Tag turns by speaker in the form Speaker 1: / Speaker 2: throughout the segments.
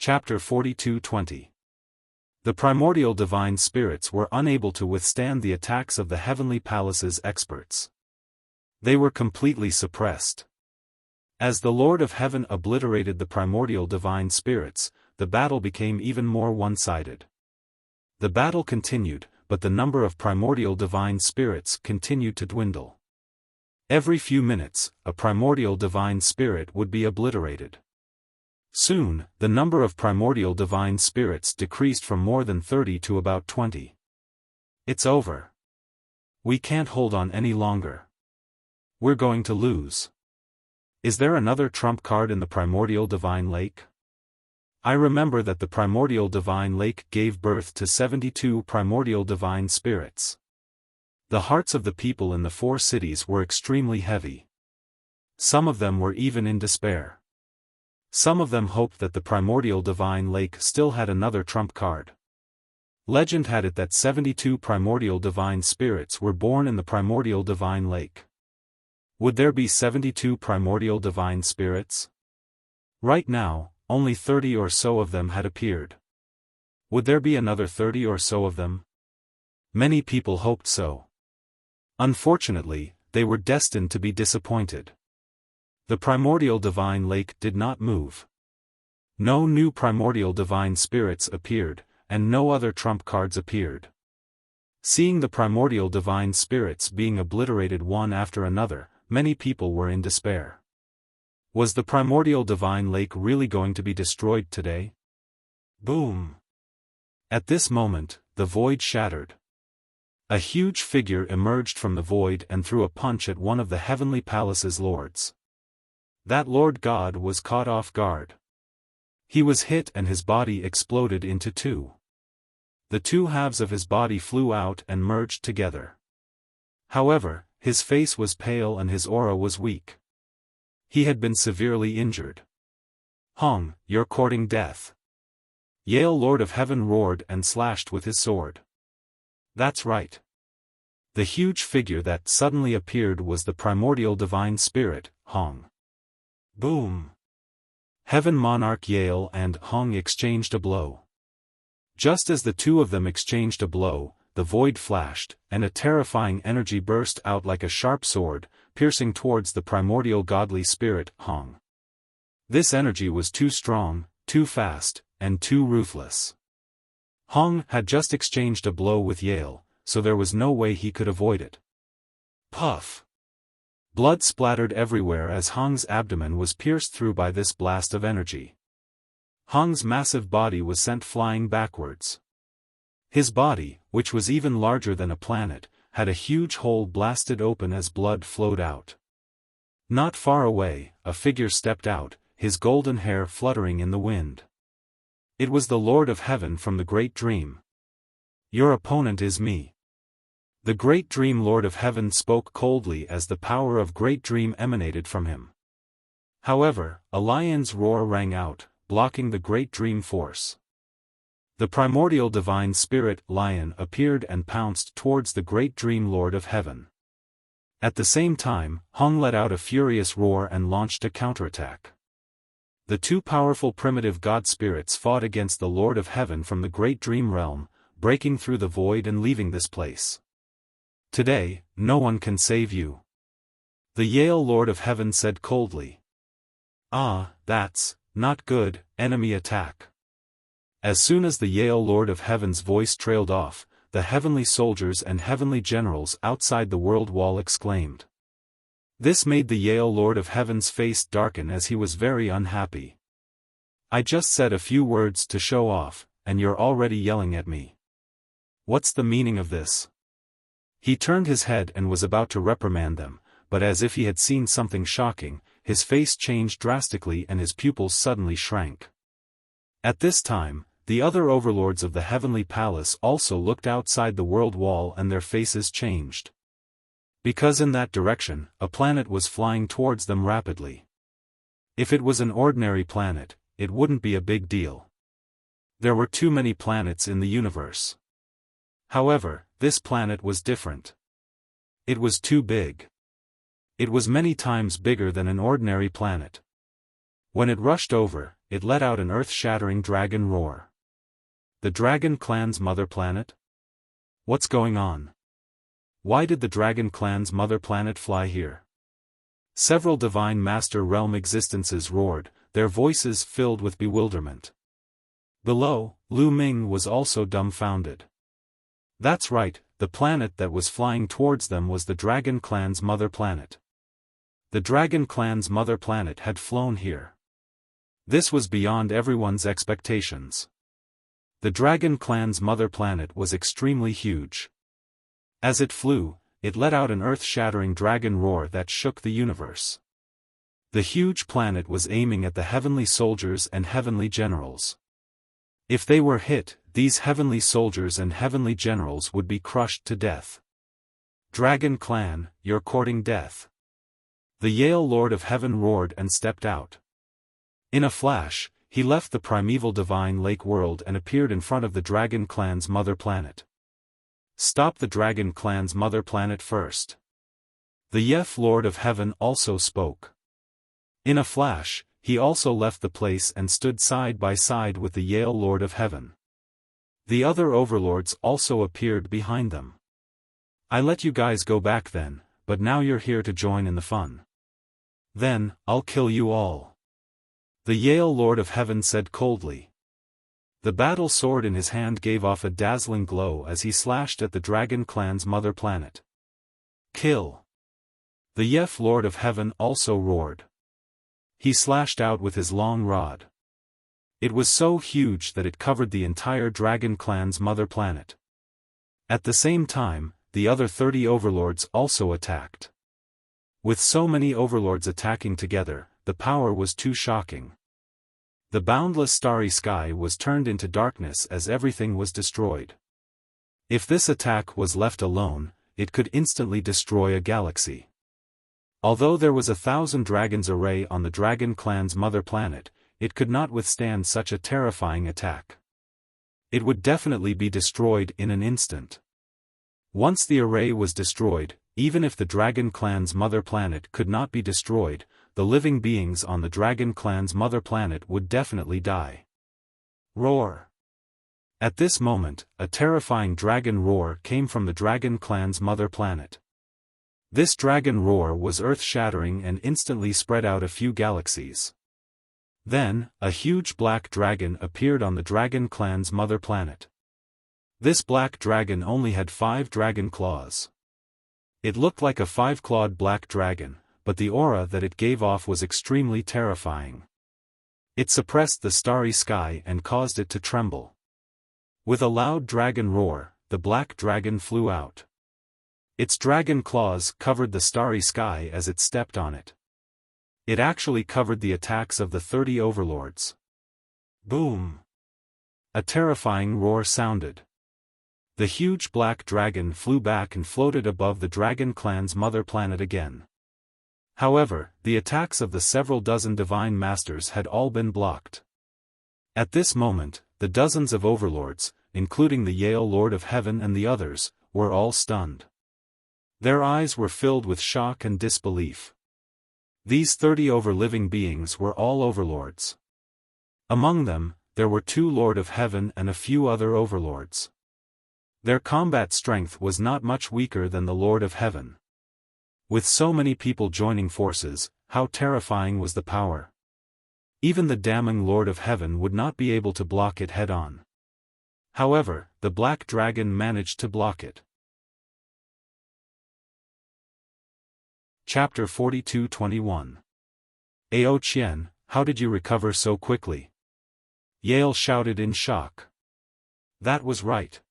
Speaker 1: Chapter 42-20. The primordial divine spirits were unable to withstand the attacks of the heavenly palace's experts. They were completely suppressed. As the Lord of Heaven obliterated the primordial divine spirits, the battle became even more one-sided. The battle continued, but the number of primordial divine spirits continued to dwindle. Every few minutes, a primordial divine spirit would be obliterated. Soon, the number of primordial divine spirits decreased from more than 30 to about 20. It's over. We can't hold on any longer. We're going to lose. Is there another trump card in the primordial divine lake? I remember that the primordial divine lake gave birth to 72 primordial divine spirits. The hearts of the people in the 4 cities were extremely heavy. Some of them were even in despair. Some of them hoped that the primordial divine lake still had another trump card. Legend had it that 72 primordial divine spirits were born in the primordial divine lake. Would there be 72 primordial divine spirits? Right now, only 30 or so of them had appeared. Would there be another 30 or so of them? Many people hoped so. Unfortunately, they were destined to be disappointed. The primordial divine lake did not move. No new primordial divine spirits appeared, and no other trump cards appeared. Seeing the primordial divine spirits being obliterated one after another, many people were in despair. Was the primordial divine lake really going to be destroyed today? Boom! At this moment, the void shattered. A huge figure emerged from the void and threw a punch at one of the heavenly palace's lords. That Lord God was caught off guard. He was hit and his body exploded into 2. The 2 halves of his body flew out and merged together. However, his face was pale and his aura was weak. He had been severely injured. Hong, you're courting death. Yale Lord of Heaven roared and slashed with his sword. That's right. The huge figure that suddenly appeared was the primordial divine spirit, Hong. Boom! Heaven Monarch Yale and Hong exchanged a blow. Just as the 2 of them exchanged a blow, the void flashed, and a terrifying energy burst out like a sharp sword, piercing towards the primordial godly spirit, Hong. This energy was too strong, too fast, and too ruthless. Hong had just exchanged a blow with Yale, so there was no way he could avoid it. Puff! Blood splattered everywhere as Hong's abdomen was pierced through by this blast of energy. Hong's massive body was sent flying backwards. His body, which was even larger than a planet, had a huge hole blasted open as blood flowed out. Not far away, a figure stepped out, his golden hair fluttering in the wind. It was the Lord of Heaven from the Great Dream. Your opponent is me. The Great Dream Lord of Heaven spoke coldly as the power of Great Dream emanated from him. However, a lion's roar rang out, blocking the Great Dream force. The primordial divine spirit, Lion, appeared and pounced towards the Great Dream Lord of Heaven. At the same time, Hong let out a furious roar and launched a counterattack. The 2 powerful primitive god spirits fought against the Lord of Heaven from the Great Dream Realm, breaking through the void and leaving this place. Today, no one can save you. The Yale Lord of Heaven said coldly. Ah, that's not good, enemy attack. As soon as the Yale Lord of Heaven's voice trailed off, the heavenly soldiers and heavenly generals outside the world wall exclaimed. This made the Yale Lord of Heaven's face darken as he was very unhappy. I just said a few words to show off, and you're already yelling at me. What's the meaning of this? He turned his head and was about to reprimand them, but as if he had seen something shocking, his face changed drastically and his pupils suddenly shrank. At this time, the other overlords of the heavenly palace also looked outside the world wall and their faces changed. Because in that direction, a planet was flying towards them rapidly. If it was an ordinary planet, it wouldn't be a big deal. There were too many planets in the universe. However, this planet was different. It was too big. It was many times bigger than an ordinary planet. When it rushed over, it let out an earth-shattering dragon roar. The Dragon Clan's mother planet? What's going on? Why did the Dragon Clan's mother planet fly here? Several Divine Master Realm existences roared, their voices filled with bewilderment. Below, Lu Ming was also dumbfounded. That's right, the planet that was flying towards them was the Dragon Clan's mother planet. The Dragon Clan's mother planet had flown here. This was beyond everyone's expectations. The Dragon Clan's mother planet was extremely huge. As it flew, it let out an earth-shattering dragon roar that shook the universe. The huge planet was aiming at the heavenly soldiers and heavenly generals. If they were hit, these heavenly soldiers and heavenly generals would be crushed to death. Dragon Clan, you're courting death. The Yale Lord of Heaven roared and stepped out. In a flash, he left the primeval divine lake world and appeared in front of the Dragon Clan's mother planet. Stop the Dragon Clan's mother planet first. The Yef Lord of Heaven also spoke. In a flash, he also left the place and stood side by side with the Yale Lord of Heaven. The other overlords also appeared behind them. I let you guys go back then, but now you're here to join in the fun. Then, I'll kill you all. The Yale Lord of Heaven said coldly. The battle sword in his hand gave off a dazzling glow as he slashed at the Dragon Clan's mother planet. Kill! The Yef Lord of Heaven also roared. He slashed out with his long rod. It was so huge that it covered the entire Dragon Clan's mother planet. At the same time, the other 30 overlords also attacked. With so many overlords attacking together, the power was too shocking. The boundless starry sky was turned into darkness as everything was destroyed. If this attack was left alone, it could instantly destroy a galaxy. Although there was 1,000 dragons array on the Dragon Clan's mother planet, it could not withstand such a terrifying attack. It would definitely be destroyed in an instant. Once the array was destroyed, even if the Dragon Clan's mother planet could not be destroyed, the living beings on the Dragon Clan's mother planet would definitely die. Roar! At this moment, a terrifying dragon roar came from the Dragon Clan's mother planet. This dragon roar was earth-shattering and instantly spread out a few galaxies. Then, a huge black dragon appeared on the Dragon Clan's mother planet. This black dragon only had 5 dragon claws. It looked like a 5-clawed black dragon, but the aura that it gave off was extremely terrifying. It suppressed the starry sky and caused it to tremble. With a loud dragon roar, the black dragon flew out. Its dragon claws covered the starry sky as it stepped on it. It actually covered the attacks of the 30 overlords. Boom! A terrifying roar sounded. The huge black dragon flew back and floated above the Dragon Clan's mother planet again. However, the attacks of the several dozen divine masters had all been blocked. At this moment, the dozens of overlords, including the Yale Lord of Heaven and the others, were all stunned. Their eyes were filled with shock and disbelief. These 30 over-living beings were all overlords. Among them, there were 2 Lord of Heaven and a few other overlords. Their combat strength was not much weaker than the Lord of Heaven. With so many people joining forces, how terrifying was the power. Even the damning Lord of Heaven would not be able to block it head-on. However, the black dragon managed to block it. Chapter 42-21. Ao Qian, how did you recover so quickly? Yale shouted in shock. That was right.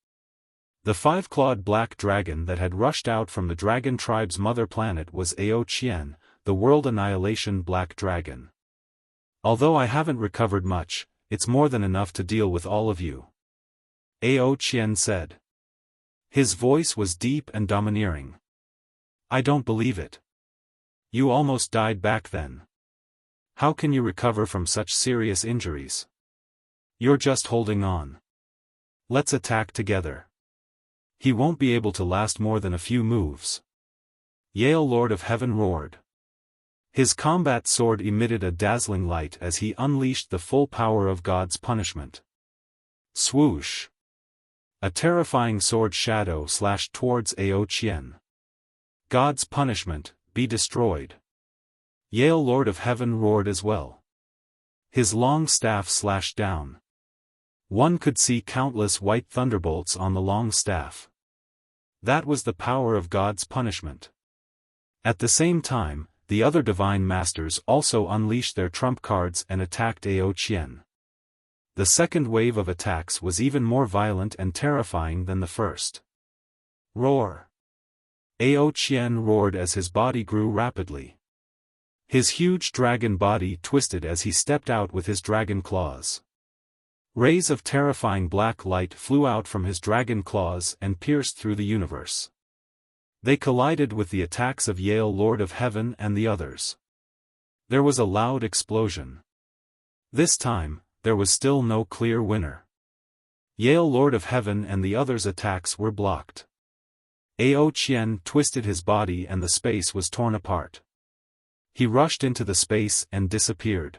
Speaker 1: The 5-clawed black dragon that had rushed out from the dragon tribe's mother planet was Ao Qian, the world annihilation black dragon. Although I haven't recovered much, it's more than enough to deal with all of you. Ao Qian said. His voice was deep and domineering. I don't believe it. You almost died back then. How can you recover from such serious injuries? You're just holding on. Let's attack together. He won't be able to last more than a few moves. Yale Lord of Heaven roared. His combat sword emitted a dazzling light as he unleashed the full power of God's punishment. Swoosh! A terrifying sword shadow slashed towards Ao Qian. God's punishment, be destroyed. Yale Lord of Heaven roared as well. His long staff slashed down. One could see countless white thunderbolts on the long staff. That was the power of God's punishment. At the same time, the other divine masters also unleashed their trump cards and attacked Ao Qian. The second wave of attacks was even more violent and terrifying than the first. Roar! Ao Qian roared as his body grew rapidly. His huge dragon body twisted as he stepped out with his dragon claws. Rays of terrifying black light flew out from his dragon claws and pierced through the universe. They collided with the attacks of Yale Lord of Heaven and the others. There was a loud explosion. This time, there was still no clear winner. Yale Lord of Heaven and the others' attacks were blocked. Ao Qian twisted his body and the space was torn apart. He rushed into the space and disappeared.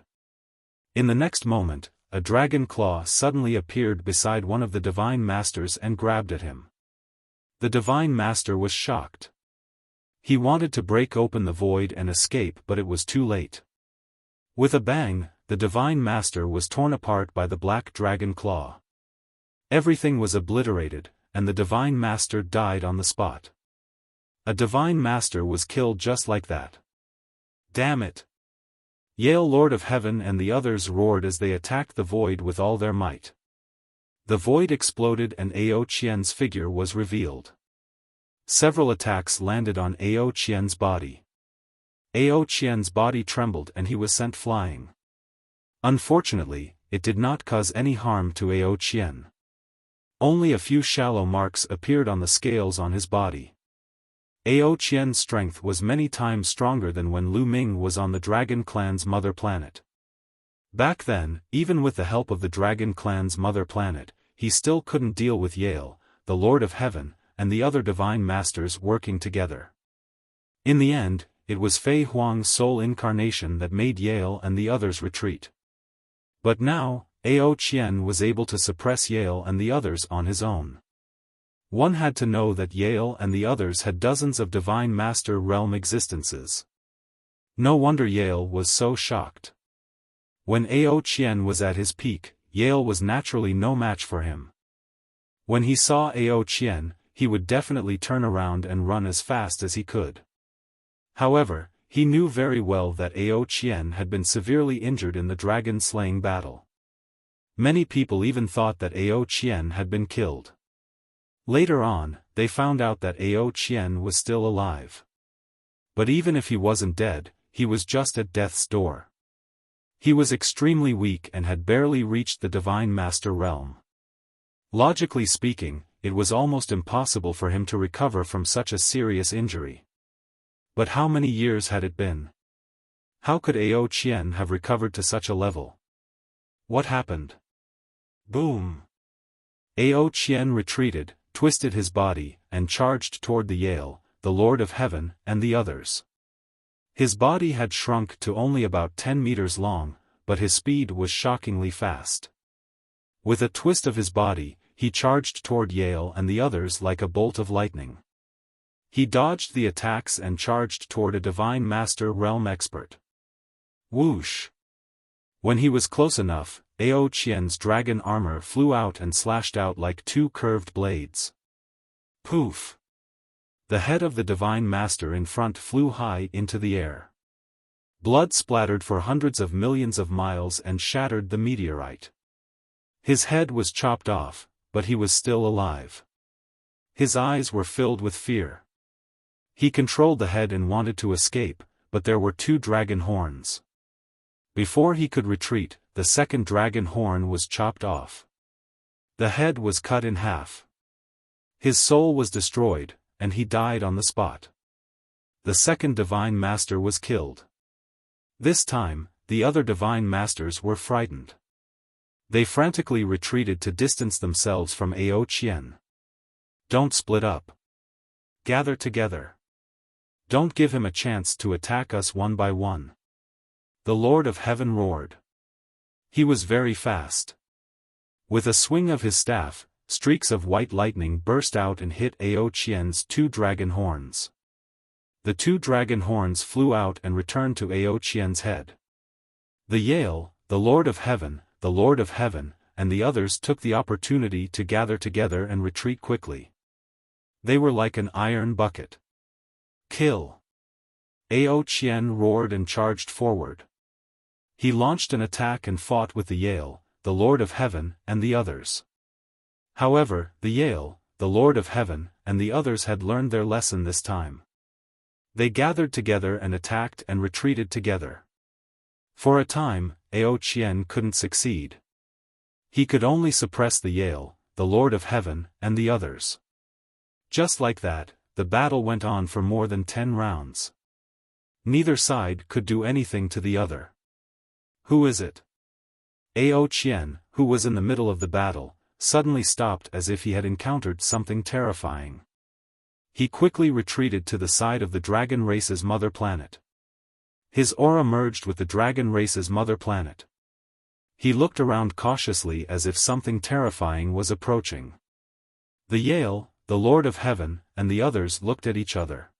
Speaker 1: In the next moment, a dragon claw suddenly appeared beside one of the divine masters and grabbed at him. The divine master was shocked. He wanted to break open the void and escape, but it was too late. With a bang, the divine master was torn apart by the black dragon claw. Everything was obliterated, and the divine master died on the spot. A divine master was killed just like that. Damn it! Yale Lord of Heaven and the others roared as they attacked the void with all their might. The void exploded and Ao Qian's figure was revealed. Several attacks landed on Ao Qian's body. Ao Qian's body trembled and he was sent flying. Unfortunately, it did not cause any harm to Ao Qian. Only a few shallow marks appeared on the scales on his body. Ao Qian's strength was many times stronger than when Lu Ming was on the Dragon Clan's mother planet. Back then, even with the help of the Dragon Clan's mother planet, he still couldn't deal with Yale, the Lord of Heaven, and the other divine masters working together. In the end, it was Fei Huang's soul incarnation that made Yale and the others retreat. But now, Ao Qian was able to suppress Yale and the others on his own. One had to know that Yale and the others had dozens of divine master realm existences. No wonder Yale was so shocked. When Ao Qian was at his peak, Yale was naturally no match for him. When he saw Ao Qian, he would definitely turn around and run as fast as he could. However, he knew very well that Ao Qian had been severely injured in the dragon-slaying battle. Many people even thought that Ao Qian had been killed. Later on, they found out that Ao Qian was still alive. But even if he wasn't dead, he was just at death's door. He was extremely weak and had barely reached the Divine Master realm. Logically speaking, it was almost impossible for him to recover from such a serious injury. But how many years had it been? How could Ao Qian have recovered to such a level? What happened? Boom! Ao Qian retreated, twisted his body, and charged toward the Yale, the Lord of Heaven, and the others. His body had shrunk to only about 10 meters long, but his speed was shockingly fast. With a twist of his body, he charged toward Yale and the others like a bolt of lightning. He dodged the attacks and charged toward a Divine Master realm expert. Whoosh! When he was close enough, Ao Qian's dragon armor flew out and slashed out like two curved blades. Poof! The head of the Divine Master in front flew high into the air. Blood splattered for hundreds of millions of miles and shattered the meteorite. His head was chopped off, but he was still alive. His eyes were filled with fear. He controlled the head and wanted to escape, but there were two dragon horns. Before he could retreat, the second dragon horn was chopped off. The head was cut in half. His soul was destroyed, and he died on the spot. The second Divine Master was killed. This time, the other Divine Masters were frightened. They frantically retreated to distance themselves from Ao Qian. Don't split up. Gather together. Don't give him a chance to attack us one by one. The Lord of Heaven roared. He was very fast. With a swing of his staff, streaks of white lightning burst out and hit Ao Qian's 2 dragon horns. The 2 dragon horns flew out and returned to Ao Qian's head. The Yale, the Lord of Heaven, and the others took the opportunity to gather together and retreat quickly. They were like an iron bucket. Kill! Ao Qian roared and charged forward. He launched an attack and fought with the Yale, the Lord of Heaven, and the others. However, the Yale, the Lord of Heaven, and the others had learned their lesson this time. They gathered together and attacked and retreated together. For a time, Ao Qian couldn't succeed. He could only suppress the Yale, the Lord of Heaven, and the others. Just like that, the battle went on for more than 10 rounds. Neither side could do anything to the other. Who is it? Ao Qian, who was in the middle of the battle, suddenly stopped as if he had encountered something terrifying. He quickly retreated to the side of the dragon race's mother planet. His aura merged with the dragon race's mother planet. He looked around cautiously as if something terrifying was approaching. The Yale, the Lord of Heaven, and the others looked at each other.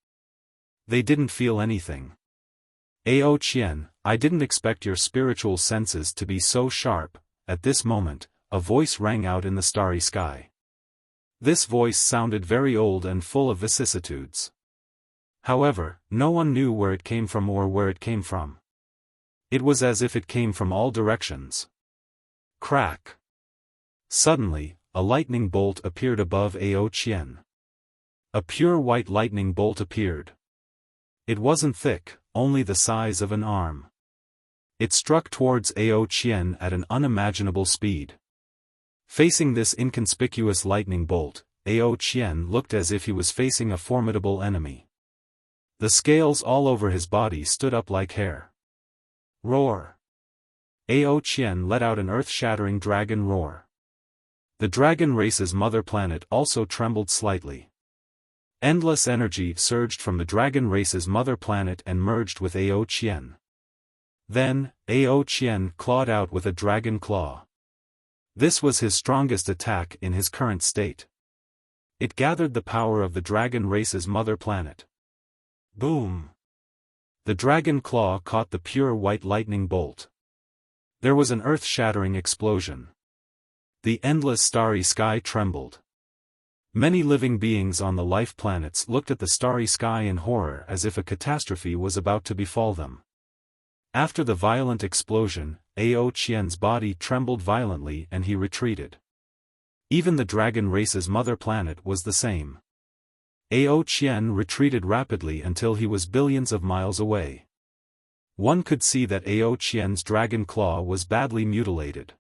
Speaker 1: They didn't feel anything. Ao Qian, I didn't expect your spiritual senses to be so sharp. At this moment, a voice rang out in the starry sky. This voice sounded very old and full of vicissitudes. However, no one knew where it came from or where it came from. It was as if it came from all directions. Crack! Suddenly, a lightning bolt appeared above Ao Qian. A pure white lightning bolt appeared. It wasn't thick, only the size of an arm. It struck towards Ao Qian at an unimaginable speed. Facing this inconspicuous lightning bolt, Ao Qian looked as if he was facing a formidable enemy. The scales all over his body stood up like hair. Roar! Ao Qian let out an earth-shattering dragon roar. The dragon race's mother planet also trembled slightly. Endless energy surged from the dragon race's mother planet and merged with Ao Qian. Then, Ao Qian clawed out with a dragon claw. This was his strongest attack in his current state. It gathered the power of the dragon race's mother planet. Boom! The dragon claw caught the pure white lightning bolt. There was an earth-shattering explosion. The endless starry sky trembled. Many living beings on the life planets looked at the starry sky in horror as if a catastrophe was about to befall them. After the violent explosion, Ao Qian's body trembled violently and he retreated. Even the dragon race's mother planet was the same. Ao Qian retreated rapidly until he was billions of miles away. One could see that Ao Qian's dragon claw was badly mutilated.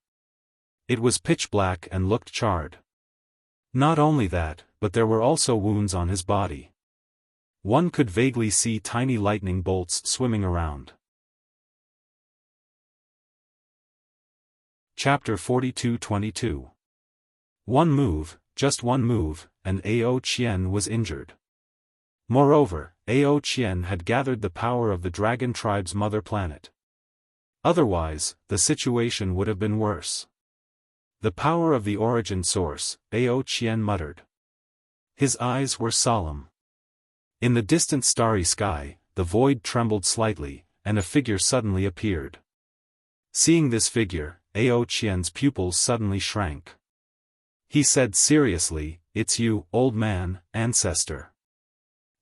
Speaker 1: It was pitch black and looked charred. Not only that, but there were also wounds on his body. One could vaguely see tiny lightning bolts swimming around. Chapter 42-22. One move, just one move, and Ao Qian was injured. Moreover, Ao Qian had gathered the power of the dragon tribe's mother planet. Otherwise, the situation would have been worse. The power of the origin source, Ao Qian muttered. His eyes were solemn. In the distant starry sky, the void trembled slightly, and a figure suddenly appeared. Seeing this figure, Ao Qian's pupils suddenly shrank. He said seriously, "It's you, old man, ancestor."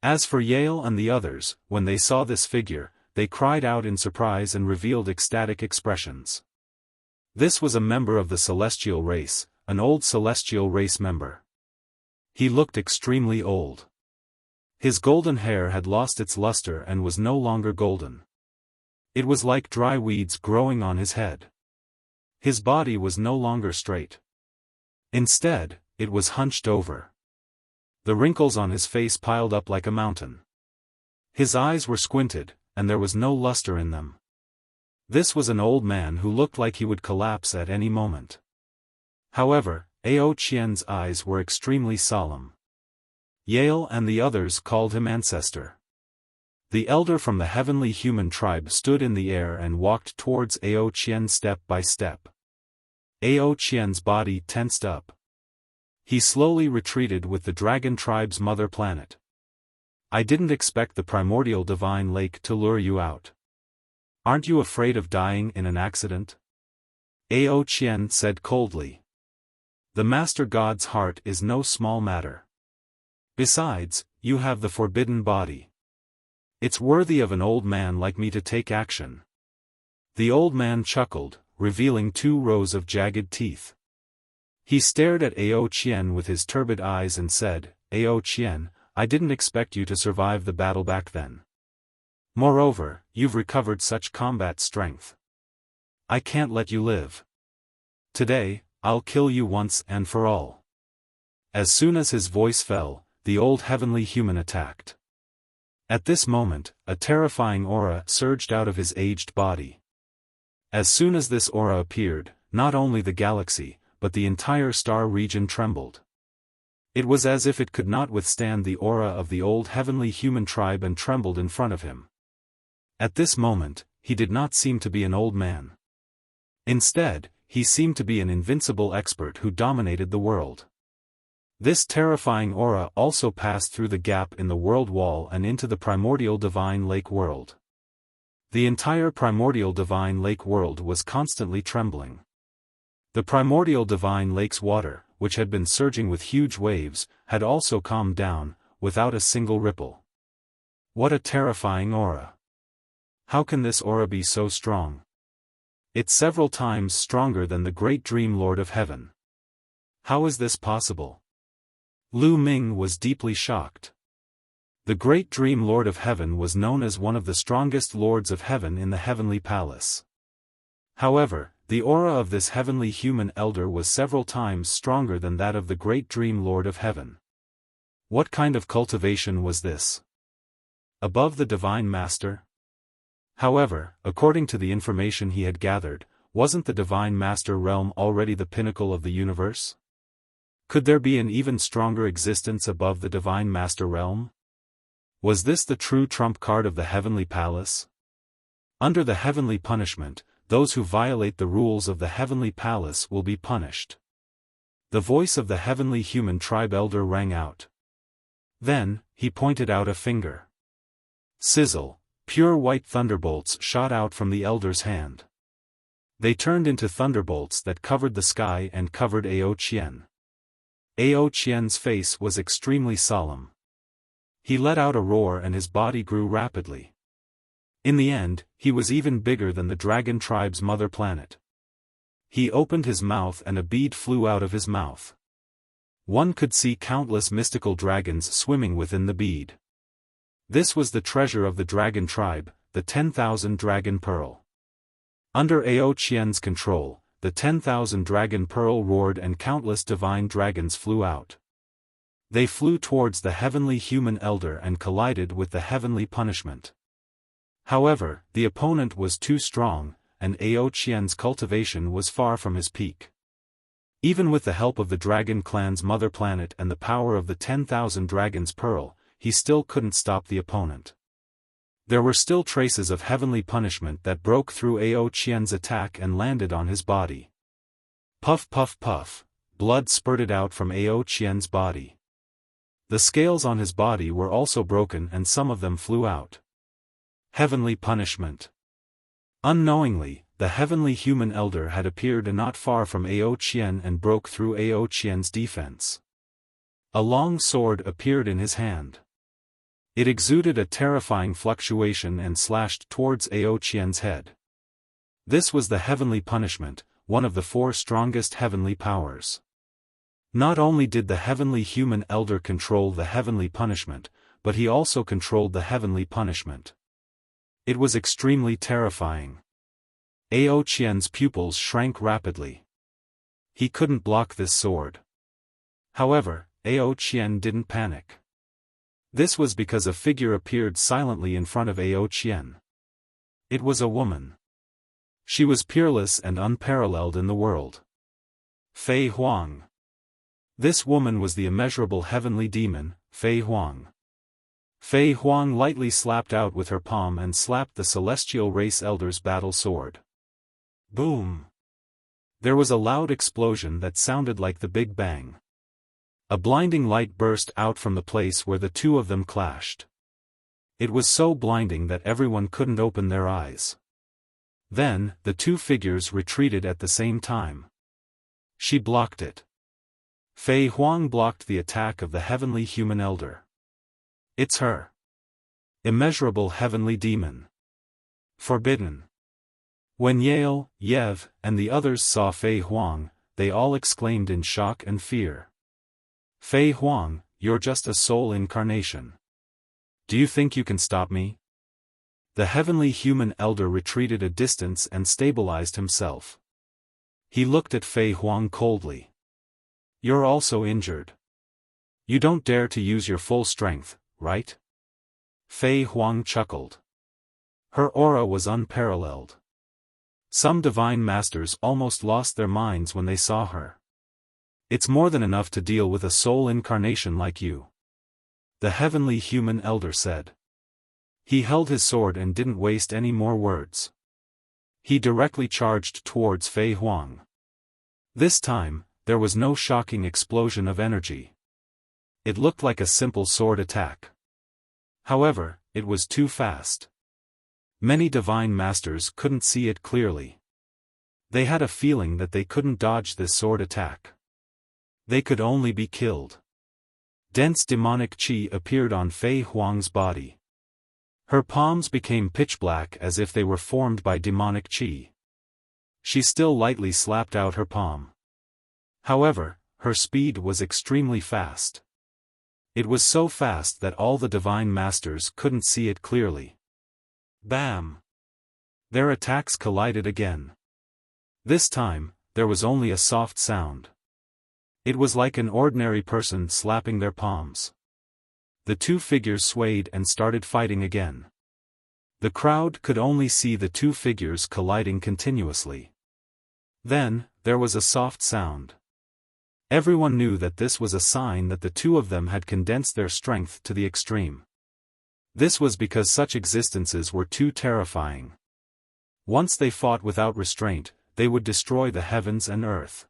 Speaker 1: As for Yale and the others, when they saw this figure, they cried out in surprise and revealed ecstatic expressions. This was a member of the celestial race, an old celestial race member. He looked extremely old. His golden hair had lost its luster and was no longer golden. It was like dry weeds growing on his head. His body was no longer straight. Instead, it was hunched over. The wrinkles on his face piled up like a mountain. His eyes were squinted, and there was no luster in them. This was an old man who looked like he would collapse at any moment. However, Ao Qian's eyes were extremely solemn. Yale and the others called him ancestor. The elder from the heavenly human tribe stood in the air and walked towards Ao Qian step by step. Ao Qian's body tensed up. He slowly retreated with the dragon tribe's mother planet. I didn't expect the primordial divine lake to lure you out. Aren't you afraid of dying in an accident? Ao Qian said coldly. The Master God's heart is no small matter. Besides, you have the forbidden body. It's worthy of an old man like me to take action. The old man chuckled, revealing 2 rows of jagged teeth. He stared at Ao Qian with his turbid eyes and said, Ao Qian, I didn't expect you to survive the battle back then. Moreover, you've recovered such combat strength. I can't let you live. Today, I'll kill you once and for all. As soon as his voice fell, the old heavenly human attacked. At this moment, a terrifying aura surged out of his aged body. As soon as this aura appeared, not only the galaxy, but the entire star region trembled. It was as if it could not withstand the aura of the old heavenly human tribe and trembled in front of him. At this moment, he did not seem to be an old man. Instead, he seemed to be an invincible expert who dominated the world. This terrifying aura also passed through the gap in the world wall and into the primordial divine lake world. The entire primordial divine lake world was constantly trembling. The primordial divine lake's water, which had been surging with huge waves, had also calmed down, without a single ripple. What a terrifying aura! How can this aura be so strong? It's several times stronger than the great Dream Lord of Heaven. How is this possible? Lu Ming was deeply shocked. The great Dream Lord of Heaven was known as one of the strongest lords of heaven in the heavenly palace. However, the aura of this heavenly human elder was several times stronger than that of the great Dream Lord of Heaven. What kind of cultivation was this? Above the Divine Master? However, according to the information he had gathered, wasn't the Divine Master realm already the pinnacle of the universe? Could there be an even stronger existence above the Divine Master realm? Was this the true trump card of the heavenly palace? Under the heavenly punishment, those who violate the rules of the heavenly palace will be punished. The voice of the heavenly human tribe elder rang out. Then, he pointed out a finger. Sizzle, pure white thunderbolts shot out from the elder's hand. They turned into thunderbolts that covered the sky and covered Ao Qian. Ao Qian's face was extremely solemn. He let out a roar and his body grew rapidly. In the end, he was even bigger than the dragon tribe's mother planet. He opened his mouth and a bead flew out of his mouth. One could see countless mystical dragons swimming within the bead. This was the treasure of the dragon tribe, the 10,000 dragon pearl. Under Ao Qian's control, the 10,000 dragon pearl roared and countless divine dragons flew out. They flew towards the heavenly human elder and collided with the heavenly punishment. However, the opponent was too strong, and Ao Qian's cultivation was far from his peak. Even with the help of the dragon clan's mother planet and the power of the 10,000 dragons pearl, he still couldn't stop the opponent. There were still traces of heavenly punishment that broke through Ao Qian's attack and landed on his body. Puff puff puff, blood spurted out from Ao Qian's body. The scales on his body were also broken and some of them flew out. Heavenly punishment. Unknowingly, the heavenly human elder had appeared not far from Ao Qian and broke through Ao Qian's defense. A long sword appeared in his hand. It exuded a terrifying fluctuation and slashed towards Ao Qian's head. This was the heavenly punishment, one of the 4 strongest heavenly powers. Not only did the heavenly human elder control the heavenly punishment, but he also controlled the heavenly punishment. It was extremely terrifying. Ao Qian's pupils shrank rapidly. He couldn't block this sword. However, Ao Qian didn't panic. This was because a figure appeared silently in front of Ao Qian. It was a woman. She was peerless and unparalleled in the world. Fei Huang. This woman was the immeasurable heavenly demon, Fei Huang. Fei Huang lightly slapped out with her palm and slapped the celestial race elder's battle sword. Boom! There was a loud explosion that sounded like the Big Bang. A blinding light burst out from the place where the two of them clashed. It was so blinding that everyone couldn't open their eyes. Then, the two figures retreated at the same time. She blocked it. Fei Huang blocked the attack of the heavenly human elder. It's her. Immeasurable heavenly demon. Forbidden. When Yale, Yev, and the others saw Fei Huang, they all exclaimed in shock and fear. Fei Huang, you're just a soul incarnation. Do you think you can stop me? The heavenly human elder retreated a distance and stabilized himself. He looked at Fei Huang coldly. You're also injured. You don't dare to use your full strength, right? Fei Huang chuckled. Her aura was unparalleled. Some divine masters almost lost their minds when they saw her. It's more than enough to deal with a soul incarnation like you. The heavenly human elder said. He held his sword and didn't waste any more words. He directly charged towards Fei Huang. This time, there was no shocking explosion of energy. It looked like a simple sword attack. However, it was too fast. Many divine masters couldn't see it clearly. They had a feeling that they couldn't dodge this sword attack. They could only be killed. Dense demonic chi appeared on Fei Huang's body. Her palms became pitch black as if they were formed by demonic chi. She still lightly slapped out her palm. However, her speed was extremely fast. It was so fast that all the divine masters couldn't see it clearly. Bam! Their attacks collided again. This time, there was only a soft sound. It was like an ordinary person slapping their palms. The two figures swayed and started fighting again. The crowd could only see the two figures colliding continuously. Then, there was a soft sound. Everyone knew that this was a sign that the two of them had condensed their strength to the extreme. This was because such existences were too terrifying. Once they fought without restraint, they would destroy the heavens and earth.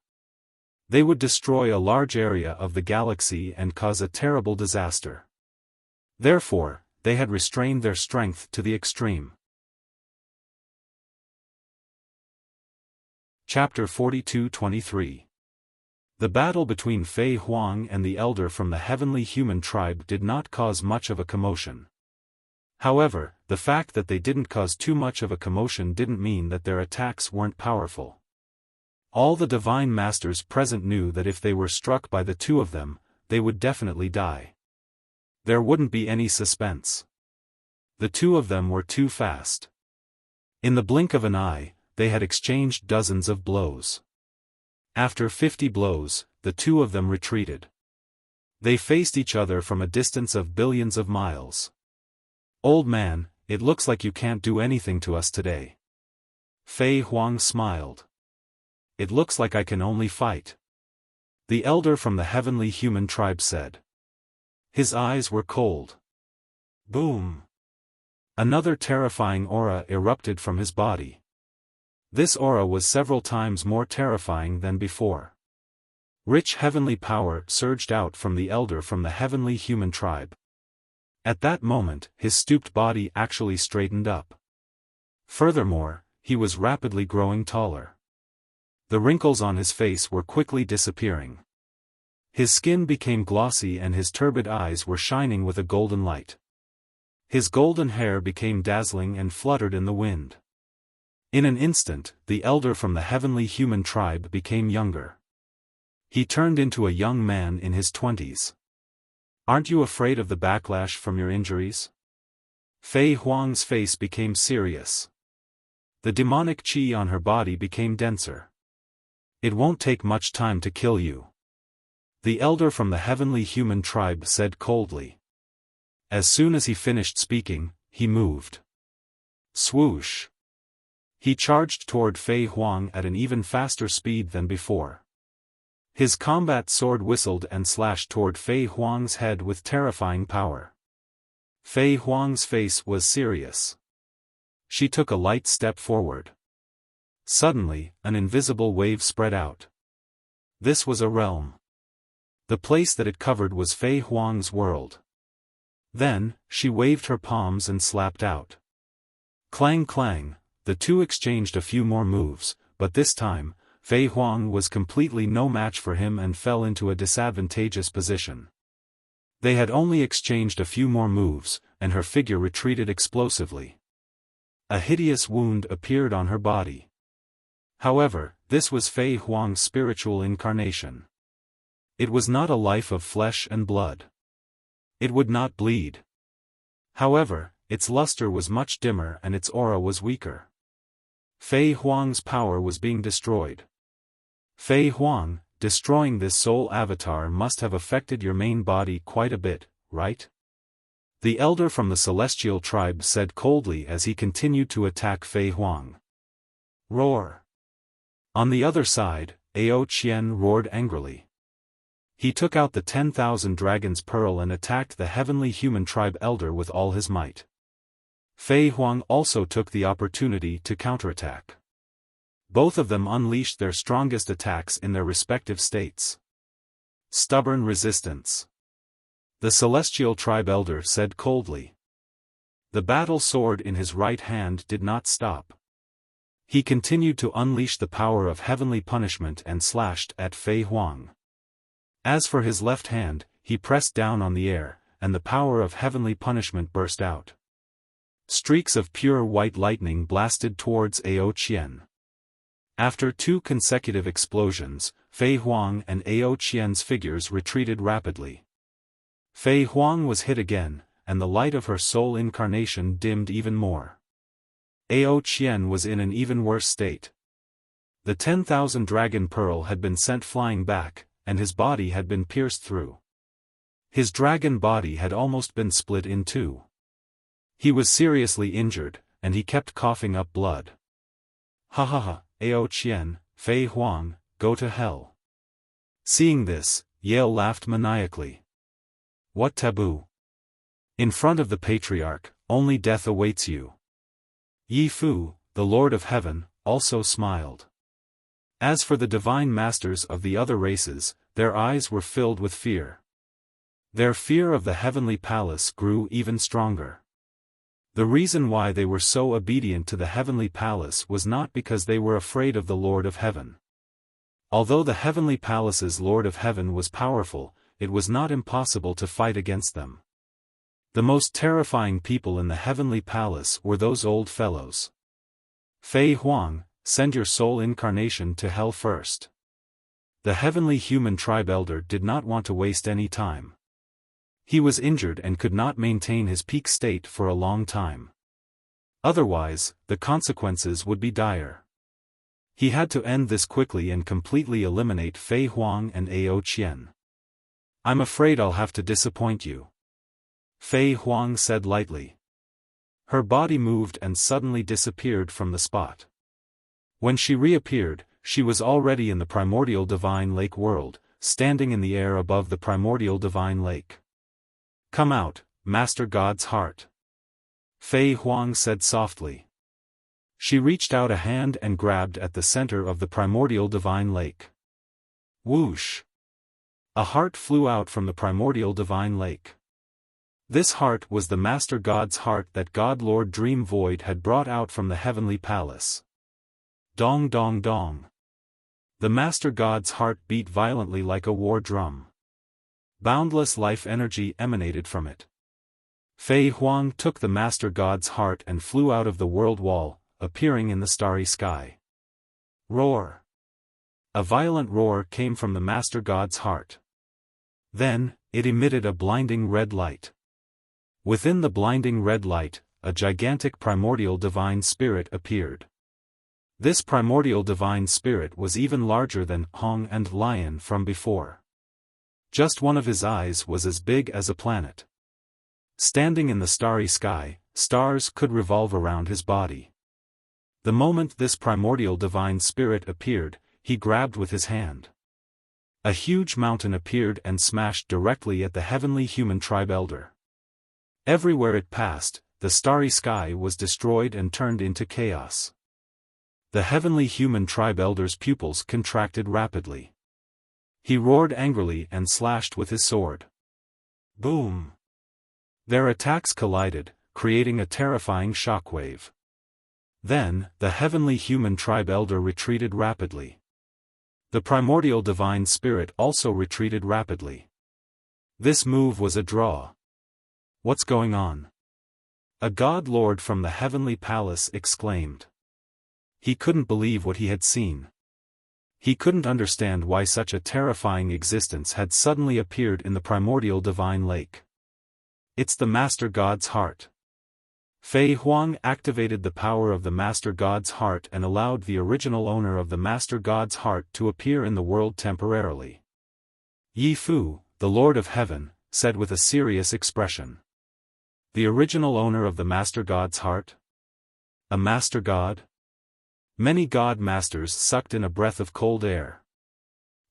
Speaker 1: They would destroy a large area of the galaxy and cause a terrible disaster. Therefore, they had restrained their strength to the extreme. Chapter 42-23. The battle between Fei Huang and the elder from the heavenly human tribe did not cause much of a commotion. However, the fact that they didn't cause too much of a commotion didn't mean that their attacks weren't powerful. All the divine masters present knew that if they were struck by the two of them, they would definitely die. There wouldn't be any suspense. The two of them were too fast. In the blink of an eye, they had exchanged dozens of blows. After 50 blows, the two of them retreated. They faced each other from a distance of billions of miles. Old man, it looks like you can't do anything to us today. Fei Huang smiled. It looks like I can only fight. The elder from the heavenly human tribe said. His eyes were cold. Boom! Another terrifying aura erupted from his body. This aura was several times more terrifying than before. Rich heavenly power surged out from the elder from the heavenly human tribe. At that moment, his stooped body actually straightened up. Furthermore, he was rapidly growing taller. The wrinkles on his face were quickly disappearing. His skin became glossy and his turbid eyes were shining with a golden light. His golden hair became dazzling and fluttered in the wind. In an instant, the elder from the heavenly human tribe became younger. He turned into a young man in his 20s. Aren't you afraid of the backlash from your injuries? Fei Huang's face became serious. The demonic chi on her body became denser. It won't take much time to kill you. The elder from the heavenly human tribe said coldly. As soon as he finished speaking, he moved. Swoosh! He charged toward Fei Huang at an even faster speed than before. His combat sword whistled and slashed toward Fei Huang's head with terrifying power. Fei Huang's face was serious. She took a light step forward. Suddenly, an invisible wave spread out. This was a realm. The place that it covered was Fei Huang's world. Then, she waved her palms and slapped out. Clang clang, the two exchanged a few more moves, but this time, Fei Huang was completely no match for him and fell into a disadvantageous position. They had only exchanged a few more moves, and her figure retreated explosively. A hideous wound appeared on her body. However, this was Fei Huang's spiritual incarnation. It was not a life of flesh and blood. It would not bleed. However, its luster was much dimmer and its aura was weaker. Fei Huang's power was being destroyed. Fei Huang, destroying this soul avatar must have affected your main body quite a bit, right? The elder from the celestial tribe said coldly as he continued to attack Fei Huang. Roar! On the other side, Ao Qian roared angrily. He took out the 10,000 Dragon's Pearl and attacked the heavenly human tribe elder with all his might. Fei Huang also took the opportunity to counterattack. Both of them unleashed their strongest attacks in their respective states. Stubborn resistance. The celestial tribe elder said coldly. The battle sword in his right hand did not stop. He continued to unleash the power of heavenly punishment and slashed at Fei Huang. As for his left hand, he pressed down on the air, and the power of heavenly punishment burst out. Streaks of pure white lightning blasted towards Ao Qian. After two consecutive explosions, Fei Huang and Ao Qian's figures retreated rapidly. Fei Huang was hit again, and the light of her soul incarnation dimmed even more. Ao Qian was in an even worse state. The 10,000 Dragon Pearl had been sent flying back, and his body had been pierced through. His dragon body had almost been split in two. He was seriously injured, and he kept coughing up blood. Ha ha ha, Ao Qian, Fei Huang, go to hell. Seeing this, Yale laughed maniacally. What taboo? In front of the patriarch, only death awaits you. Yi Fu, the Lord of Heaven, also smiled. As for the divine masters of the other races, their eyes were filled with fear. Their fear of the heavenly palace grew even stronger. The reason why they were so obedient to the heavenly palace was not because they were afraid of the Lord of Heaven. Although the heavenly palace's Lord of Heaven was powerful, it was not impossible to fight against them. The most terrifying people in the heavenly palace were those old fellows. Fei Huang, send your soul incarnation to hell first. The heavenly human tribe elder did not want to waste any time. He was injured and could not maintain his peak state for a long time. Otherwise, the consequences would be dire. He had to end this quickly and completely eliminate Fei Huang and Ao Qian. I'm afraid I'll have to disappoint you. Fei Huang said lightly. Her body moved and suddenly disappeared from the spot. When she reappeared, she was already in the primordial divine lake world, standing in the air above the primordial divine lake. Come out, Master God's heart. Fei Huang said softly. She reached out a hand and grabbed at the center of the primordial divine lake. Whoosh! A heart flew out from the primordial divine lake. This heart was the Master God's heart that God Lord Dream Void had brought out from the heavenly palace. Dong dong dong. The Master God's heart beat violently like a war drum. Boundless life energy emanated from it. Fei Huang took the Master God's heart and flew out of the world wall, appearing in the starry sky. Roar! A violent roar came from the Master God's heart. Then, it emitted a blinding red light. Within the blinding red light, a gigantic primordial divine spirit appeared. This primordial divine spirit was even larger than Hong and Lion from before. Just one of his eyes was as big as a planet. Standing in the starry sky, stars could revolve around his body. The moment this primordial divine spirit appeared, he grabbed with his hand. A huge mountain appeared and smashed directly at the heavenly human tribe elder. Everywhere it passed, the starry sky was destroyed and turned into chaos. The heavenly human tribe elder's pupils contracted rapidly. He roared angrily and slashed with his sword. Boom! Their attacks collided, creating a terrifying shockwave. Then, the heavenly human tribe elder retreated rapidly. The primordial divine spirit also retreated rapidly. This move was a draw. What's going on? A god lord from the heavenly palace exclaimed. He couldn't believe what he had seen. He couldn't understand why such a terrifying existence had suddenly appeared in the primordial divine lake. It's the Master God's heart. Fei Huang activated the power of the Master God's heart and allowed the original owner of the Master God's heart to appear in the world temporarily. Yi Fu, the Lord of Heaven, said with a serious expression. The original owner of the Master God's heart? A Master God? Many God Masters sucked in a breath of cold air.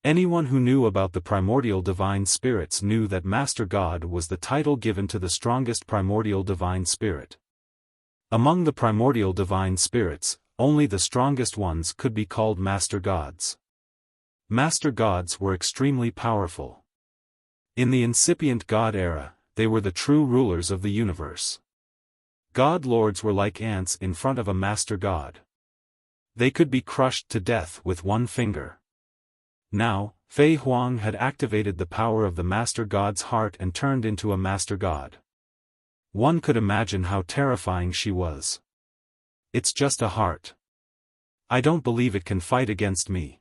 Speaker 1: Anyone who knew about the primordial divine spirits knew that Master God was the title given to the strongest primordial divine spirit. Among the primordial divine spirits, only the strongest ones could be called Master Gods. Master Gods were extremely powerful. In the incipient God era, they were the true rulers of the universe. God Lords were like ants in front of a Master God. They could be crushed to death with one finger. Now, Fei Huang had activated the power of the Master God's heart and turned into a Master God. One could imagine how terrifying she was. It's just a heart. I don't believe it can fight against me.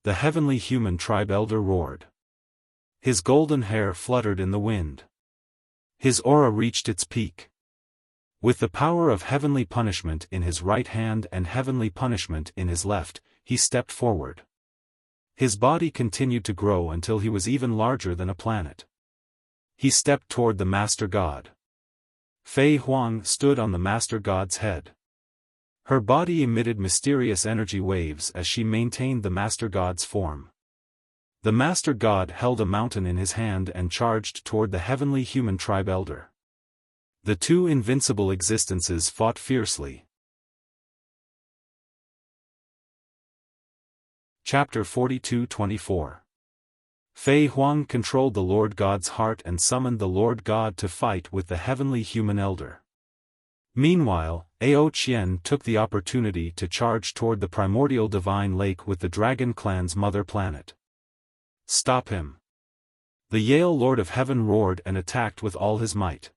Speaker 1: The heavenly human tribe elder roared. His golden hair fluttered in the wind. His aura reached its peak. With the power of heavenly punishment in his right hand and heavenly punishment in his left, he stepped forward. His body continued to grow until he was even larger than a planet. He stepped toward the Master God. Fei Huang stood on the Master God's head. Her body emitted mysterious energy waves as she maintained the Master God's form. The Master God held a mountain in his hand and charged toward the heavenly human tribe elder. The two invincible existences fought fiercely. Chapter 42-24. Fei Huang controlled the Lord God's heart and summoned the Lord God to fight with the heavenly human elder. Meanwhile, Ao Qian took the opportunity to charge toward the primordial divine lake with the Dragon Clan's mother planet. Stop him! The Yale Lord of Heaven roared and attacked with all his might.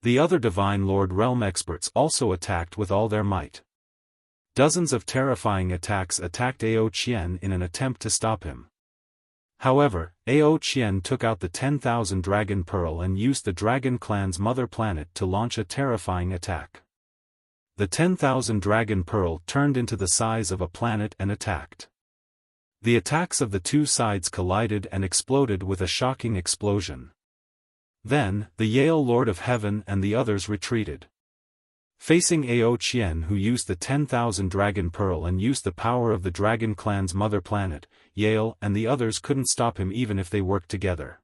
Speaker 1: The other Divine Lord Realm experts also attacked with all their might. Dozens of terrifying attacks attacked Ao Qian in an attempt to stop him. However, Ao Qian took out the 10,000 Dragon Pearl and used the Dragon Clan's mother planet to launch a terrifying attack. The 10,000 Dragon Pearl turned into the size of a planet and attacked. The attacks of the two sides collided and exploded with a shocking explosion. Then, the Yale Lord of Heaven and the others retreated. Facing Ao Qian, who used the 10,000 Dragon Pearl and used the power of the Dragon Clan's mother planet, Yale and the others couldn't stop him even if they worked together.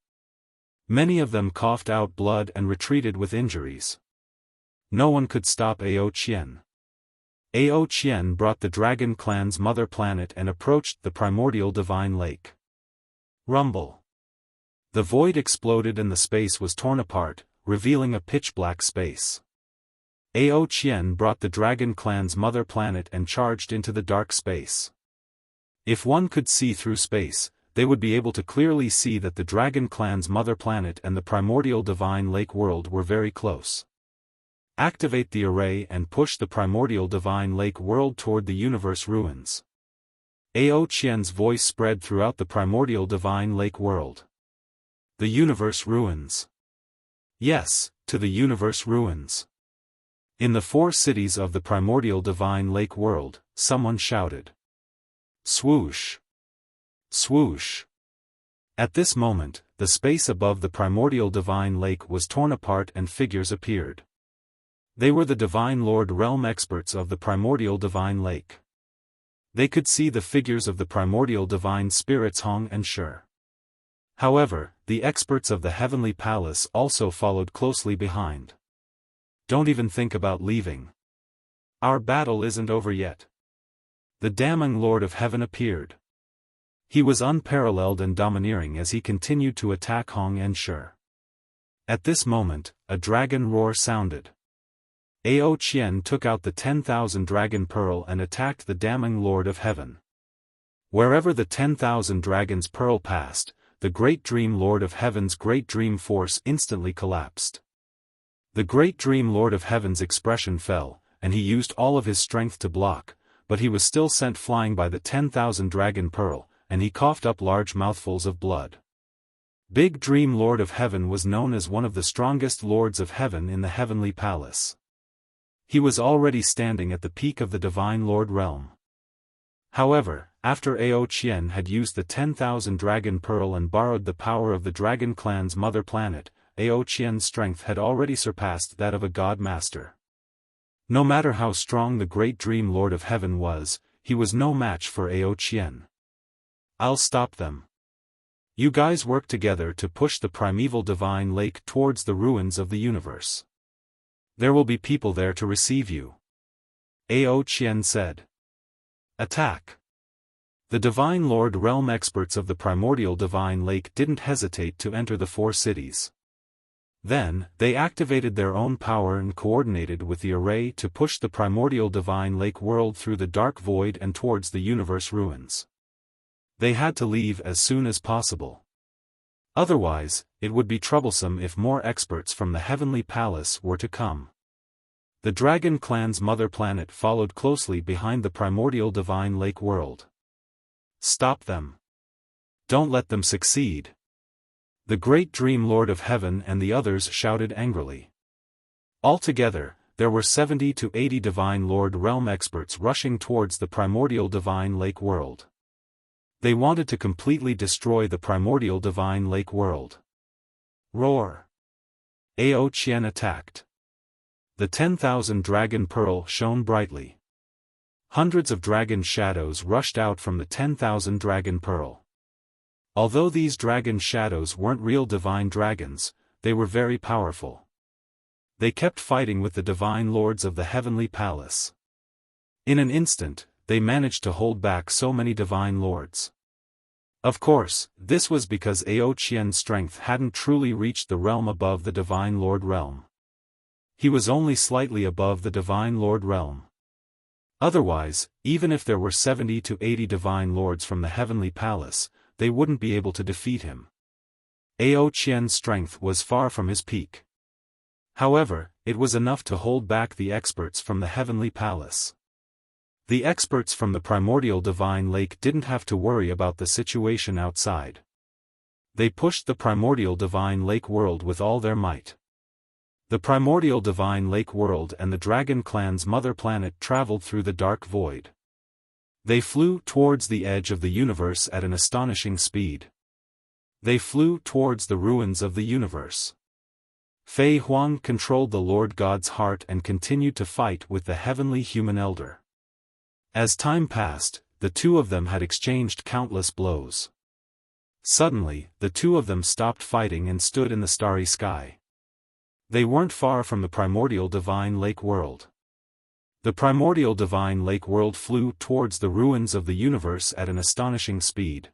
Speaker 1: Many of them coughed out blood and retreated with injuries. No one could stop Ao Qian. Ao Qian brought the Dragon Clan's mother planet and approached the primordial divine lake. Rumble. The void exploded and the space was torn apart, revealing a pitch-black space. Ao Qian brought the Dragon Clan's mother planet and charged into the dark space. If one could see through space, they would be able to clearly see that the Dragon Clan's mother planet and the primordial divine lake world were very close. Activate the array and push the primordial divine lake world toward the universe ruins. Ao Qian's voice spread throughout the primordial divine lake world. The universe ruins. Yes, to the universe ruins. In the 4 cities of the primordial divine lake world, someone shouted. Swoosh! Swoosh! At this moment, the space above the primordial divine lake was torn apart and figures appeared. They were the Divine Lord Realm experts of the primordial divine lake. They could see the figures of the primordial divine spirits Hong and Shi. However, the experts of the Heavenly Palace also followed closely behind. Don't even think about leaving. Our battle isn't over yet. The damning Lord of Heaven appeared. He was unparalleled and domineering as he continued to attack Hong and Shi. At this moment, a dragon roar sounded. Ao Qian took out the 10,000 dragon pearl and attacked the damning Lord of Heaven. Wherever the 10,000 dragons pearl passed, the Great Dream Lord of Heaven's Great Dream Force instantly collapsed. The Great Dream Lord of Heaven's expression fell, and he used all of his strength to block, but he was still sent flying by the 10,000 dragon pearl, and he coughed up large mouthfuls of blood. Big Dream Lord of Heaven was known as one of the strongest lords of heaven in the Heavenly Palace. He was already standing at the peak of the Divine Lord realm. However, after Ao Qian had used the 10,000 dragon pearl and borrowed the power of the dragon clan's mother planet, Ao Qian's strength had already surpassed that of a god master. No matter how strong the Great Dream Lord of Heaven was, he was no match for Ao Qian. I'll stop them. You guys work together to push the primeval divine lake towards the ruins of the universe. There will be people there to receive you. Ao Qian said. Attack. The Divine Lord realm experts of the primordial divine lake didn't hesitate to enter the four cities. Then, they activated their own power and coordinated with the array to push the primordial divine lake world through the dark void and towards the universe ruins. They had to leave as soon as possible. Otherwise, it would be troublesome if more experts from the Heavenly Palace were to come. The Dragon Clan's mother planet followed closely behind the primordial divine lake world. Stop them. Don't let them succeed. The Great Dream Lord of Heaven and the others shouted angrily. Altogether, there were 70 to 80 Divine Lord realm experts rushing towards the primordial divine lake world. They wanted to completely destroy the primordial divine lake world. Roar. Ao Qian attacked. The 10,000 dragon pearl shone brightly. Hundreds of dragon shadows rushed out from the 10,000 dragon pearl. Although these dragon shadows weren't real divine dragons, they were very powerful. They kept fighting with the divine lords of the Heavenly Palace. In an instant, they managed to hold back so many divine lords. Of course, this was because Ao Qian's strength hadn't truly reached the realm above the Divine Lord realm. He was only slightly above the Divine Lord realm. Otherwise, even if there were 70 to 80 divine lords from the Heavenly Palace, they wouldn't be able to defeat him. Ao Qian's strength was far from his peak. However, it was enough to hold back the experts from the Heavenly Palace. The experts from the primordial divine lake didn't have to worry about the situation outside. They pushed the primordial divine lake world with all their might. The primordial divine lake world and the Dragon Clan's mother planet traveled through the dark void. They flew towards the edge of the universe at an astonishing speed. They flew towards the ruins of the universe. Fei Huang controlled the Lord God's heart and continued to fight with the heavenly human elder. As time passed, the two of them had exchanged countless blows. Suddenly, the two of them stopped fighting and stood in the starry sky. They weren't far from the primordial divine lake world. The primordial divine lake world flew towards the ruins of the universe at an astonishing speed.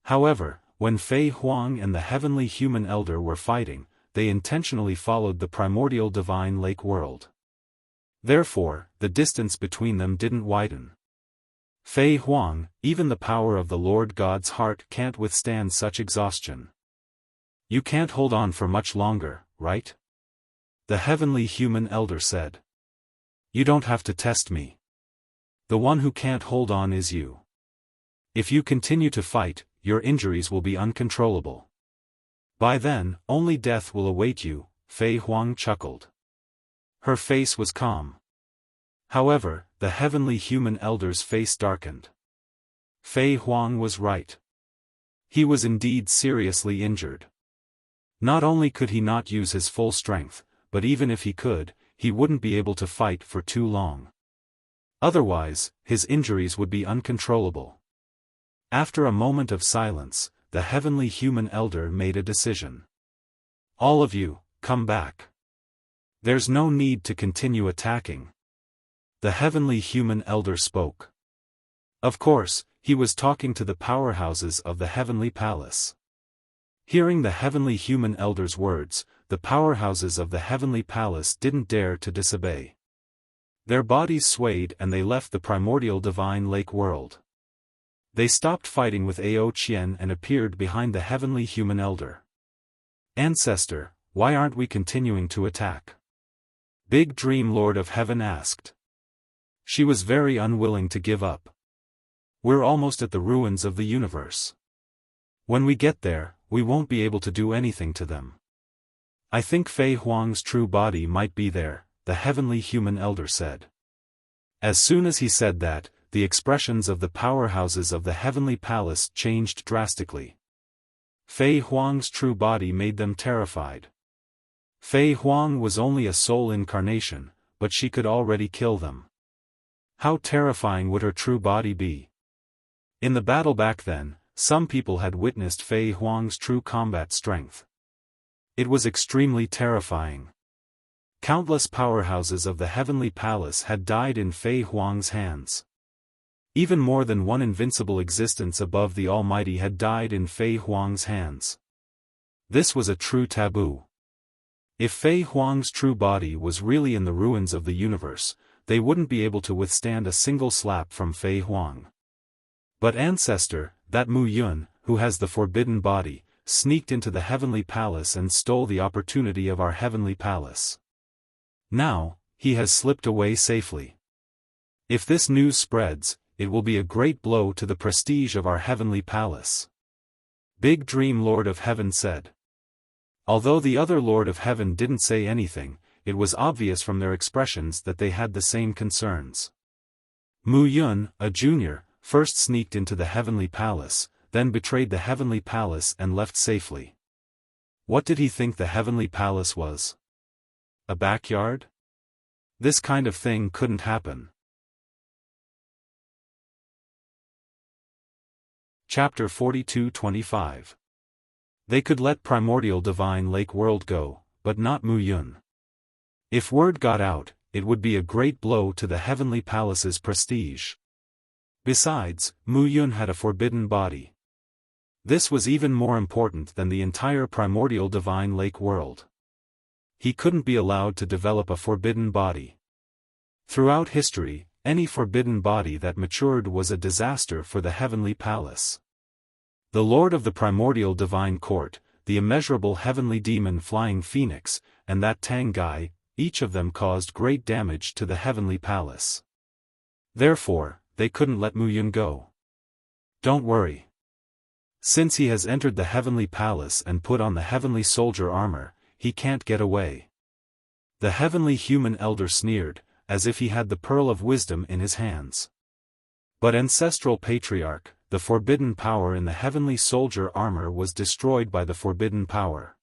Speaker 1: However, when Fei Huang and the heavenly human elder were fighting, they intentionally followed the primordial divine lake world. Therefore, the distance between them didn't widen. Fei Huang, even the power of the Lord God's heart can't withstand such exhaustion. You can't hold on for much longer, right? The heavenly human elder said. You don't have to test me. The one who can't hold on is you. If you continue to fight, your injuries will be uncontrollable. By then, only death will await you, Fei Huang chuckled. Her face was calm. However, the heavenly human elder's face darkened. Fei Huang was right. He was indeed seriously injured. Not only could he not use his full strength, but even if he could, he wouldn't be able to fight for too long. Otherwise, his injuries would be uncontrollable. After a moment of silence, the heavenly human elder made a decision. All of you, come back. There's no need to continue attacking. The heavenly human elder spoke. Of course, he was talking to the powerhouses of the heavenly palace. Hearing the heavenly human elder's words, the powerhouses of the heavenly palace didn't dare to disobey. Their bodies swayed and they left the primordial divine lake world. They stopped fighting with Ao Qian and appeared behind the heavenly human elder. Ancestor, why aren't we continuing to attack? Big Dream Lord of Heaven asked. She was very unwilling to give up. We're almost at the ruins of the universe. When we get there, we won't be able to do anything to them. I think Fei Huang's true body might be there, the heavenly human elder said. As soon as he said that, the expressions of the powerhouses of the heavenly palace changed drastically. Fei Huang's true body made them terrified. Fei Huang was only a soul incarnation, but she could already kill them. How terrifying would her true body be? In the battle back then, some people had witnessed Fei Huang's true combat strength. It was extremely terrifying. Countless powerhouses of the heavenly palace had died in Fei Huang's hands. Even more than one invincible existence above the Almighty had died in Fei Huang's hands. This was a true taboo. If Fei Huang's true body was really in the ruins of the universe, they wouldn't be able to withstand a single slap from Fei Huang. But Ancestor, that Mu Yun, who has the forbidden body, sneaked into the heavenly palace and stole the opportunity of our heavenly palace. Now, he has slipped away safely. If this news spreads, it will be a great blow to the prestige of our heavenly palace. Big Dream Lord of Heaven said. Although the other Lord of Heaven didn't say anything, it was obvious from their expressions that they had the same concerns. Mu Yun, a junior, first sneaked into the heavenly palace, then betrayed the heavenly palace and left safely. What did he think the heavenly palace was? A backyard? This kind of thing couldn't happen. Chapter 42-25. They could let primordial divine lake world go, but not Mu Yun. If word got out, it would be a great blow to the heavenly palace's prestige. Besides, Mu Yun had a forbidden body. This was even more important than the entire primordial divine lake world. He couldn't be allowed to develop a forbidden body. Throughout history, any forbidden body that matured was a disaster for the heavenly palace. The Lord of the primordial divine court, the immeasurable heavenly demon Flying Phoenix, and that Tang guy, each of them caused great damage to the heavenly palace. Therefore, they couldn't let Mu Yun go. Don't worry. Since he has entered the heavenly palace and put on the heavenly soldier armor, he can't get away. The heavenly human elder sneered, as if he had the pearl of wisdom in his hands. But ancestral patriarch, the forbidden power in the heavenly soldier armor was destroyed by the forbidden power.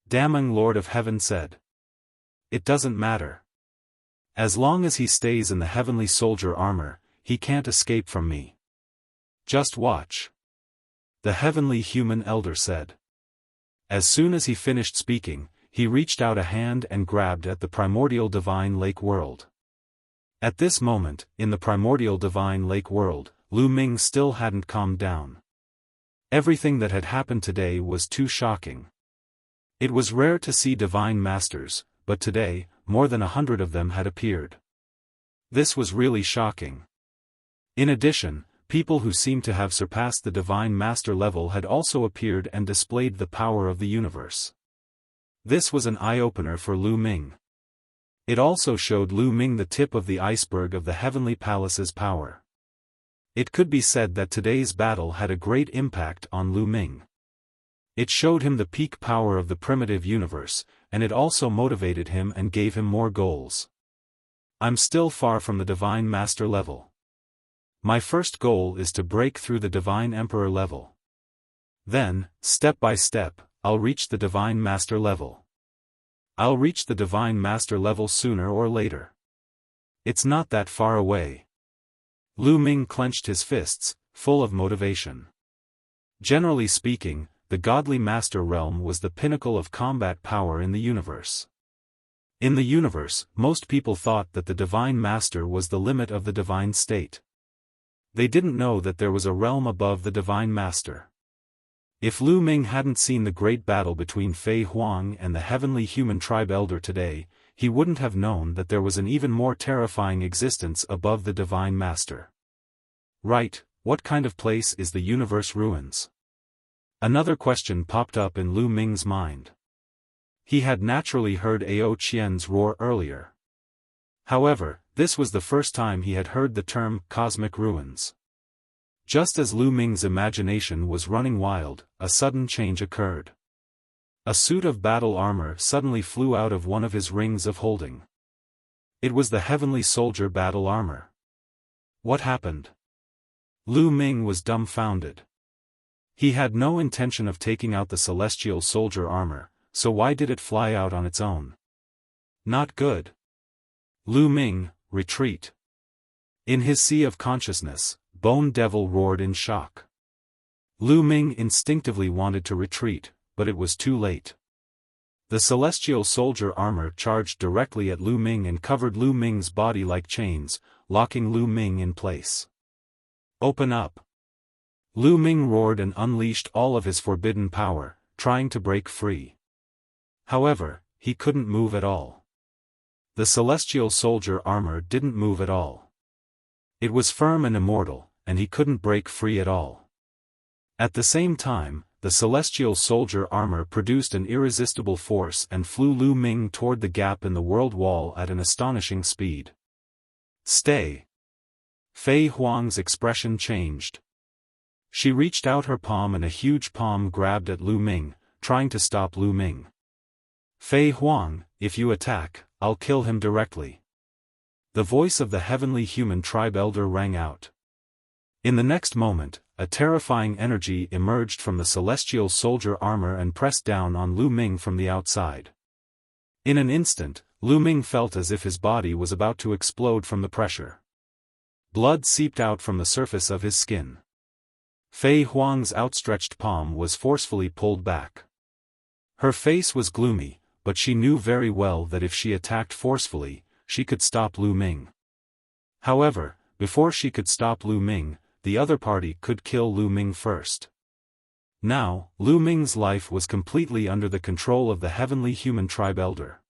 Speaker 1: Damning Lord of Heaven said. It doesn't matter. As long as he stays in the heavenly soldier armor, he can't escape from me. Just watch. The heavenly human elder said. As soon as he finished speaking, he reached out a hand and grabbed at the primordial divine lake world. At this moment, in the primordial divine lake world, Lu Ming still hadn't calmed down. Everything that had happened today was too shocking. It was rare to see divine masters, but today, more than 100 of them had appeared. This was really shocking. In addition, people who seemed to have surpassed the divine master level had also appeared and displayed the power of the universe. This was an eye-opener for Lu Ming. It also showed Lu Ming the tip of the iceberg of the heavenly palace's power. It could be said that today's battle had a great impact on Lu Ming. It showed him the peak power of the primitive universe, and it also motivated him and gave him more goals. I'm still far from the divine master level. My first goal is to break through the divine emperor level. Then, step by step, I'll reach the divine master level. I'll reach the divine master level sooner or later. It's not that far away. Lu Ming clenched his fists, full of motivation. Generally speaking, the godly master realm was the pinnacle of combat power in the universe. In the universe, most people thought that the divine master was the limit of the divine state. They didn't know that there was a realm above the divine master. If Lu Ming hadn't seen the great battle between Fei Huang and the heavenly human tribe elder today, he wouldn't have known that there was an even more terrifying existence above the divine master. Right, what kind of place is the universe ruins? Another question popped up in Lu Ming's mind. He had naturally heard Ao Qian's roar earlier. However, this was the first time he had heard the term cosmic ruins. Just as Lu Ming's imagination was running wild, a sudden change occurred. A suit of battle armor suddenly flew out of one of his rings of holding. It was the heavenly soldier battle armor. What happened? Lu Ming was dumbfounded. He had no intention of taking out the celestial soldier armor, so why did it fly out on its own? Not good. Lu Ming, retreat. In his sea of consciousness, Bone Devil roared in shock. Lu Ming instinctively wanted to retreat, but it was too late. The celestial soldier armor charged directly at Lu Ming and covered Lu Ming's body like chains, locking Lu Ming in place. Open up! Lu Ming roared and unleashed all of his forbidden power, trying to break free. However, he couldn't move at all. The celestial soldier armor didn't move at all. It was firm and immortal, and he couldn't break free at all. At the same time, the celestial soldier armor produced an irresistible force and flew Lu Ming toward the gap in the world wall at an astonishing speed. Stay! Fei Huang's expression changed. She reached out her palm and a huge palm grabbed at Lu Ming, trying to stop Lu Ming. Fei Huang, if you attack, I'll kill him directly. The voice of the heavenly human tribe elder rang out. In the next moment, a terrifying energy emerged from the celestial soldier armor and pressed down on Lu Ming from the outside. In an instant, Lu Ming felt as if his body was about to explode from the pressure. Blood seeped out from the surface of his skin. Fei Huang's outstretched palm was forcefully pulled back. Her face was gloomy, but she knew very well that if she attacked forcefully, she could stop Lu Ming. However, before she could stop Lu Ming, the other party could kill Lu Ming first. Now, Lu Ming's life was completely under the control of the heavenly human tribe elder.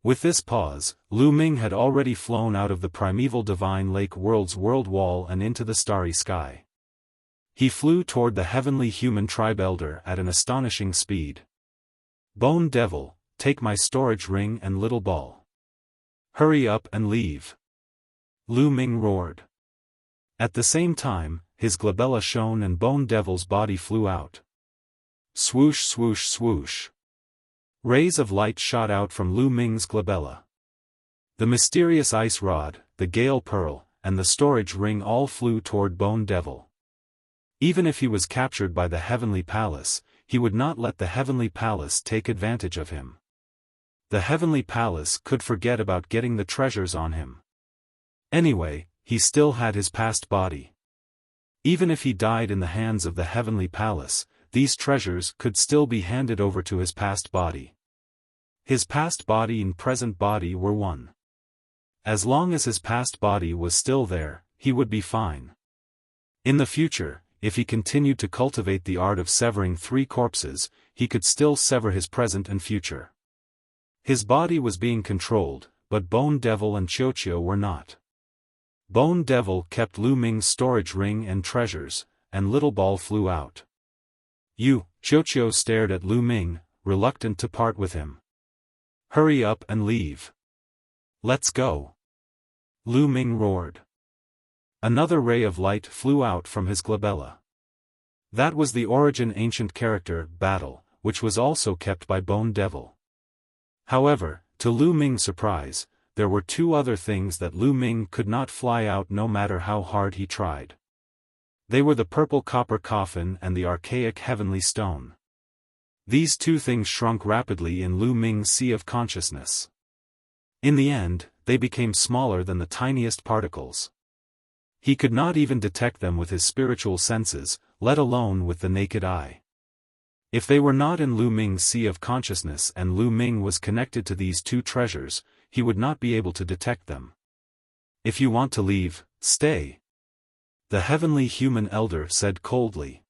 Speaker 1: With this pause, Lu Ming had already flown out of the primeval divine lake world's world wall and into the starry sky. He flew toward the heavenly human tribe elder at an astonishing speed. Bone Devil, take my storage ring and little ball. Hurry up and leave. Lu Ming roared. At the same time, his glabella shone and Bone Devil's body flew out. Swoosh swoosh swoosh. Rays of light shot out from Lu Ming's glabella. The mysterious ice rod, the gale pearl, and the storage ring all flew toward Bone Devil. Even if he was captured by the heavenly palace, he would not let the heavenly palace take advantage of him. The heavenly palace could forget about getting the treasures on him. Anyway, he still had his past body. Even if he died in the hands of the heavenly palace, these treasures could still be handed over to his past body. His past body and present body were one. As long as his past body was still there, he would be fine. In the future, if he continued to cultivate the art of severing 3 corpses, he could still sever his present and future. His body was being controlled, but Bone Devil and Qiuqiu were not. Bone Devil kept Lu Ming's storage ring and treasures, and Little Ball flew out. Qiuqiu stared at Lu Ming, reluctant to part with him. Hurry up and leave. Let's go. Lu Ming roared. Another ray of light flew out from his glabella. That was the origin ancient character, Battle, which was also kept by Bone Devil. However, to Lu Ming's surprise, there were 2 other things that Lu Ming could not fly out no matter how hard he tried. They were the purple copper coffin and the archaic heavenly stone. These 2 things shrunk rapidly in Lu Ming's sea of consciousness. In the end, they became smaller than the tiniest particles. He could not even detect them with his spiritual senses, let alone with the naked eye. If they were not in Lu Ming's sea of consciousness and Lu Ming was connected to these two treasures, he would not be able to detect them. If you want to leave, stay. The heavenly human elder said coldly.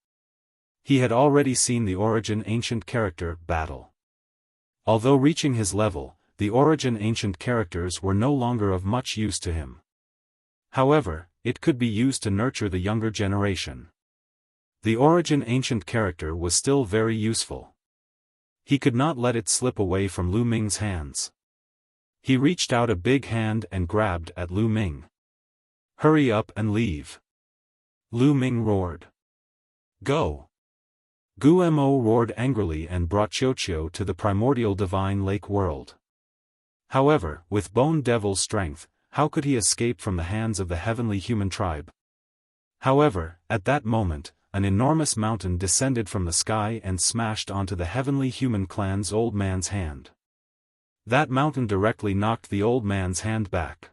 Speaker 1: He had already seen the Origin Ancient character battle. Although reaching his level, the Origin Ancient characters were no longer of much use to him. However, it could be used to nurture the younger generation. The Origin Ancient character was still very useful. He could not let it slip away from Lu Ming's hands. He reached out a big hand and grabbed at Lu Ming. Hurry up and leave. Lu Ming roared. Go. Gumo roared angrily and brought Xiao to the primordial divine lake world. However, with Bone Devil's strength, how could he escape from the hands of the heavenly human tribe? However, at that moment, an enormous mountain descended from the sky and smashed onto the heavenly human clan's old man's hand. That mountain directly knocked the old man's hand back.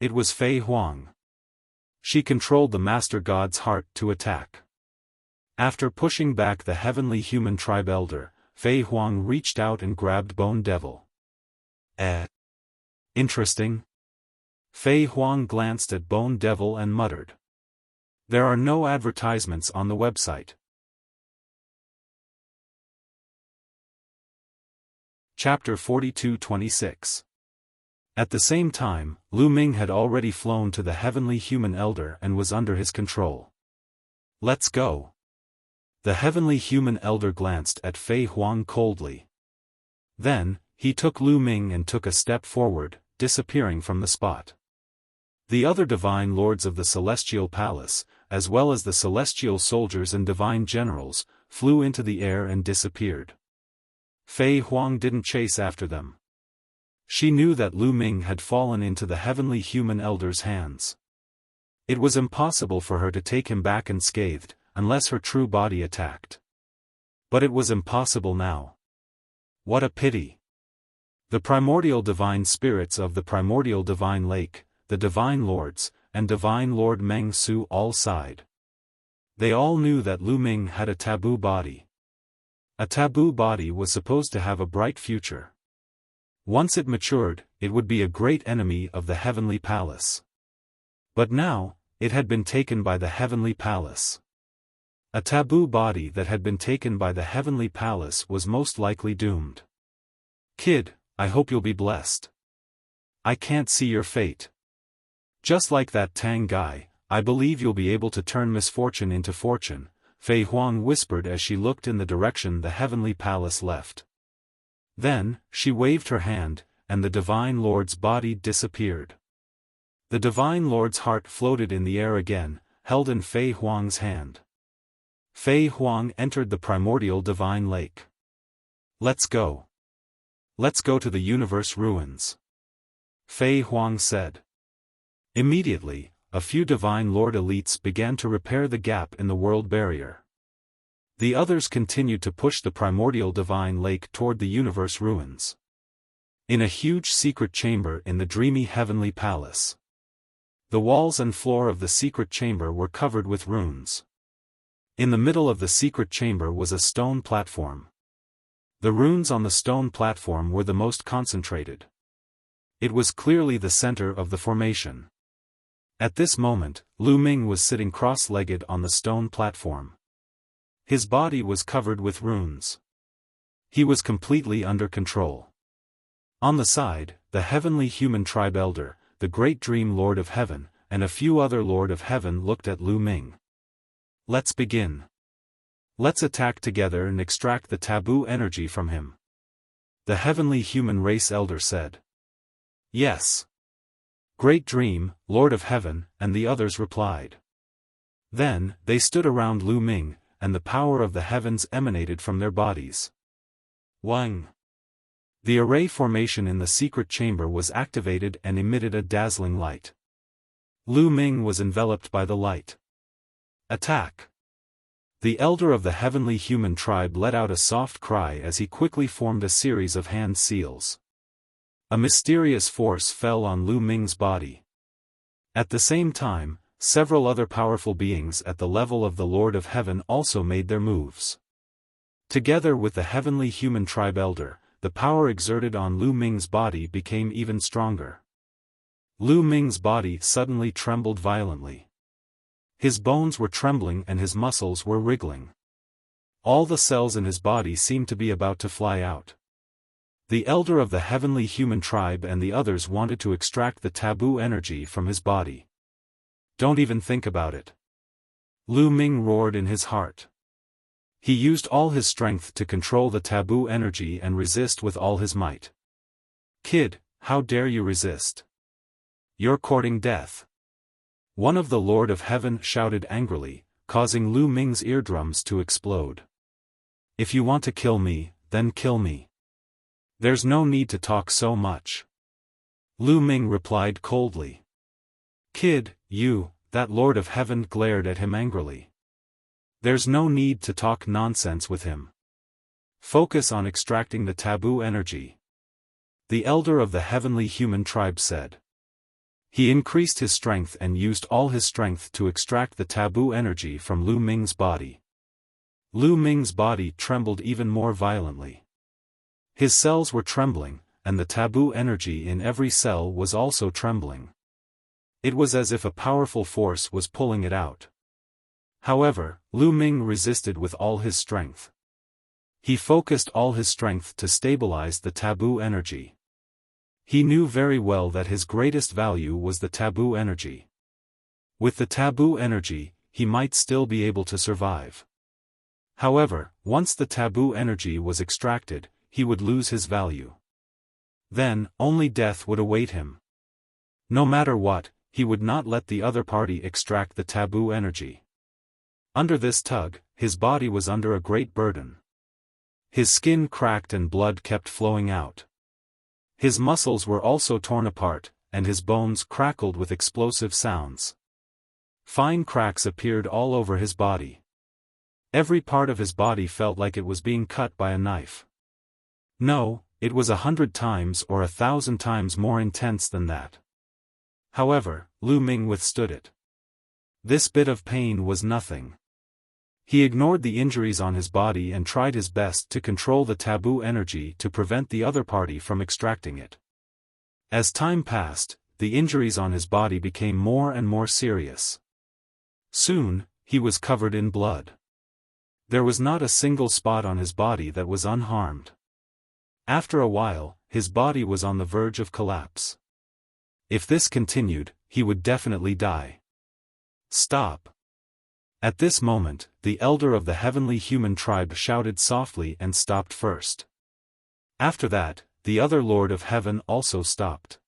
Speaker 1: It was Fei Huang. She controlled the Master God's heart to attack. After pushing back the heavenly human tribe elder, Fei Huang reached out and grabbed Bone Devil. Interesting. Fei Huang glanced at Bone Devil and muttered. There are no advertisements on the website. Chapter 42-26. At the same time, Lu Ming had already flown to the heavenly human elder and was under his control. Let's go. The heavenly human elder glanced at Fei Huang coldly. Then, he took Lu Ming and took a step forward, disappearing from the spot. The other divine lords of the celestial palace, as well as the celestial soldiers and divine generals, flew into the air and disappeared. Fei Huang didn't chase after them. She knew that Lu Ming had fallen into the heavenly human elder's hands. It was impossible for her to take him back unscathed, unless her true body attacked. But it was impossible now. What a pity! The primordial divine spirits of the primordial divine lake, the divine lords, and divine lord Meng Su all sighed. They all knew that Lu Ming had a taboo body. A taboo body was supposed to have a bright future. Once it matured, it would be a great enemy of the heavenly palace. But now, it had been taken by the heavenly palace. A taboo body that had been taken by the heavenly palace was most likely doomed. Kid, I hope you'll be blessed. I can't see your fate. Just like that Tang guy, I believe you'll be able to turn misfortune into fortune, Fei Huang whispered as she looked in the direction the heavenly palace left. Then, she waved her hand, and the divine lord's body disappeared. The divine lord's heart floated in the air again, held in Fei Huang's hand. Fei Huang entered the primordial divine lake. Let's go. Let's go to the universe ruins. Fei Huang said. Immediately, a few divine lord elites began to repair the gap in the world barrier. The others continued to push the primordial divine lake toward the universe ruins. In a huge secret chamber in the dreamy heavenly palace. The walls and floor of the secret chamber were covered with runes. In the middle of the secret chamber was a stone platform. The runes on the stone platform were the most concentrated. It was clearly the center of the formation. At this moment, Lu Ming was sitting cross-legged on the stone platform. His body was covered with runes. He was completely under control. On the side, the heavenly human tribe elder, the great dream lord of heaven, and a few other lord of heaven looked at Lu Ming. Let's begin. Let's attack together and extract the taboo energy from him. The heavenly human race elder said. Yes. Great Dream, Lord of Heaven, and the others replied. Then, they stood around Lu Ming, and the power of the heavens emanated from their bodies. Wang. The array formation in the secret chamber was activated and emitted a dazzling light. Lu Ming was enveloped by the light. Attack. The elder of the heavenly human tribe let out a soft cry as he quickly formed a series of hand seals. A mysterious force fell on Lu Ming's body. At the same time, several other powerful beings at the level of the Lord of Heaven also made their moves. Together with the heavenly human tribe elder, the power exerted on Lu Ming's body became even stronger. Lu Ming's body suddenly trembled violently. His bones were trembling and his muscles were wriggling. All the cells in his body seemed to be about to fly out. The elder of the heavenly human tribe and the others wanted to extract the taboo energy from his body. Don't even think about it. Lu Ming roared in his heart. He used all his strength to control the taboo energy and resist with all his might. Kid, how dare you resist? You're courting death. One of the Lord of Heaven shouted angrily, causing Lu Ming's eardrums to explode. If you want to kill me, then kill me. There's no need to talk so much. Lu Ming replied coldly. Kid, you, that Lord of Heaven glared at him angrily. There's no need to talk nonsense with him. Focus on extracting the taboo energy. The elder of the heavenly human tribe said. He increased his strength and used all his strength to extract the taboo energy from Lu Ming's body. Lu Ming's body trembled even more violently. His cells were trembling, and the taboo energy in every cell was also trembling. It was as if a powerful force was pulling it out. However, Lu Ming resisted with all his strength. He focused all his strength to stabilize the taboo energy. He knew very well that his greatest value was the taboo energy. With the taboo energy, he might still be able to survive. However, once the taboo energy was extracted, he would lose his value. Then, only death would await him. No matter what, he would not let the other party extract the taboo energy. Under this tug, his body was under a great burden. His skin cracked and blood kept flowing out. His muscles were also torn apart, and his bones crackled with explosive sounds. Fine cracks appeared all over his body. Every part of his body felt like it was being cut by a knife. No, it was 100 times or 1,000 times more intense than that. However, Lu Ming withstood it. This bit of pain was nothing. He ignored the injuries on his body and tried his best to control the taboo energy to prevent the other party from extracting it. As time passed, the injuries on his body became more and more serious. Soon, he was covered in blood. There was not a single spot on his body that was unharmed. After a while, his body was on the verge of collapse. If this continued, he would definitely die. Stop. At this moment, the elder of the heavenly human tribe shouted softly and stopped first. After that, the other Lord of Heaven also stopped.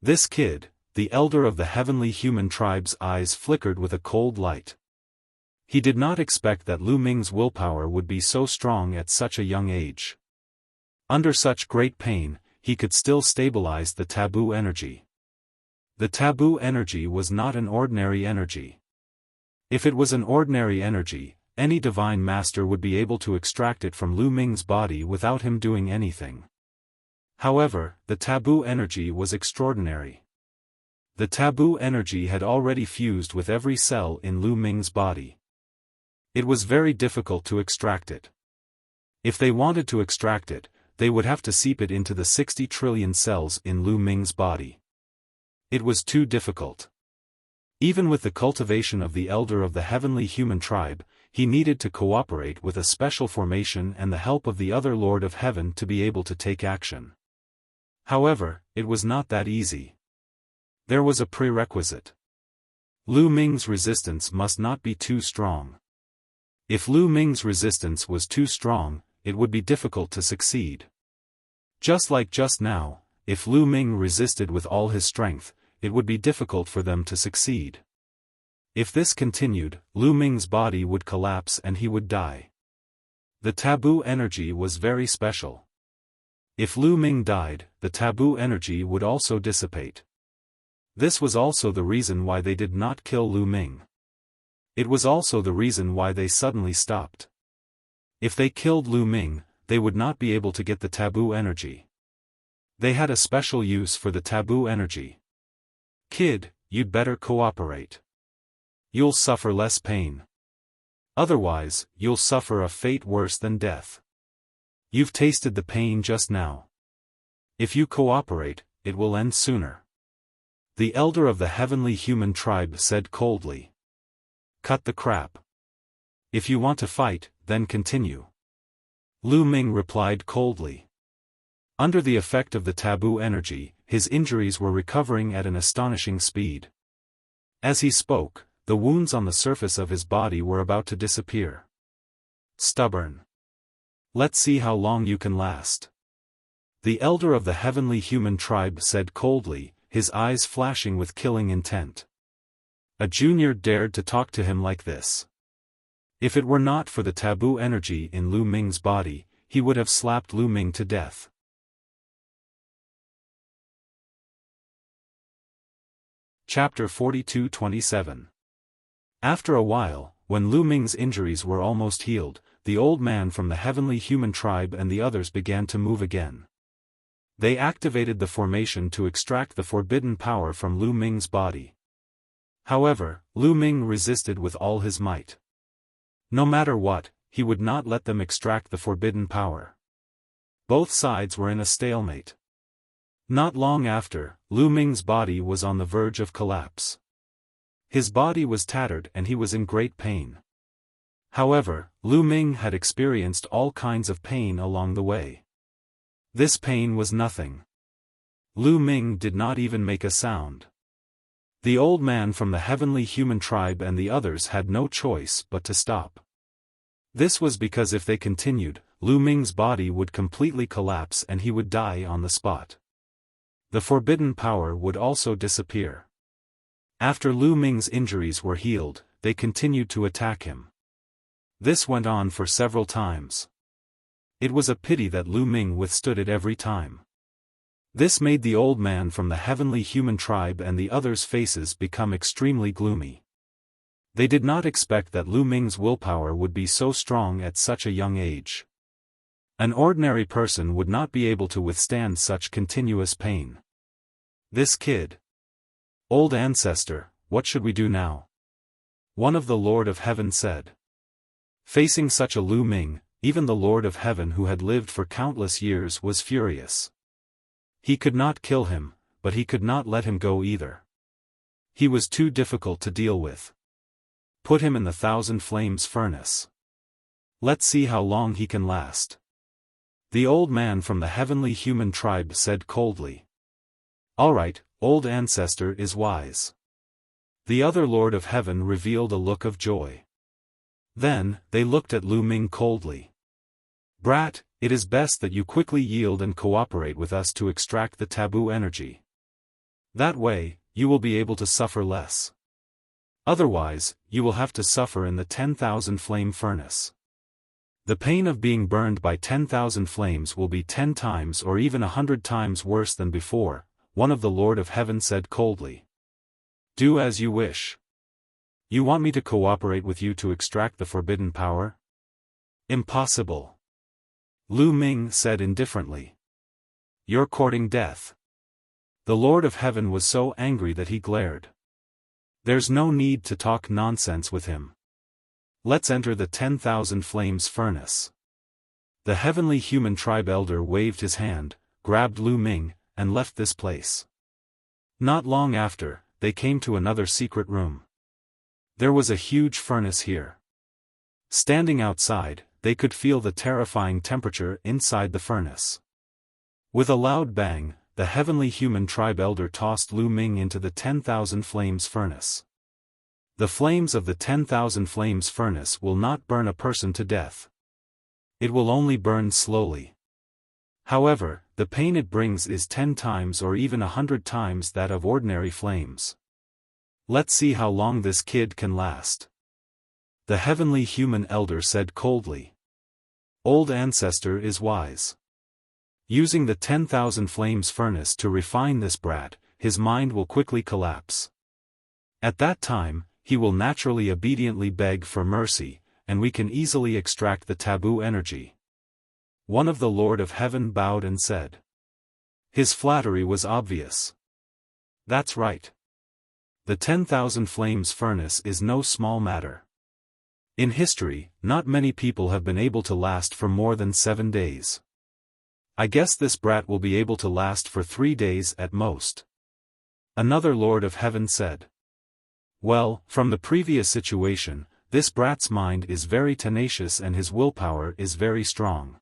Speaker 1: This kid, the elder of the heavenly human tribe's eyes flickered with a cold light. He did not expect that Lu Ming's willpower would be so strong at such a young age. Under such great pain, he could still stabilize the taboo energy. The taboo energy was not an ordinary energy. If it was an ordinary energy, any divine master would be able to extract it from Lu Ming's body without him doing anything. However, the taboo energy was extraordinary. The taboo energy had already fused with every cell in Lu Ming's body. It was very difficult to extract it. If they wanted to extract it, they would have to seep it into the 60 trillion cells in Lu Ming's body. It was too difficult. Even with the cultivation of the elder of the heavenly human tribe, he needed to cooperate with a special formation and the help of the other Lord of Heaven to be able to take action. However, it was not that easy. There was a prerequisite. Lu Ming's resistance must not be too strong. If Lu Ming's resistance was too strong, it would be difficult to succeed. Just like just now, if Lu Ming resisted with all his strength, it would be difficult for them to succeed. If this continued, Lu Ming's body would collapse and he would die. The taboo energy was very special. If Lu Ming died, the taboo energy would also dissipate. This was also the reason why they did not kill Lu Ming. It was also the reason why they suddenly stopped. If they killed Lu Ming, they would not be able to get the taboo energy. They had a special use for the taboo energy. Kid, you'd better cooperate. you'll suffer less pain. Otherwise, you'll suffer a fate worse than death. You've tasted the pain just now. If you cooperate, it will end sooner. The elder of the heavenly human tribe said coldly. Cut the crap. If you want to fight, then continue. Lu Ming replied coldly. Under the effect of the taboo energy, his injuries were recovering at an astonishing speed. As he spoke, the wounds on the surface of his body were about to disappear. Stubborn. Let's see how long you can last. The elder of the heavenly human tribe said coldly, his eyes flashing with killing intent. A junior dared to talk to him like this. If it were not for the taboo energy in Lu Ming's body, he would have slapped Lu Ming to death. Chapter 42-27. After a while, when Lu Ming's injuries were almost healed, the old man from the heavenly human tribe and the others began to move again. They activated the formation to extract the forbidden power from Lu Ming's body. However, Lu Ming resisted with all his might. No matter what, he would not let them extract the forbidden power. Both sides were in a stalemate. Not long after, Lu Ming's body was on the verge of collapse. His body was tattered and he was in great pain. However, Lu Ming had experienced all kinds of pain along the way. This pain was nothing. Lu Ming did not even make a sound. The old man from the heavenly human tribe and the others had no choice but to stop. This was because if they continued, Lu Ming's body would completely collapse and he would die on the spot. The forbidden power would also disappear. After Lu Ming's injuries were healed, they continued to attack him. This went on for several times. It was a pity that Lu Ming withstood it every time. This made the old man from the heavenly human tribe and the others' faces become extremely gloomy. They did not expect that Lu Ming's willpower would be so strong at such a young age. An ordinary person would not be able to withstand such continuous pain. This kid. Old ancestor, what should we do now? One of the Lord of Heaven said. Facing such a Lu Ming, even the Lord of Heaven who had lived for countless years was furious. He could not kill him, but he could not let him go either. He was too difficult to deal with. Put him in the 1,000 flames furnace. Let's see how long he can last. The old man from the heavenly human tribe said coldly. All right, old ancestor is wise. The other Lord of Heaven revealed a look of joy. Then, they looked at Lu Ming coldly. Brat, it is best that you quickly yield and cooperate with us to extract the taboo energy. That way, you will be able to suffer less. Otherwise, you will have to suffer in the 10,000 flame furnace. The pain of being burned by 10,000 flames will be 10 times or even 100 times worse than before, one of the Lord of Heaven said coldly. Do as you wish. You want me to cooperate with you to extract the forbidden power? Impossible. Lu Ming said indifferently. You're courting death. The Lord of Heaven was so angry that he glared. There's no need to talk nonsense with him. Let's enter the 10,000 flames furnace. The heavenly human tribe elder waved his hand, grabbed Lu Ming, and left this place. Not long after, they came to another secret room. There was a huge furnace here. Standing outside, they could feel the terrifying temperature inside the furnace. With a loud bang, the heavenly human tribe elder tossed Lu Ming into the 10,000 flames furnace. The flames of the 10,000 flames furnace will not burn a person to death. It will only burn slowly. However, the pain it brings is 10 times or even 100 times that of ordinary flames. Let's see how long this kid can last. The heavenly human elder said coldly. Old ancestor is wise. Using the 10,000 flames furnace to refine this brat, his mind will quickly collapse. At that time, he will naturally obediently beg for mercy, and we can easily extract the taboo energy. One of the Lord of Heaven bowed and said. His flattery was obvious. That's right. The 10,000 flames furnace is no small matter. In history, not many people have been able to last for more than 7 days. I guess this brat will be able to last for 3 days at most. Another Lord of Heaven said. Well, from the previous situation, this brat's mind is very tenacious and his willpower is very strong.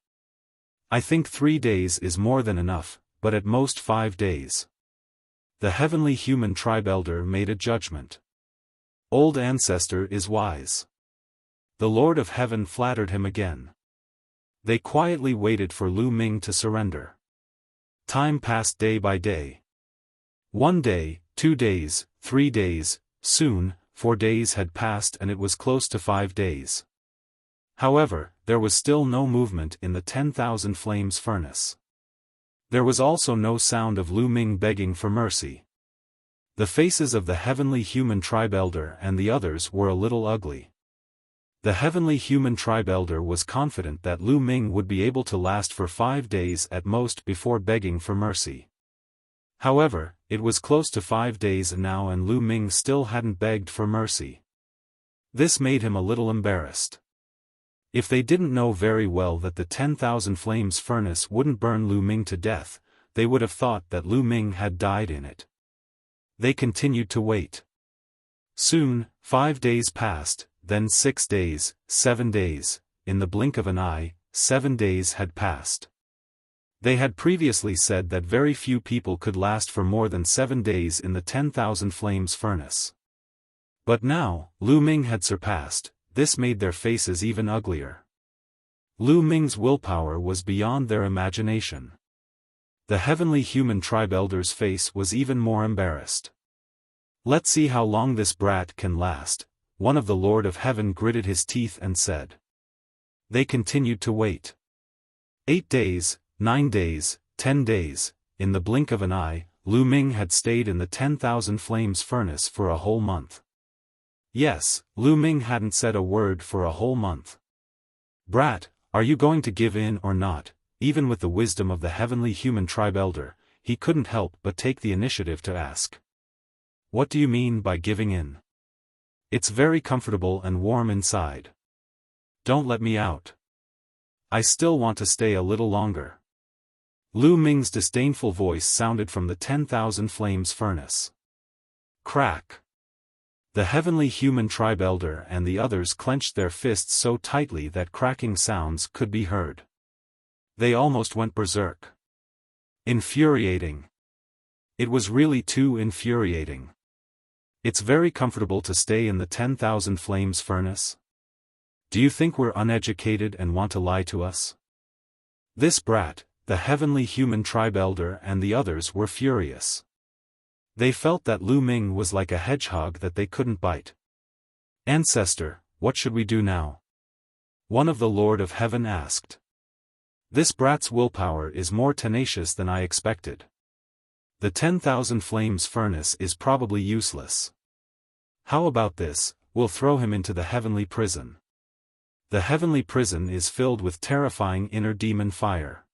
Speaker 1: I think 3 days is more than enough, but at most 5 days. The heavenly human tribe elder made a judgment. Old ancestor is wise. The Lord of Heaven flattered him again. They quietly waited for Lu Ming to surrender. Time passed day by day. 1 day, 2 days, 3 days, soon, 4 days had passed and it was close to 5 days. However, there was still no movement in the 10,000 flames furnace. There was also no sound of Lu Ming begging for mercy. The faces of the heavenly human tribe elder and the others were a little ugly. The heavenly human tribe elder was confident that Lu Ming would be able to last for 5 days at most before begging for mercy. However, it was close to 5 days now and Lu Ming still hadn't begged for mercy. This made him a little embarrassed. If they didn't know very well that the 10,000 flames furnace wouldn't burn Lu Ming to death, they would have thought that Lu Ming had died in it. They continued to wait. Soon, 5 days passed, then 6 days, 7 days, in the blink of an eye, 7 days had passed. They had previously said that very few people could last for more than 7 days in the 10,000 flames furnace. But now, Lu Ming had surpassed. This made their faces even uglier. Lu Ming's willpower was beyond their imagination. The heavenly human tribe elder's face was even more embarrassed. Let's see how long this brat can last, one of the Lord of Heaven gritted his teeth and said. They continued to wait. 8 days, 9 days, 10 days, in the blink of an eye, Lu Ming had stayed in the 10,000 flames furnace for a whole month. Yes, Lu Ming hadn't said a word for a whole month. Brat, are you going to give in or not? Even with the wisdom of the heavenly human tribe elder, he couldn't help but take the initiative to ask. What do you mean by giving in? It's very comfortable and warm inside. Don't let me out. I still want to stay a little longer. Lu Ming's disdainful voice sounded from the 10,000 flames furnace. Crack. The heavenly human tribe elder and the others clenched their fists so tightly that cracking sounds could be heard. They almost went berserk. Infuriating. It was really too infuriating. It's very comfortable to stay in the 10,000 flames furnace. Do you think we're uneducated and want to lie to us? This brat, the heavenly human tribe elder and the others were furious. They felt that Lu Ming was like a hedgehog that they couldn't bite. Ancestor, what should we do now? One of the Lord of Heaven asked. This brat's willpower is more tenacious than I expected. The 10,000 flames furnace is probably useless. How about this, we'll throw him into the heavenly prison. The heavenly prison is filled with terrifying inner demon fire.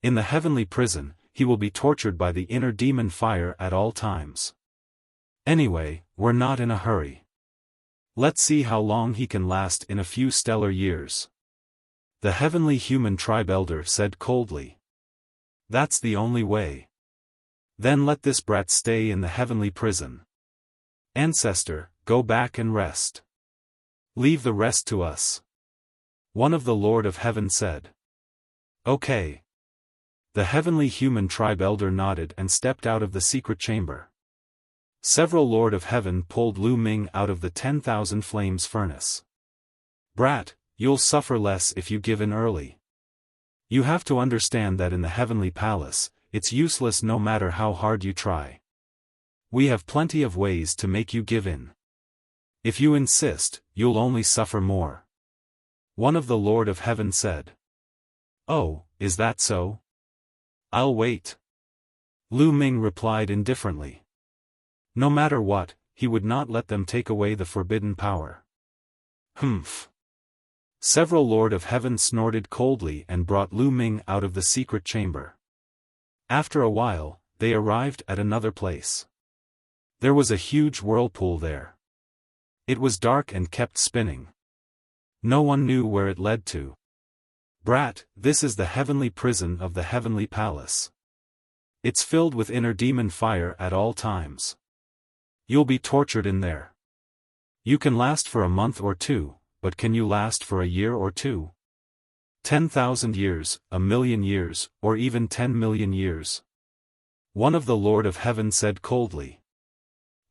Speaker 1: In the heavenly prison, he will be tortured by the inner demon fire at all times. Anyway, we're not in a hurry. Let's see how long he can last in a few stellar years. The heavenly human tribe elder said coldly. That's the only way. Then let this brat stay in the heavenly prison. Ancestor, go back and rest. Leave the rest to us. One of the Lord of Heaven said. Okay. The heavenly human tribe elder nodded and stepped out of the secret chamber. Several Lord of Heaven pulled Lu Ming out of the 10,000 flames furnace. Brat, you'll suffer less if you give in early. You have to understand that in the heavenly palace, it's useless no matter how hard you try. We have plenty of ways to make you give in. If you insist, you'll only suffer more. One of the Lord of Heaven said. Oh, is that so? I'll wait. Lu Ming replied indifferently. No matter what, he would not let them take away the forbidden power. Humph. Several Lord of Heaven snorted coldly and brought Lu Ming out of the secret chamber. After a while, they arrived at another place. There was a huge whirlpool there. It was dark and kept spinning. No one knew where it led to. "Brat, this is the heavenly prison of the heavenly palace. It's filled with inner demon fire at all times. You'll be tortured in there. You can last for a month or two, but can you last for a year or two? 10,000 years, a million years, or even 10 million years?" One of the Lord of Heaven said coldly.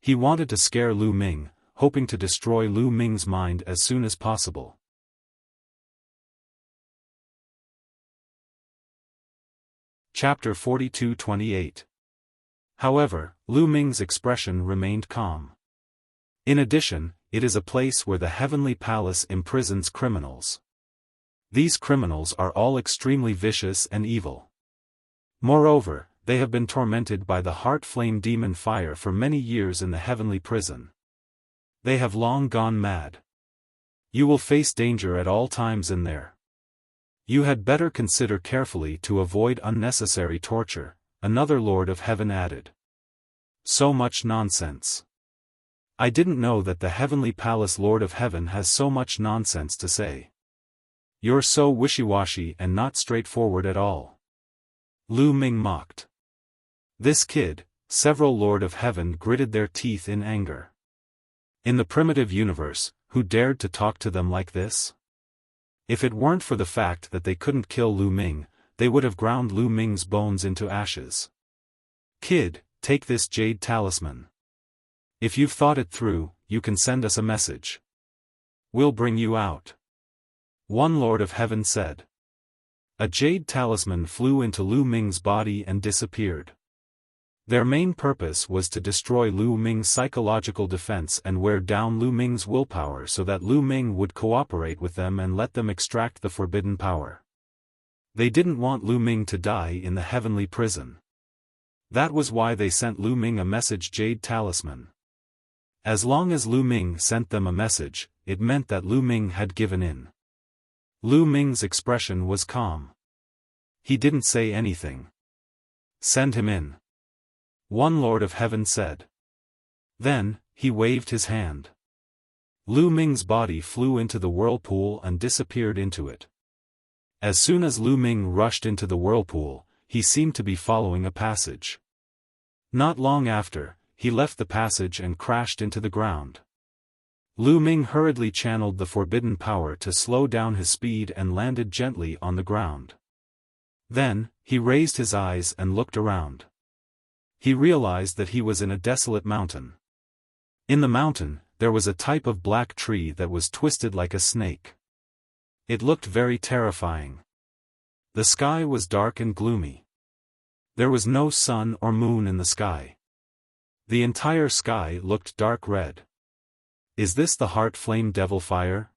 Speaker 1: He wanted to scare Lu Ming, hoping to destroy Lu Ming's mind as soon as possible. Chapter 42-28. However, Lu Ming's expression remained calm. In addition, it is a place where the heavenly palace imprisons criminals. These criminals are all extremely vicious and evil. Moreover, they have been tormented by the heart flame demon fire for many years in the heavenly prison. They have long gone mad. You will face danger at all times in there. You had better consider carefully to avoid unnecessary torture, another Lord of Heaven added. So much nonsense. I didn't know that the heavenly palace Lord of Heaven has so much nonsense to say. You're so wishy-washy and not straightforward at all. Lu Ming mocked. This kid, several Lord of Heaven gritted their teeth in anger. In the primitive universe, who dared to talk to them like this? If it weren't for the fact that they couldn't kill Lu Ming, they would have ground Lu Ming's bones into ashes. Kid, take this jade talisman. If you've thought it through, you can send us a message. We'll bring you out. One Lord of Heaven said. A jade talisman flew into Lu Ming's body and disappeared. Their main purpose was to destroy Lu Ming's psychological defense and wear down Lu Ming's willpower so that Lu Ming would cooperate with them and let them extract the forbidden power. They didn't want Lu Ming to die in the heavenly prison. That was why they sent Lu Ming a message jade talisman. As long as Lu Ming sent them a message, it meant that Lu Ming had given in. Lu Ming's expression was calm. He didn't say anything. Send him in. One Lord of Heaven said. Then, he waved his hand. Lu Ming's body flew into the whirlpool and disappeared into it. As soon as Lu Ming rushed into the whirlpool, he seemed to be following a passage. Not long after, he left the passage and crashed into the ground. Lu Ming hurriedly channeled the forbidden power to slow down his speed and landed gently on the ground. Then, he raised his eyes and looked around. He realized that he was in a desolate mountain. In the mountain, there was a type of black tree that was twisted like a snake. It looked very terrifying. The sky was dark and gloomy. There was no sun or moon in the sky. The entire sky looked dark red. Is this the heart flame devil fire?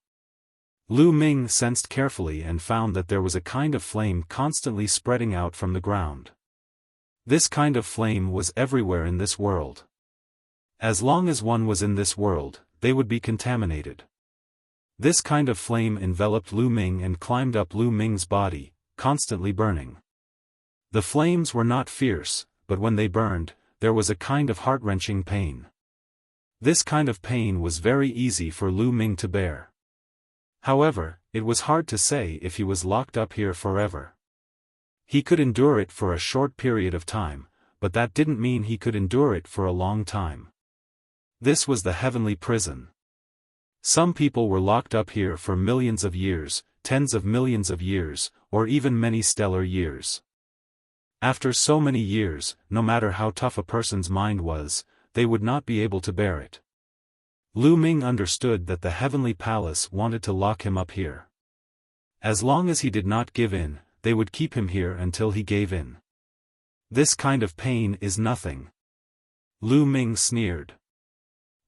Speaker 1: Lu Ming sensed carefully and found that there was a kind of flame constantly spreading out from the ground. This kind of flame was everywhere in this world. As long as one was in this world, they would be contaminated. This kind of flame enveloped Lu Ming and climbed up Lu Ming's body, constantly burning. The flames were not fierce, but when they burned, there was a kind of heart-wrenching pain. This kind of pain was very easy for Lu Ming to bear. However, it was hard to say if he was locked up here forever. He could endure it for a short period of time, but that didn't mean he could endure it for a long time. This was the heavenly prison. Some people were locked up here for millions of years, tens of millions of years, or even many stellar years. After so many years, no matter how tough a person's mind was, they would not be able to bear it. Lu Ming understood that the heavenly palace wanted to lock him up here. As long as he did not give in, they would keep him here until he gave in. This kind of pain is nothing. Lu Ming sneered.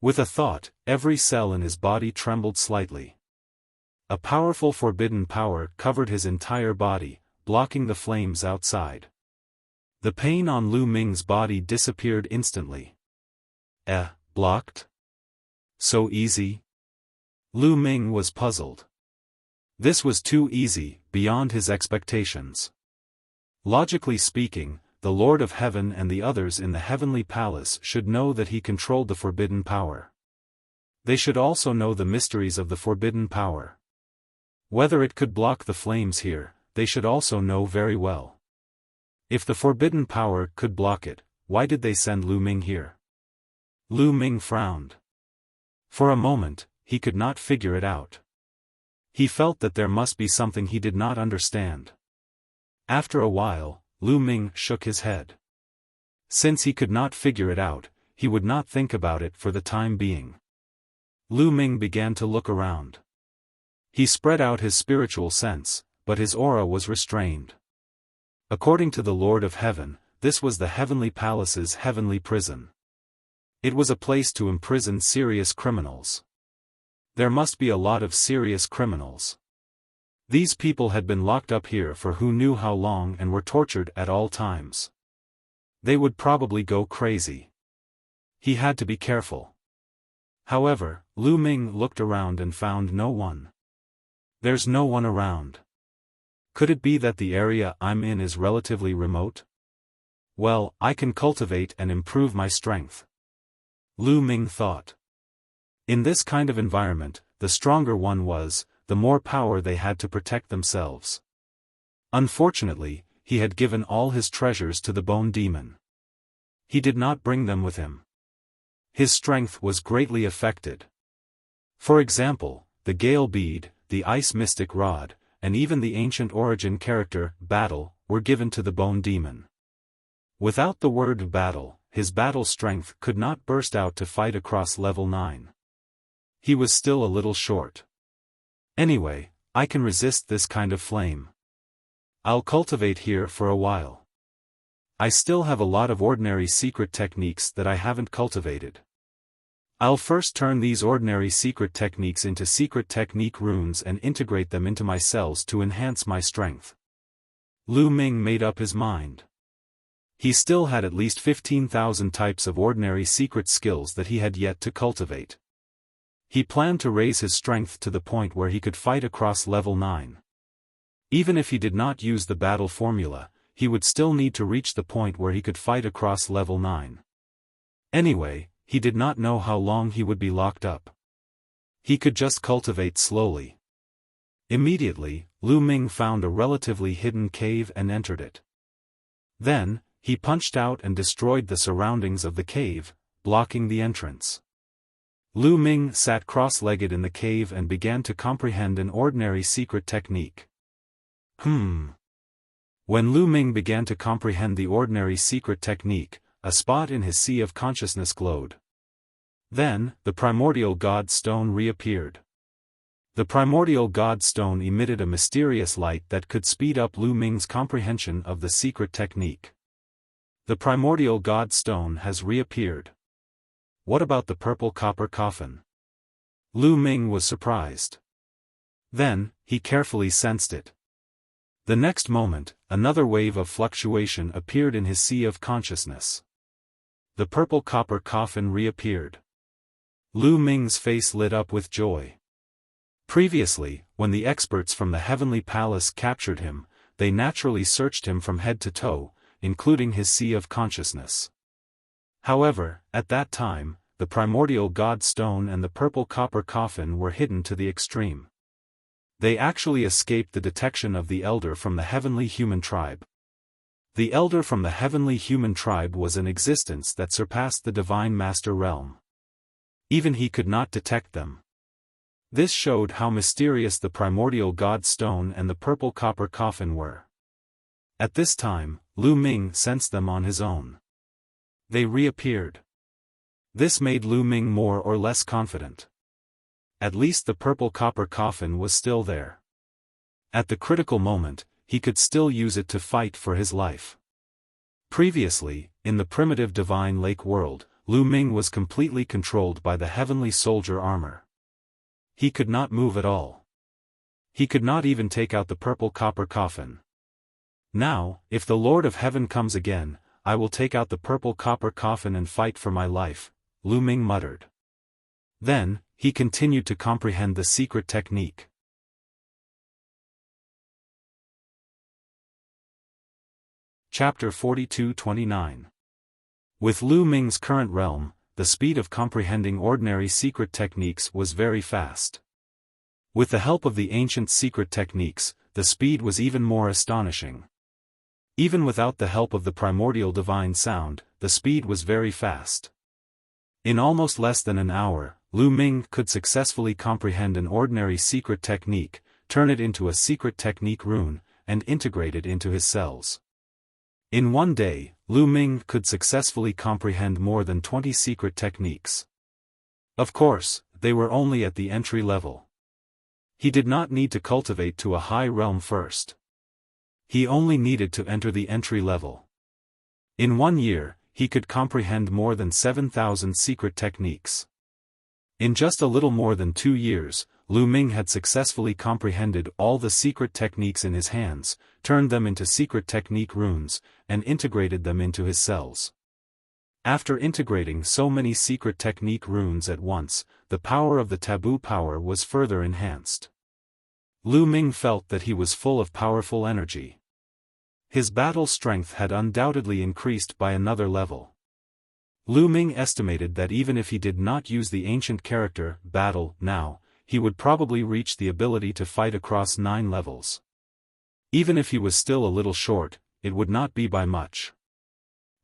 Speaker 1: With a thought, every cell in his body trembled slightly. A powerful forbidden power covered his entire body, blocking the flames outside. The pain on Lu Ming's body disappeared instantly. Blocked? So easy? Lu Ming was puzzled. This was too easy, beyond his expectations. Logically speaking, the Lord of Heaven and the others in the heavenly palace should know that he controlled the forbidden power. They should also know the mysteries of the forbidden power. Whether it could block the flames here, they should also know very well. If the forbidden power could block it, why did they send Lu Ming here? Lu Ming frowned. For a moment, he could not figure it out. He felt that there must be something he did not understand. After a while, Lu Ming shook his head. Since he could not figure it out, he would not think about it for the time being. Lu Ming began to look around. He spread out his spiritual sense, but his aura was restrained. According to the Lord of Heaven, this was the heavenly palace's heavenly prison. It was a place to imprison serious criminals. There must be a lot of serious criminals. These people had been locked up here for who knew how long and were tortured at all times. They would probably go crazy. He had to be careful. However, Lu Ming looked around and found no one. There's no one around. Could it be that the area I'm in is relatively remote? Well, I can cultivate and improve my strength. Lu Ming thought. In this kind of environment, the stronger one was, the more power they had to protect themselves. Unfortunately, he had given all his treasures to the bone demon. He did not bring them with him. His strength was greatly affected. For example, the Gale Bead, the Ice Mystic Rod, and even the ancient origin character, Battle, were given to the bone demon. Without the word battle, his battle strength could not burst out to fight across level 9. He was still a little short. Anyway, I can resist this kind of flame. I'll cultivate here for a while. I still have a lot of ordinary secret techniques that I haven't cultivated. I'll first turn these ordinary secret techniques into secret technique runes and integrate them into my cells to enhance my strength. Lu Ming made up his mind. He still had at least 15,000 types of ordinary secret skills that he had yet to cultivate. He planned to raise his strength to the point where he could fight across level 9. Even if he did not use the battle formula, he would still need to reach the point where he could fight across level 9. Anyway, he did not know how long he would be locked up. He could just cultivate slowly. Immediately, Lu Ming found a relatively hidden cave and entered it. Then, he punched out and destroyed the surroundings of the cave, blocking the entrance. Lu Ming sat cross-legged in the cave and began to comprehend an ordinary secret technique. When Lu Ming began to comprehend the ordinary secret technique, a spot in his sea of consciousness glowed. Then, the primordial god stone reappeared. The primordial god stone emitted a mysterious light that could speed up Lu Ming's comprehension of the secret technique. The primordial god stone has reappeared. What about the purple copper coffin? Lu Ming was surprised. Then, he carefully sensed it. The next moment, another wave of fluctuation appeared in his sea of consciousness. The purple copper coffin reappeared. Lu Ming's face lit up with joy. Previously, when the experts from the heavenly palace captured him, they naturally searched him from head to toe, including his sea of consciousness. However, at that time, the primordial god stone and the purple copper coffin were hidden to the extreme. They actually escaped the detection of the elder from the heavenly human tribe. The elder from the heavenly human tribe was an existence that surpassed the divine master realm. Even he could not detect them. This showed how mysterious the primordial god stone and the purple copper coffin were. At this time, Lu Ming sensed them on his own. They reappeared. This made Lu Ming more or less confident. At least the purple copper coffin was still there. At the critical moment, he could still use it to fight for his life. Previously, in the primitive divine lake world, Lu Ming was completely controlled by the heavenly soldier armor. He could not move at all. He could not even take out the purple copper coffin. Now, if the Lord of Heaven comes again, I will take out the purple copper coffin and fight for my life, Lu Ming muttered. Then, he continued to comprehend the secret technique. Chapter 42-29. With Lu Ming's current realm, the speed of comprehending ordinary secret techniques was very fast. With the help of the ancient secret techniques, the speed was even more astonishing. Even without the help of the primordial divine sound, the speed was very fast. In almost less than an hour, Lu Ming could successfully comprehend an ordinary secret technique, turn it into a secret technique rune, and integrate it into his cells. In one day, Lu Ming could successfully comprehend more than 20 secret techniques. Of course, they were only at the entry level. He did not need to cultivate to a high realm first. He only needed to enter the entry level. In 1 year, he could comprehend more than 7,000 secret techniques. In just a little more than 2 years, Lu Ming had successfully comprehended all the secret techniques in his hands, turned them into secret technique runes, and integrated them into his cells. After integrating so many secret technique runes at once, the power of the taboo power was further enhanced. Lu Ming felt that he was full of powerful energy. His battle strength had undoubtedly increased by another level. Lu Ming estimated that even if he did not use the ancient character, battle, now, he would probably reach the ability to fight across 9 levels. Even if he was still a little short, it would not be by much.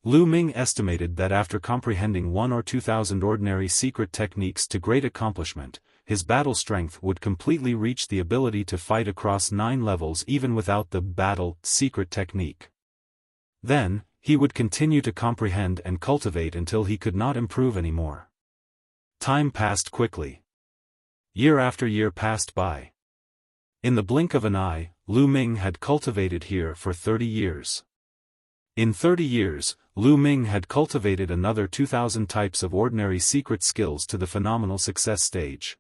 Speaker 1: Lu Ming estimated that after comprehending 1 or 2,000 ordinary secret techniques to great accomplishment, his battle strength would completely reach the ability to fight across 9 levels even without the battle secret technique. Then, he would continue to comprehend and cultivate until he could not improve anymore. Time passed quickly. Year after year passed by. In the blink of an eye, Lu Ming had cultivated here for 30 years. In 30 years, Lu Ming had cultivated another 2,000 types of ordinary secret skills to the phenomenal success stage.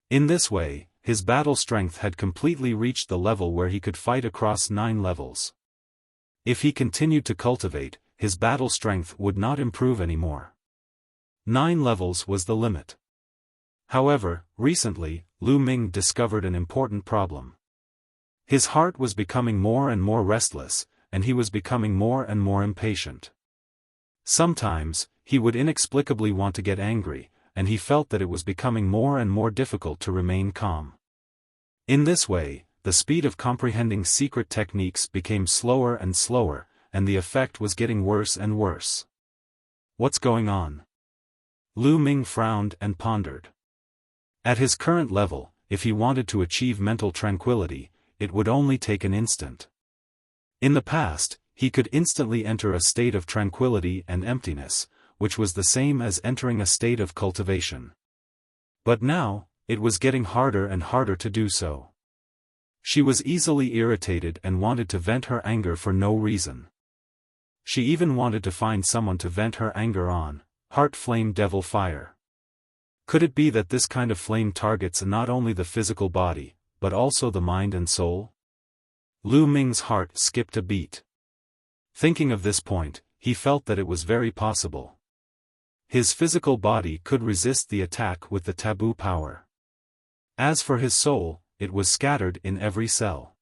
Speaker 1: In this way, his battle strength had completely reached the level where he could fight across 9 levels. If he continued to cultivate, his battle strength would not improve anymore. 9 levels was the limit. However, recently, Lu Ming discovered an important problem. His heart was becoming more and more restless, and he was becoming more and more impatient. Sometimes, he would inexplicably want to get angry, and he felt that it was becoming more and more difficult to remain calm. In this way, the speed of comprehending secret techniques became slower and slower, and the effect was getting worse and worse. What's going on? Lu Ming frowned and pondered. At his current level, if he wanted to achieve mental tranquility, it would only take an instant. In the past, he could instantly enter a state of tranquility and emptiness, which was the same as entering a state of cultivation. But now, it was getting harder and harder to do so. She was easily irritated and wanted to vent her anger for no reason. She even wanted to find someone to vent her anger on, heart flame devil fire. Could it be that this kind of flame targets not only the physical body, but also the mind and soul? Lu Ming's heart skipped a beat. Thinking of this point, he felt that it was very possible. His physical body could resist the attack with the taboo power. As for his soul, it was scattered in every cell.